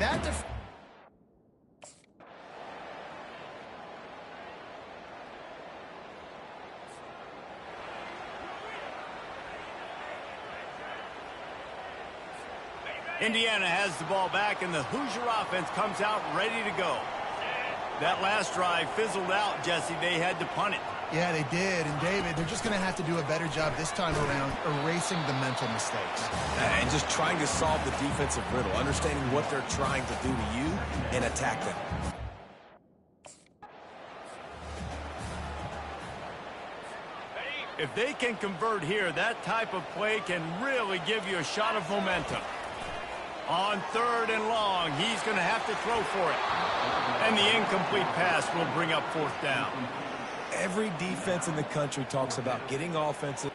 Indiana has the ball back, and the Hoosier offense comes out ready to go. That last drive fizzled out, Jesse. They had to punt it. Yeah, they did. And, David, they're just going to have to do a better job this time around erasing the mental mistakes. And just trying to solve the defensive riddle, understanding what they're trying to do to you and attack them. If they can convert here, that type of play can really give you a shot of momentum. On third and long, he's going to have to throw for it. And the incomplete pass will bring up 4th down. Every defense in the country talks about getting offensive.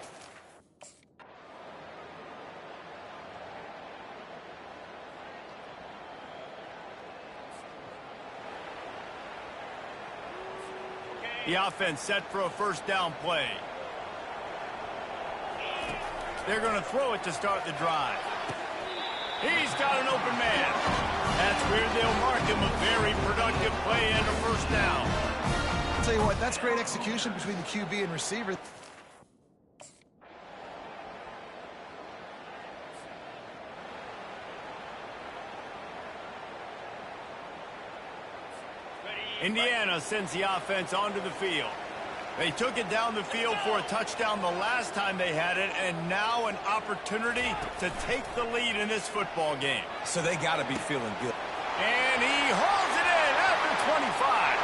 The offense set for a 1st down play. They're going to throw it to start the drive. He's got an open man. That's where they'll mark him a very productive play and a 1st down. I'll tell you what, that's great execution between the QB and receiver. Indiana sends the offense onto the field. They took it down the field for a touchdown the last time they had it, and now an opportunity to take the lead in this football game. So they got to be feeling good. And he hauls it in after 25.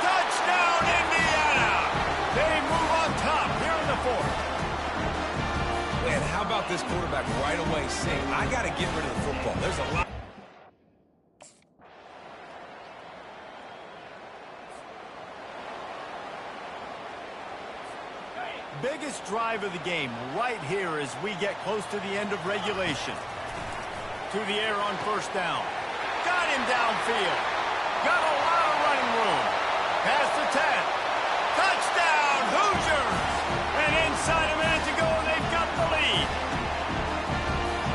Touchdown, Indiana! They move on top here in the 4th. Man, how about this quarterback right away saying, I got to get rid of the football. There's a lot. Biggest drive of the game right here as we get close to the end of regulation. To the air on 1st down. Got him downfield. Got a lot of running room. Pass to 10. Touchdown, Hoosiers! And inside a minute to go, they've got the lead.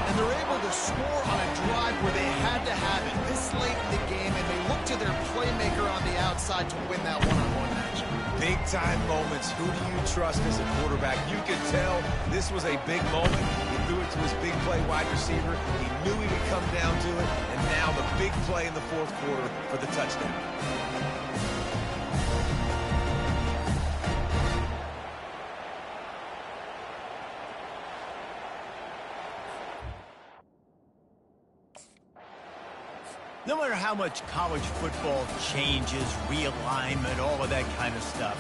And they're able to score on a drive where they had to have it this late in the game, and they look to their playmaker on the outside to win that one-on-one matchup. Big-time moments. Who do you trust as a quarterback? You could tell this was a big moment. He threw it to his big play wide receiver. He knew he would come down to it. And now the big play in the 4th quarter for the touchdown. No matter how much college football changes, realignment, all of that kind of stuff,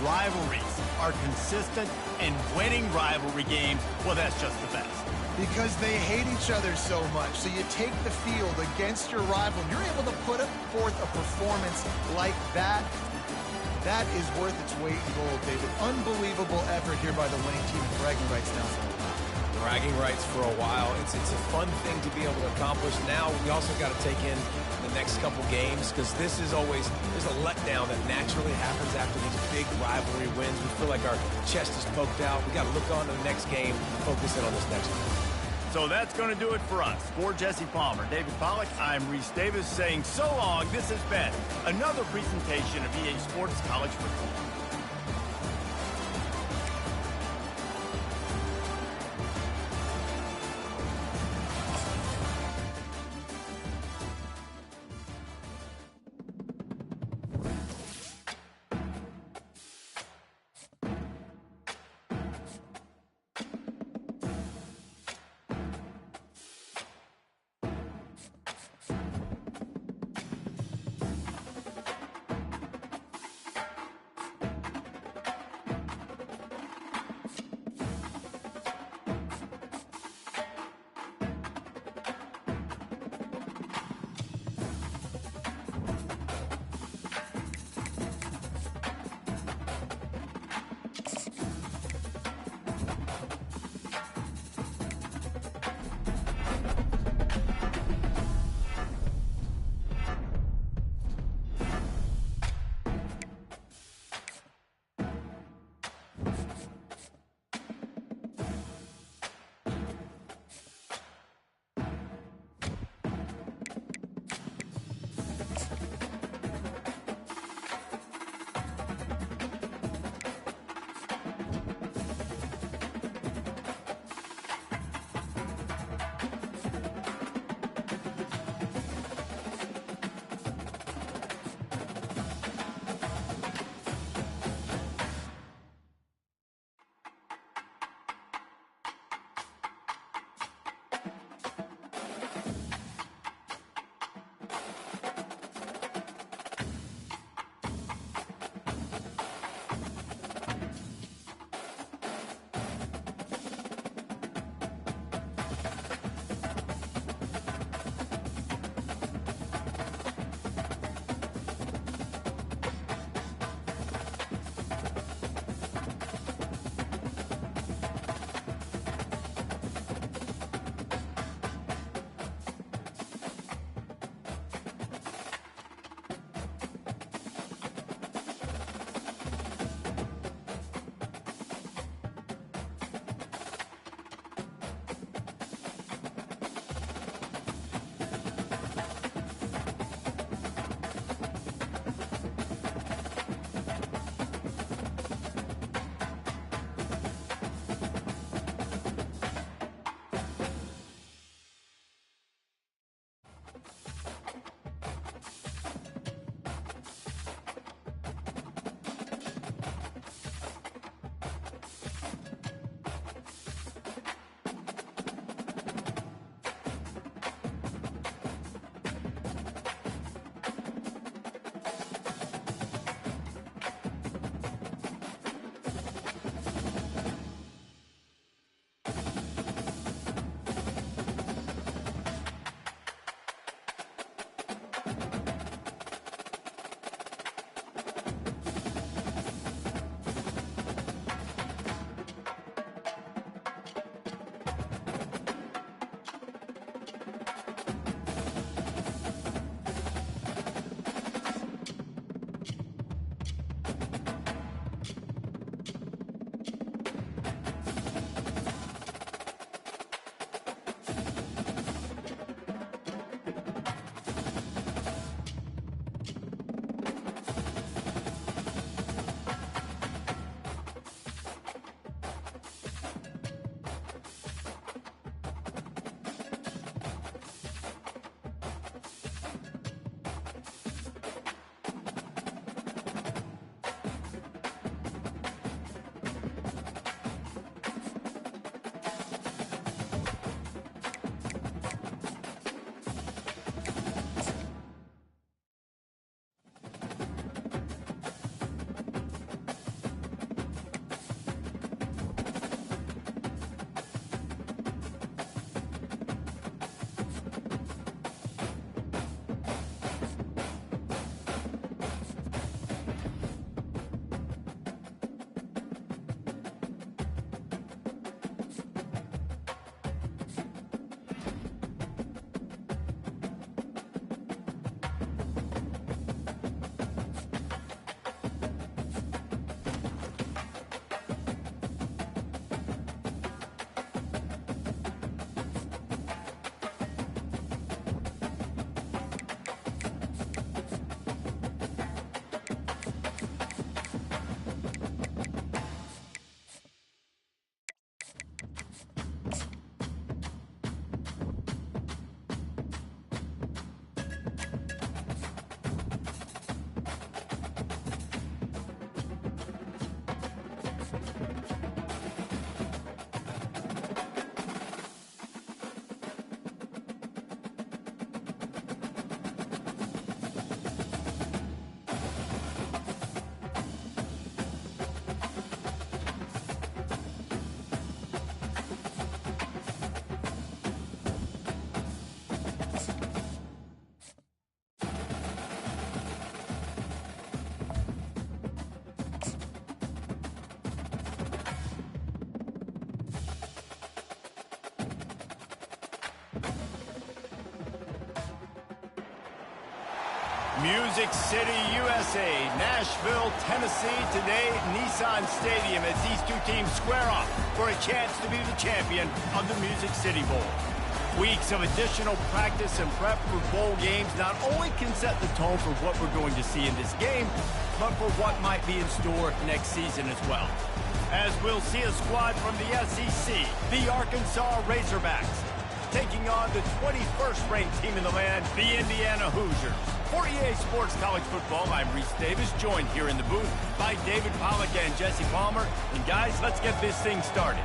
rivalries are consistent, and winning rivalry games, well, that's just the best. Because they hate each other so much. So you take the field against your rival, and you're able to put forth a performance like that. That is worth its weight in gold, David. Unbelievable effort here by the winning team, and bragging rights now. bragging rights for a while. It's a fun thing to be able to accomplish. Now we also got to take in the next couple games because this is always, there's a letdown that naturally happens after these big rivalry wins. We feel like our chest is poked out. We got to look on to the next game, focus in on this next one. So that's going to do it for us. For Jesse Palmer, David Pollack, I'm Reese Davis saying so long. This has been another presentation of EA Sports College Football. Music City, USA, Nashville, Tennessee. Today, Nissan Stadium as these two teams square off for a chance to be the champion of the Music City Bowl. Weeks of additional practice and prep for bowl games not only can set the tone for what we're going to see in this game, but for what might be in store next season as well. As we'll see a squad from the SEC, the Arkansas Razorbacks, taking on the 21st ranked team in the land, the Indiana Hoosiers. For EA Sports College Football, I'm Reese Davis, joined here in the booth by David Pollack and Jesse Palmer. And guys, let's get this thing started.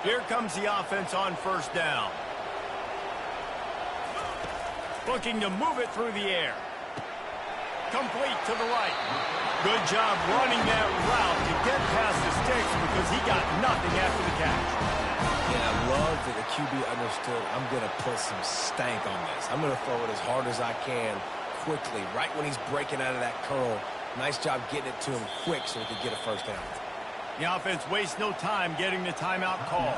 Here comes the offense on first down. Looking to move it through the air. Complete to the right. Good job running that route to get past the sticks because he got nothing after the catch. Yeah, I love that the QB understood I'm going to put some stank on this. I'm going to throw it as hard as I can quickly, right when he's breaking out of that curl. Nice job getting it to him quick so he could get a first down. The offense wastes no time getting the timeout call.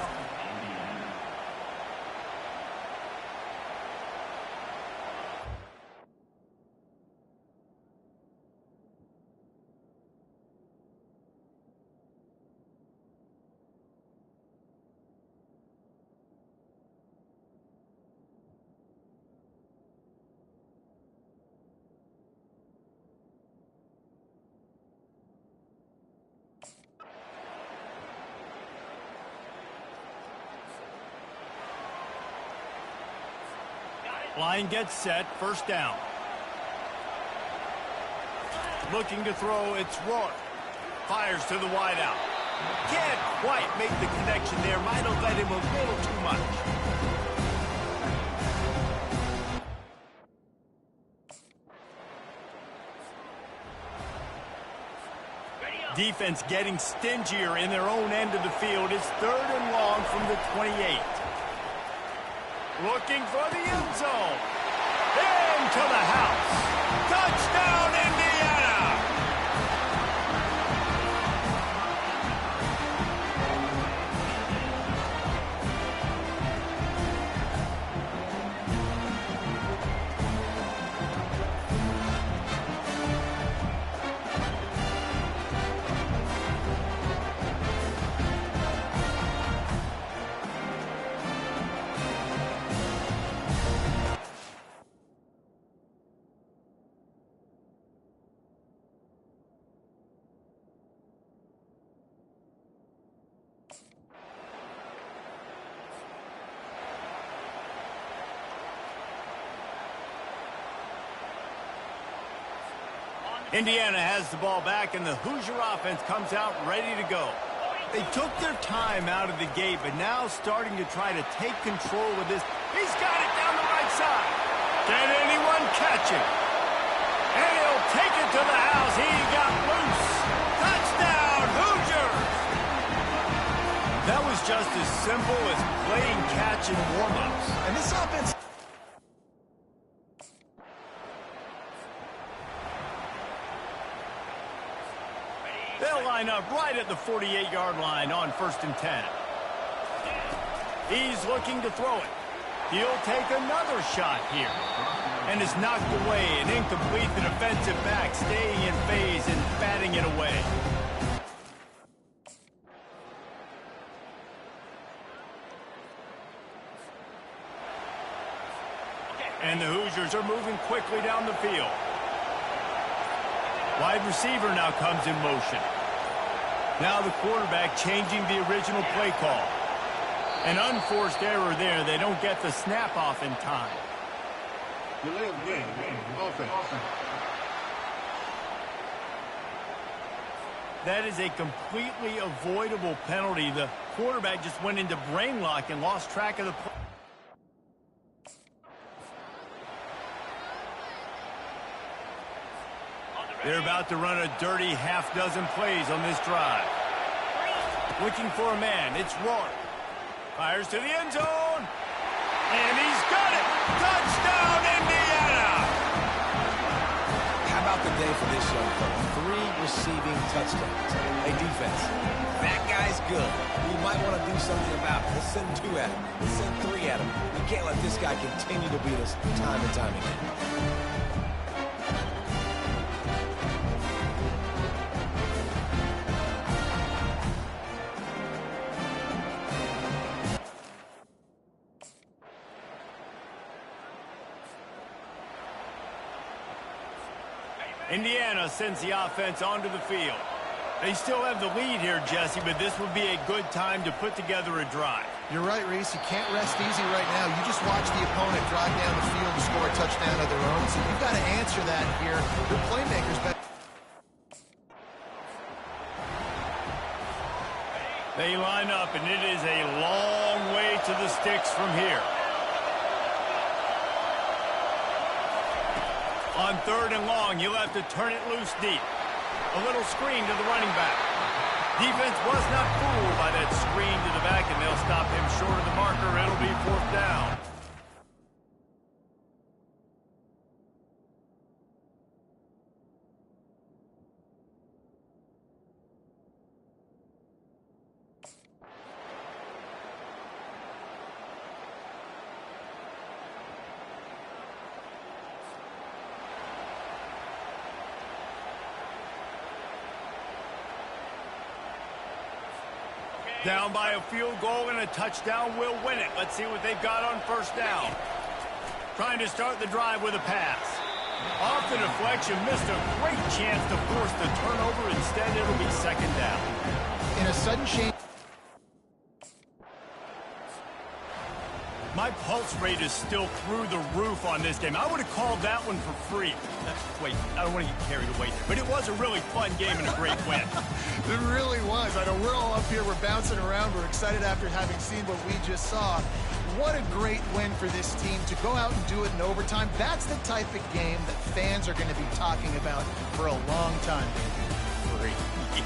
Line gets set, first down. Looking to throw, it's Rourke. Fires to the wideout. Can't quite make the connection there. Might have led him a little too much. Defense getting stingier in their own end of the field. It's 3rd and long from the 28. Looking for the end zone. Into the house. Touchdown, Indiana! Indiana has the ball back, and the Hoosier offense comes out ready to go. They took their time out of the gate, but now starting to try to take control with this. He's got it down the right side. Can anyone catch it? And he'll take it to the house. He got loose. Touchdown, Hoosiers! That was just as simple as playing catch in warm-ups. And this offense... They'll line up right at the 48-yard line on 1st and 10. He's looking to throw it. He'll take another shot here. And is knocked away and incomplete. The defensive back staying in phase and batting it away. And the Hoosiers are moving quickly down the field. Wide receiver now comes in motion. Now the quarterback changing the original play call. An unforced error there. They don't get the snap off in time. That is a completely avoidable penalty. The quarterback just went into brain lock and lost track of the play. They're about to run a dirty half-dozen plays on this drive. Looking for a man. It's Rourke. Fires to the end zone. And he's got it. Touchdown, Indiana. How about the day for this young fella? 3 receiving touchdowns. Hey, defense, that guy's good. We might want to do something about it. Let's send 2 at him. Let's send 3 at him. We can't let this guy continue to beat us time and time again. Indiana sends the offense onto the field. They still have the lead here, Jesse, but this would be a good time to put together a drive. You're right, Reese. You can't rest easy right now. You just watch the opponent drive down the field and score a touchdown of their own. So you've got to answer that here. Your playmakers better. They line up, and it is a long way to the sticks from here. On 3rd and long, you'll have to turn it loose deep. A little screen to the running back. Defense was not fooled by that screen to the back, and they'll stop him short of the marker. It'll be 4th down. Down by a field goal and a touchdown will win it. Let's see what they've got on 1st down. Trying to start the drive with a pass. Off the deflection, missed a great chance to force the turnover. Instead, it'll be 2nd down. In a sudden change. My pulse rate is still through the roof on this game. I would have called that one for free. Wait, I don't want to get carried away. But it was a really fun game and a great win. It really was. I know we're all up here. We're bouncing around. We're excited after having seen what we just saw. What a great win for this team to go out and do it in overtime. That's the type of game that fans are going to be talking about for a long time. Free.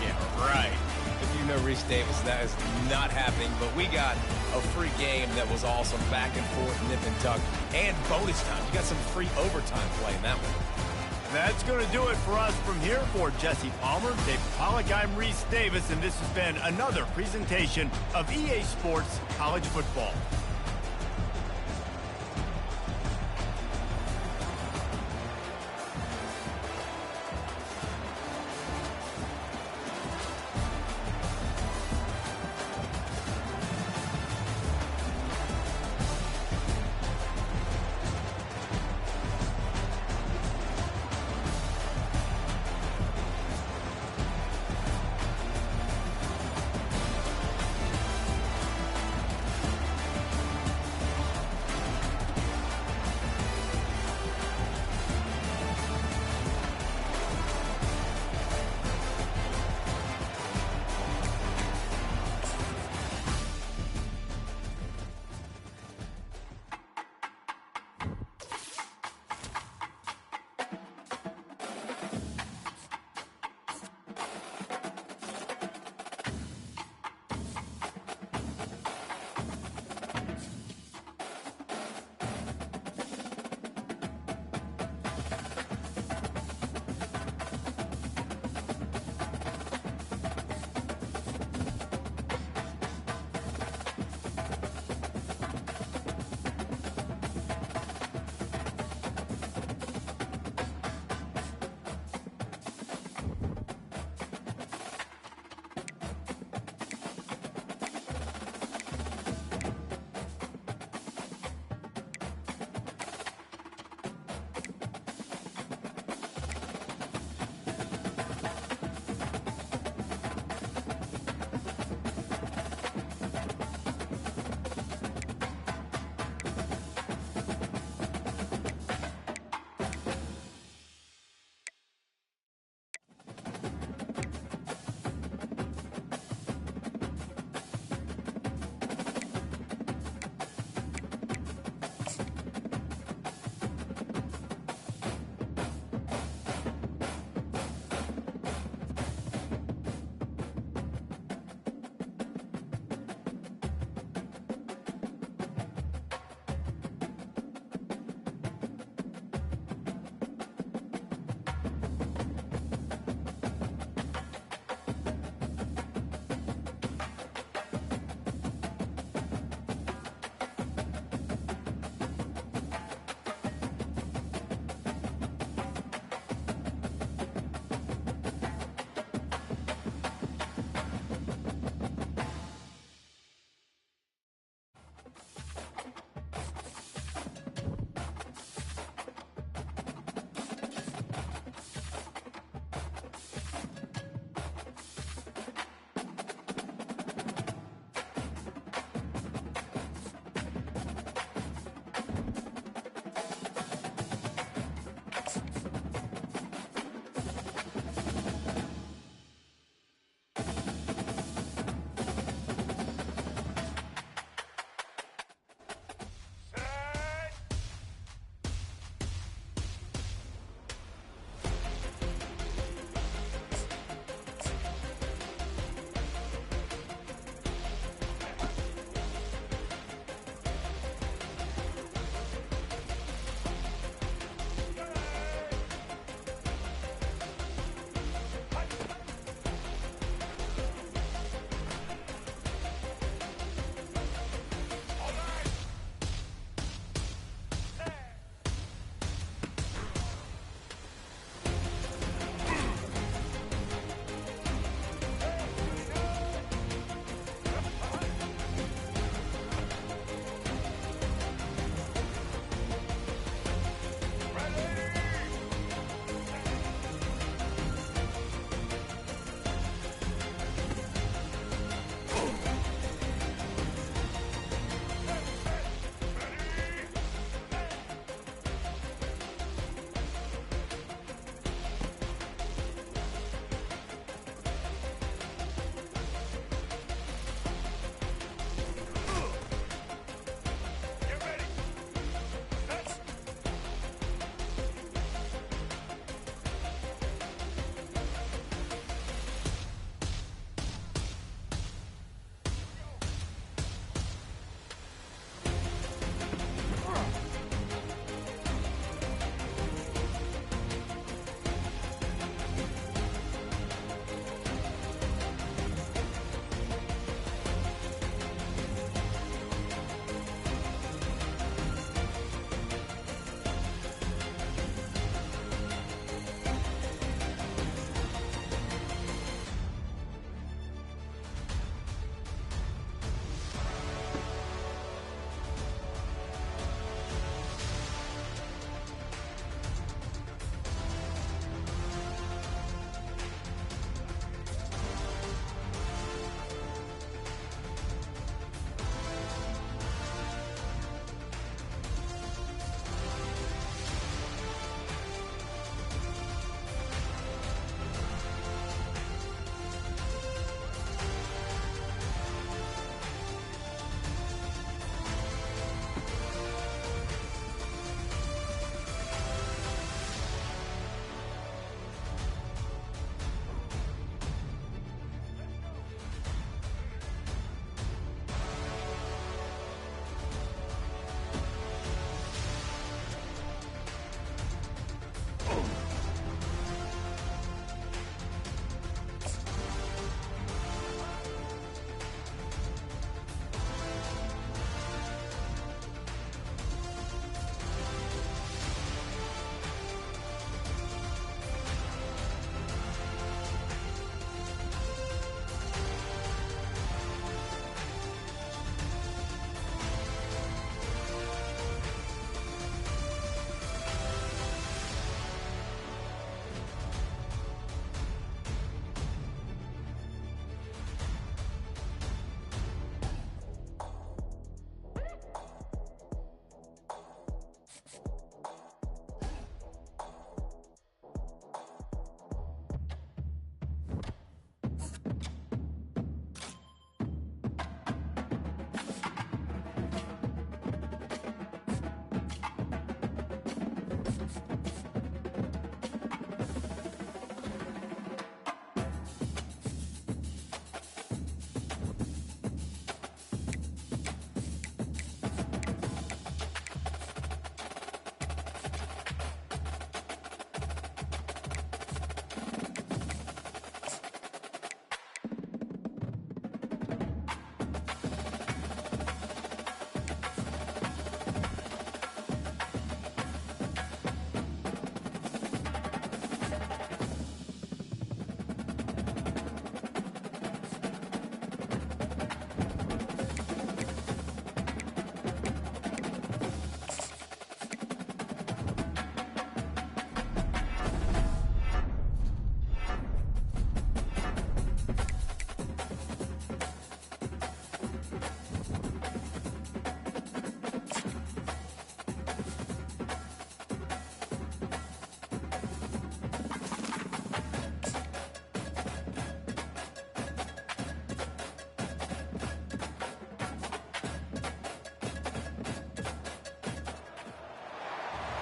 Yeah, right. If you know Reese Davis, that is not happening. But we got a free game that was awesome. Back and forth, nip and tuck, and bonus time. You got some free overtime play in that one. That's going to do it for us from here. For Jesse Palmer, Dave Pollack, I'm Reese Davis, and this has been another presentation of EA Sports College Football.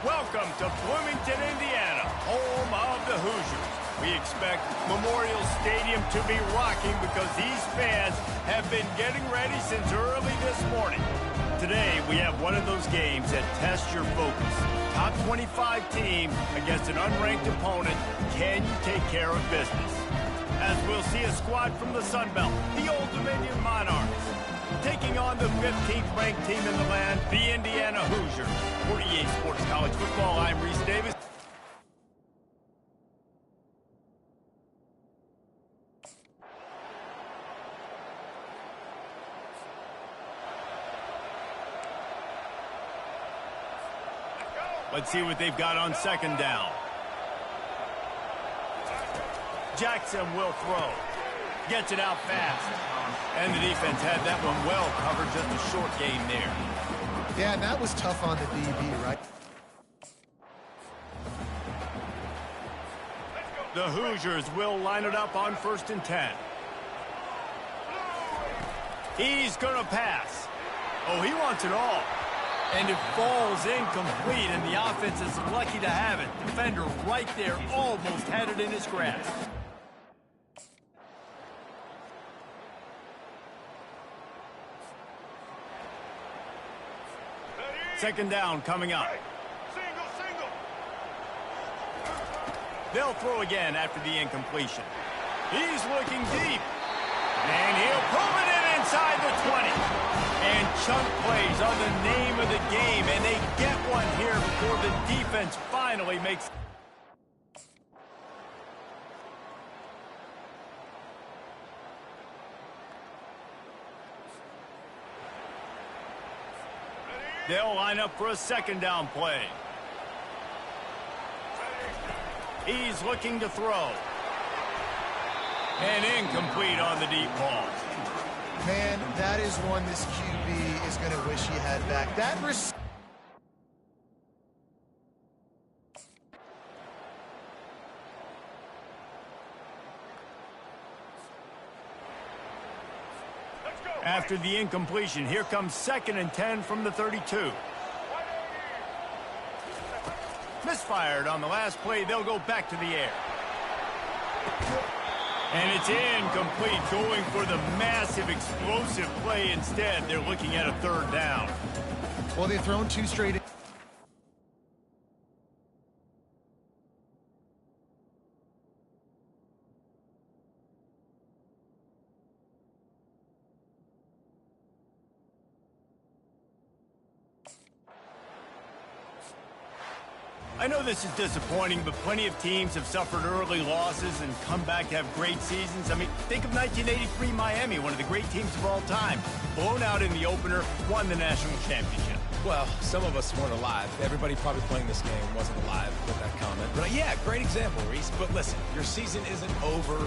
Welcome to Bloomington, Indiana, home of the Hoosiers. We expect Memorial Stadium to be rocking because these fans have been getting ready since early this morning. Today, we have one of those games that tests your focus. Top 25 team against an unranked opponent. Can you take care of business? As we'll see a squad from the Sun Belt, the Old Dominion Monarchs, taking on the 15th ranked team in the land, the Indiana Hoosiers. For EA Sports College Football, I'm Reese Davis. Let's see what they've got on second down. Jackson will throw. Gets it out fast. And the defense had that one well covered, just a short gain there. Yeah, that was tough on the DB, right? The Hoosiers will line it up on 1st and 10. He's going to pass. Oh, he wants it all. And it falls incomplete, and the offense is lucky to have it. Defender right there almost had it in his grasp. Second down coming up. Single. They'll throw again after the incompletion. He's looking deep. And he'll pull it in inside the 20. And chunk plays are the name of the game, and they get one here before the defense finally makes. They'll line up for a second down play. He's looking to throw. And incomplete on the deep ball. Man, that is one this QB is going to wish he had back. That After the incompletion, here comes 2nd and 10 from the 32. Misfired on the last play. They'll go back to the air. And it's incomplete, going for the massive explosive play instead. They're looking at a 3rd down. Well, they've thrown 2 straight. I know this is disappointing, but plenty of teams have suffered early losses and come back to have great seasons. I mean, think of 1983 Miami, one of the great teams of all time. Blown out in the opener, won the national championship. Well, some of us weren't alive. Everybody probably playing this game wasn't alive with that comment. But yeah, great example, Reese. But listen, your season isn't over.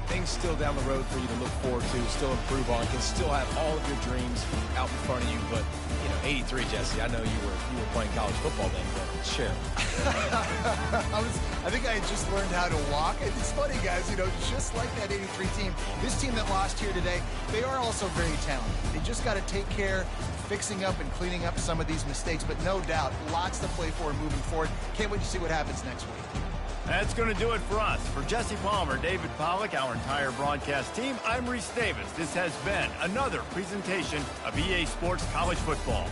Things still down the road for you to look forward to, still improve on, can still have all of your dreams out in front of you. But, you know, 83, Jesse, I know you were playing college football then, but share. I think I had just learned how to walk. And it's funny, guys, you know, just like that 83 team, this team that lost here today, they are also very talented. They just got to take care fixing up and cleaning up some of these mistakes, but no doubt, lots to play for moving forward. Can't wait to see what happens next week. That's going to do it for us. For Jesse Palmer, David Pollack, our entire broadcast team, I'm Reese Davis. This has been another presentation of EA Sports College Football.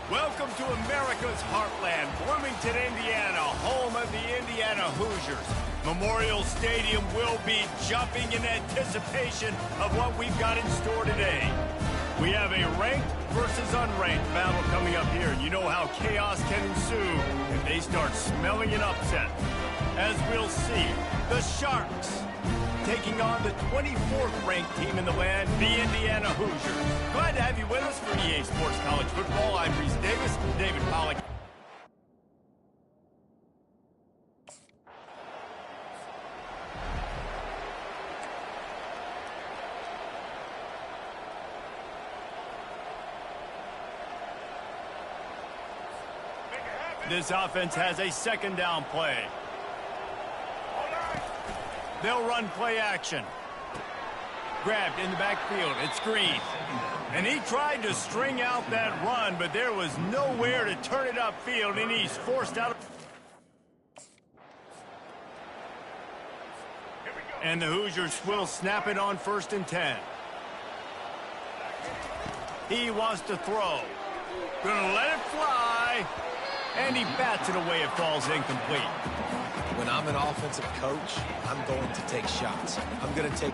Welcome to America's heartland, Bloomington, Indiana, home of the Indiana Hoosiers. Memorial Stadium will be jumping in anticipation of what we've got in store today. We have a ranked versus unranked battle coming up here. You know how chaos can ensue if they start smelling an upset. As we'll see, the Sharks taking on the 24th ranked team in the land, the Indiana Hoosiers. Glad to have you with us for EA Sports College Football. I'm Reese Davis, David Pollack. This offense has a second down play. They'll run play action. Grabbed in the backfield. It's Green. And he tried to string out that run, but there was nowhere to turn it upfield, and he's forced out. And the Hoosiers will snap it on 1st and 10. He wants to throw. Gonna let it fly. And he bats it away. It falls incomplete. When I'm an offensive coach, I'm going to take shots. I'm going to take...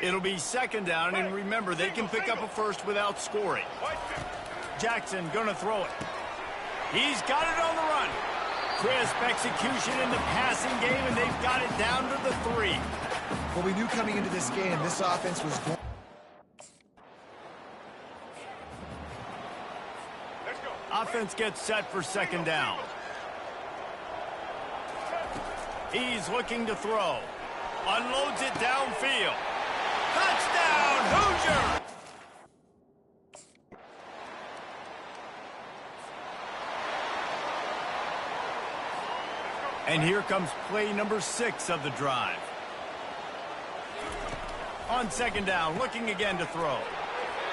It'll be second down, and remember, they can pick up a first without scoring. Jackson gonna throw it. He's got it on the run. Crisp execution in the passing game, and they've got it down to the 3. Well, we knew coming into this game, this offense was going... Offense gets set for second down. He's looking to throw. Unloads it downfield. Touchdown, Hoosier! And here comes play number 6 of the drive. On second down, looking again to throw.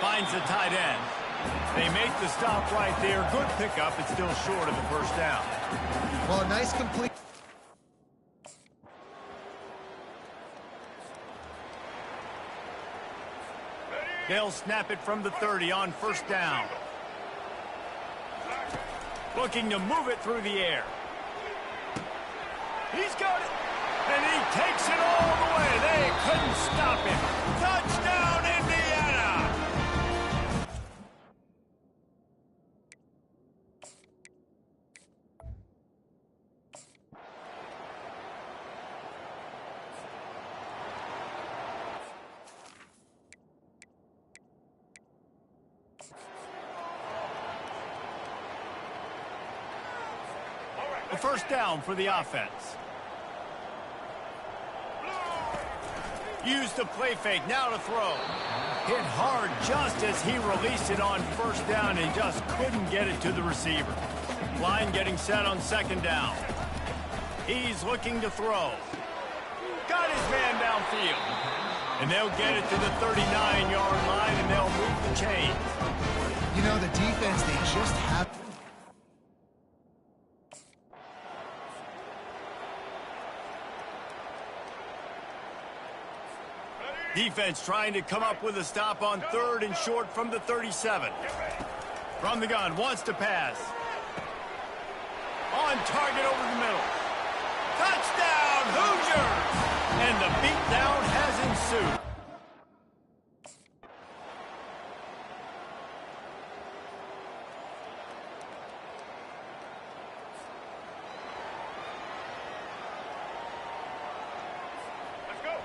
Finds the tight end. They make the stop right there. Good pickup. It's still short of the first down. Well, a nice complete... They'll snap it from the 30 on first down. Looking to move it through the air. He's got it. And he takes it all the way. They couldn't stop him. Touchdown, Indiana! A first down for the offense. Used the play fake, now to throw. Hit hard just as he released it on first down and just couldn't get it to the receiver. Line getting set on second down. He's looking to throw. Got his man downfield. And they'll get it to the 39-yard line, and they'll move the chains. You know, the defense, they just have... Defense trying to come up with a stop on third and short from the 37. From the gun, wants to pass. On target over the middle. Touchdown, Hoosiers! And the beatdown has ensued.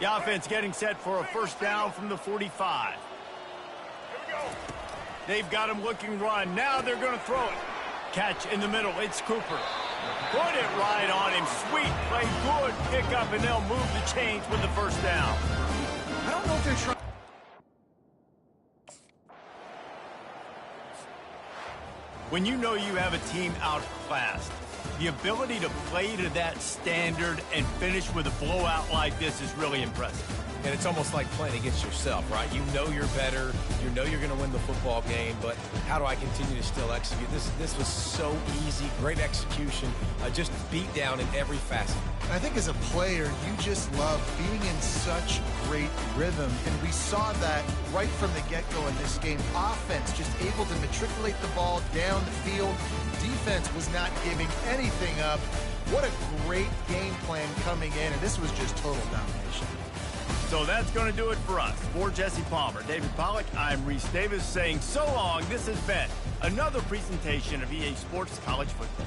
The offense getting set for a first down from the 45. They've got him looking run. Now they're going to throw it. Catch in the middle. It's Cooper. Put it right on him. Sweet play. Good pickup, and they'll move the chains with the first down. I don't know if they're trying... When you know you have a team outclassed, the ability to play to that standard and finish with a blowout like this is really impressive. And it's almost like playing against yourself, right? You know you're better. You know you're going to win the football game, but how do I continue to still execute? This was so easy. Great execution. Just beat down in every facet. I think as a player, you just love being in such great rhythm, and we saw that right from the get-go in this game. Offense just able to matriculate the ball down the field. Defense was not giving anything up. What a great game plan coming in, and this was just total domination. So that's going to do it for us. For Jesse Palmer, David Pollack, I'm Reese Davis saying so long. This has been another presentation of EA Sports College Football.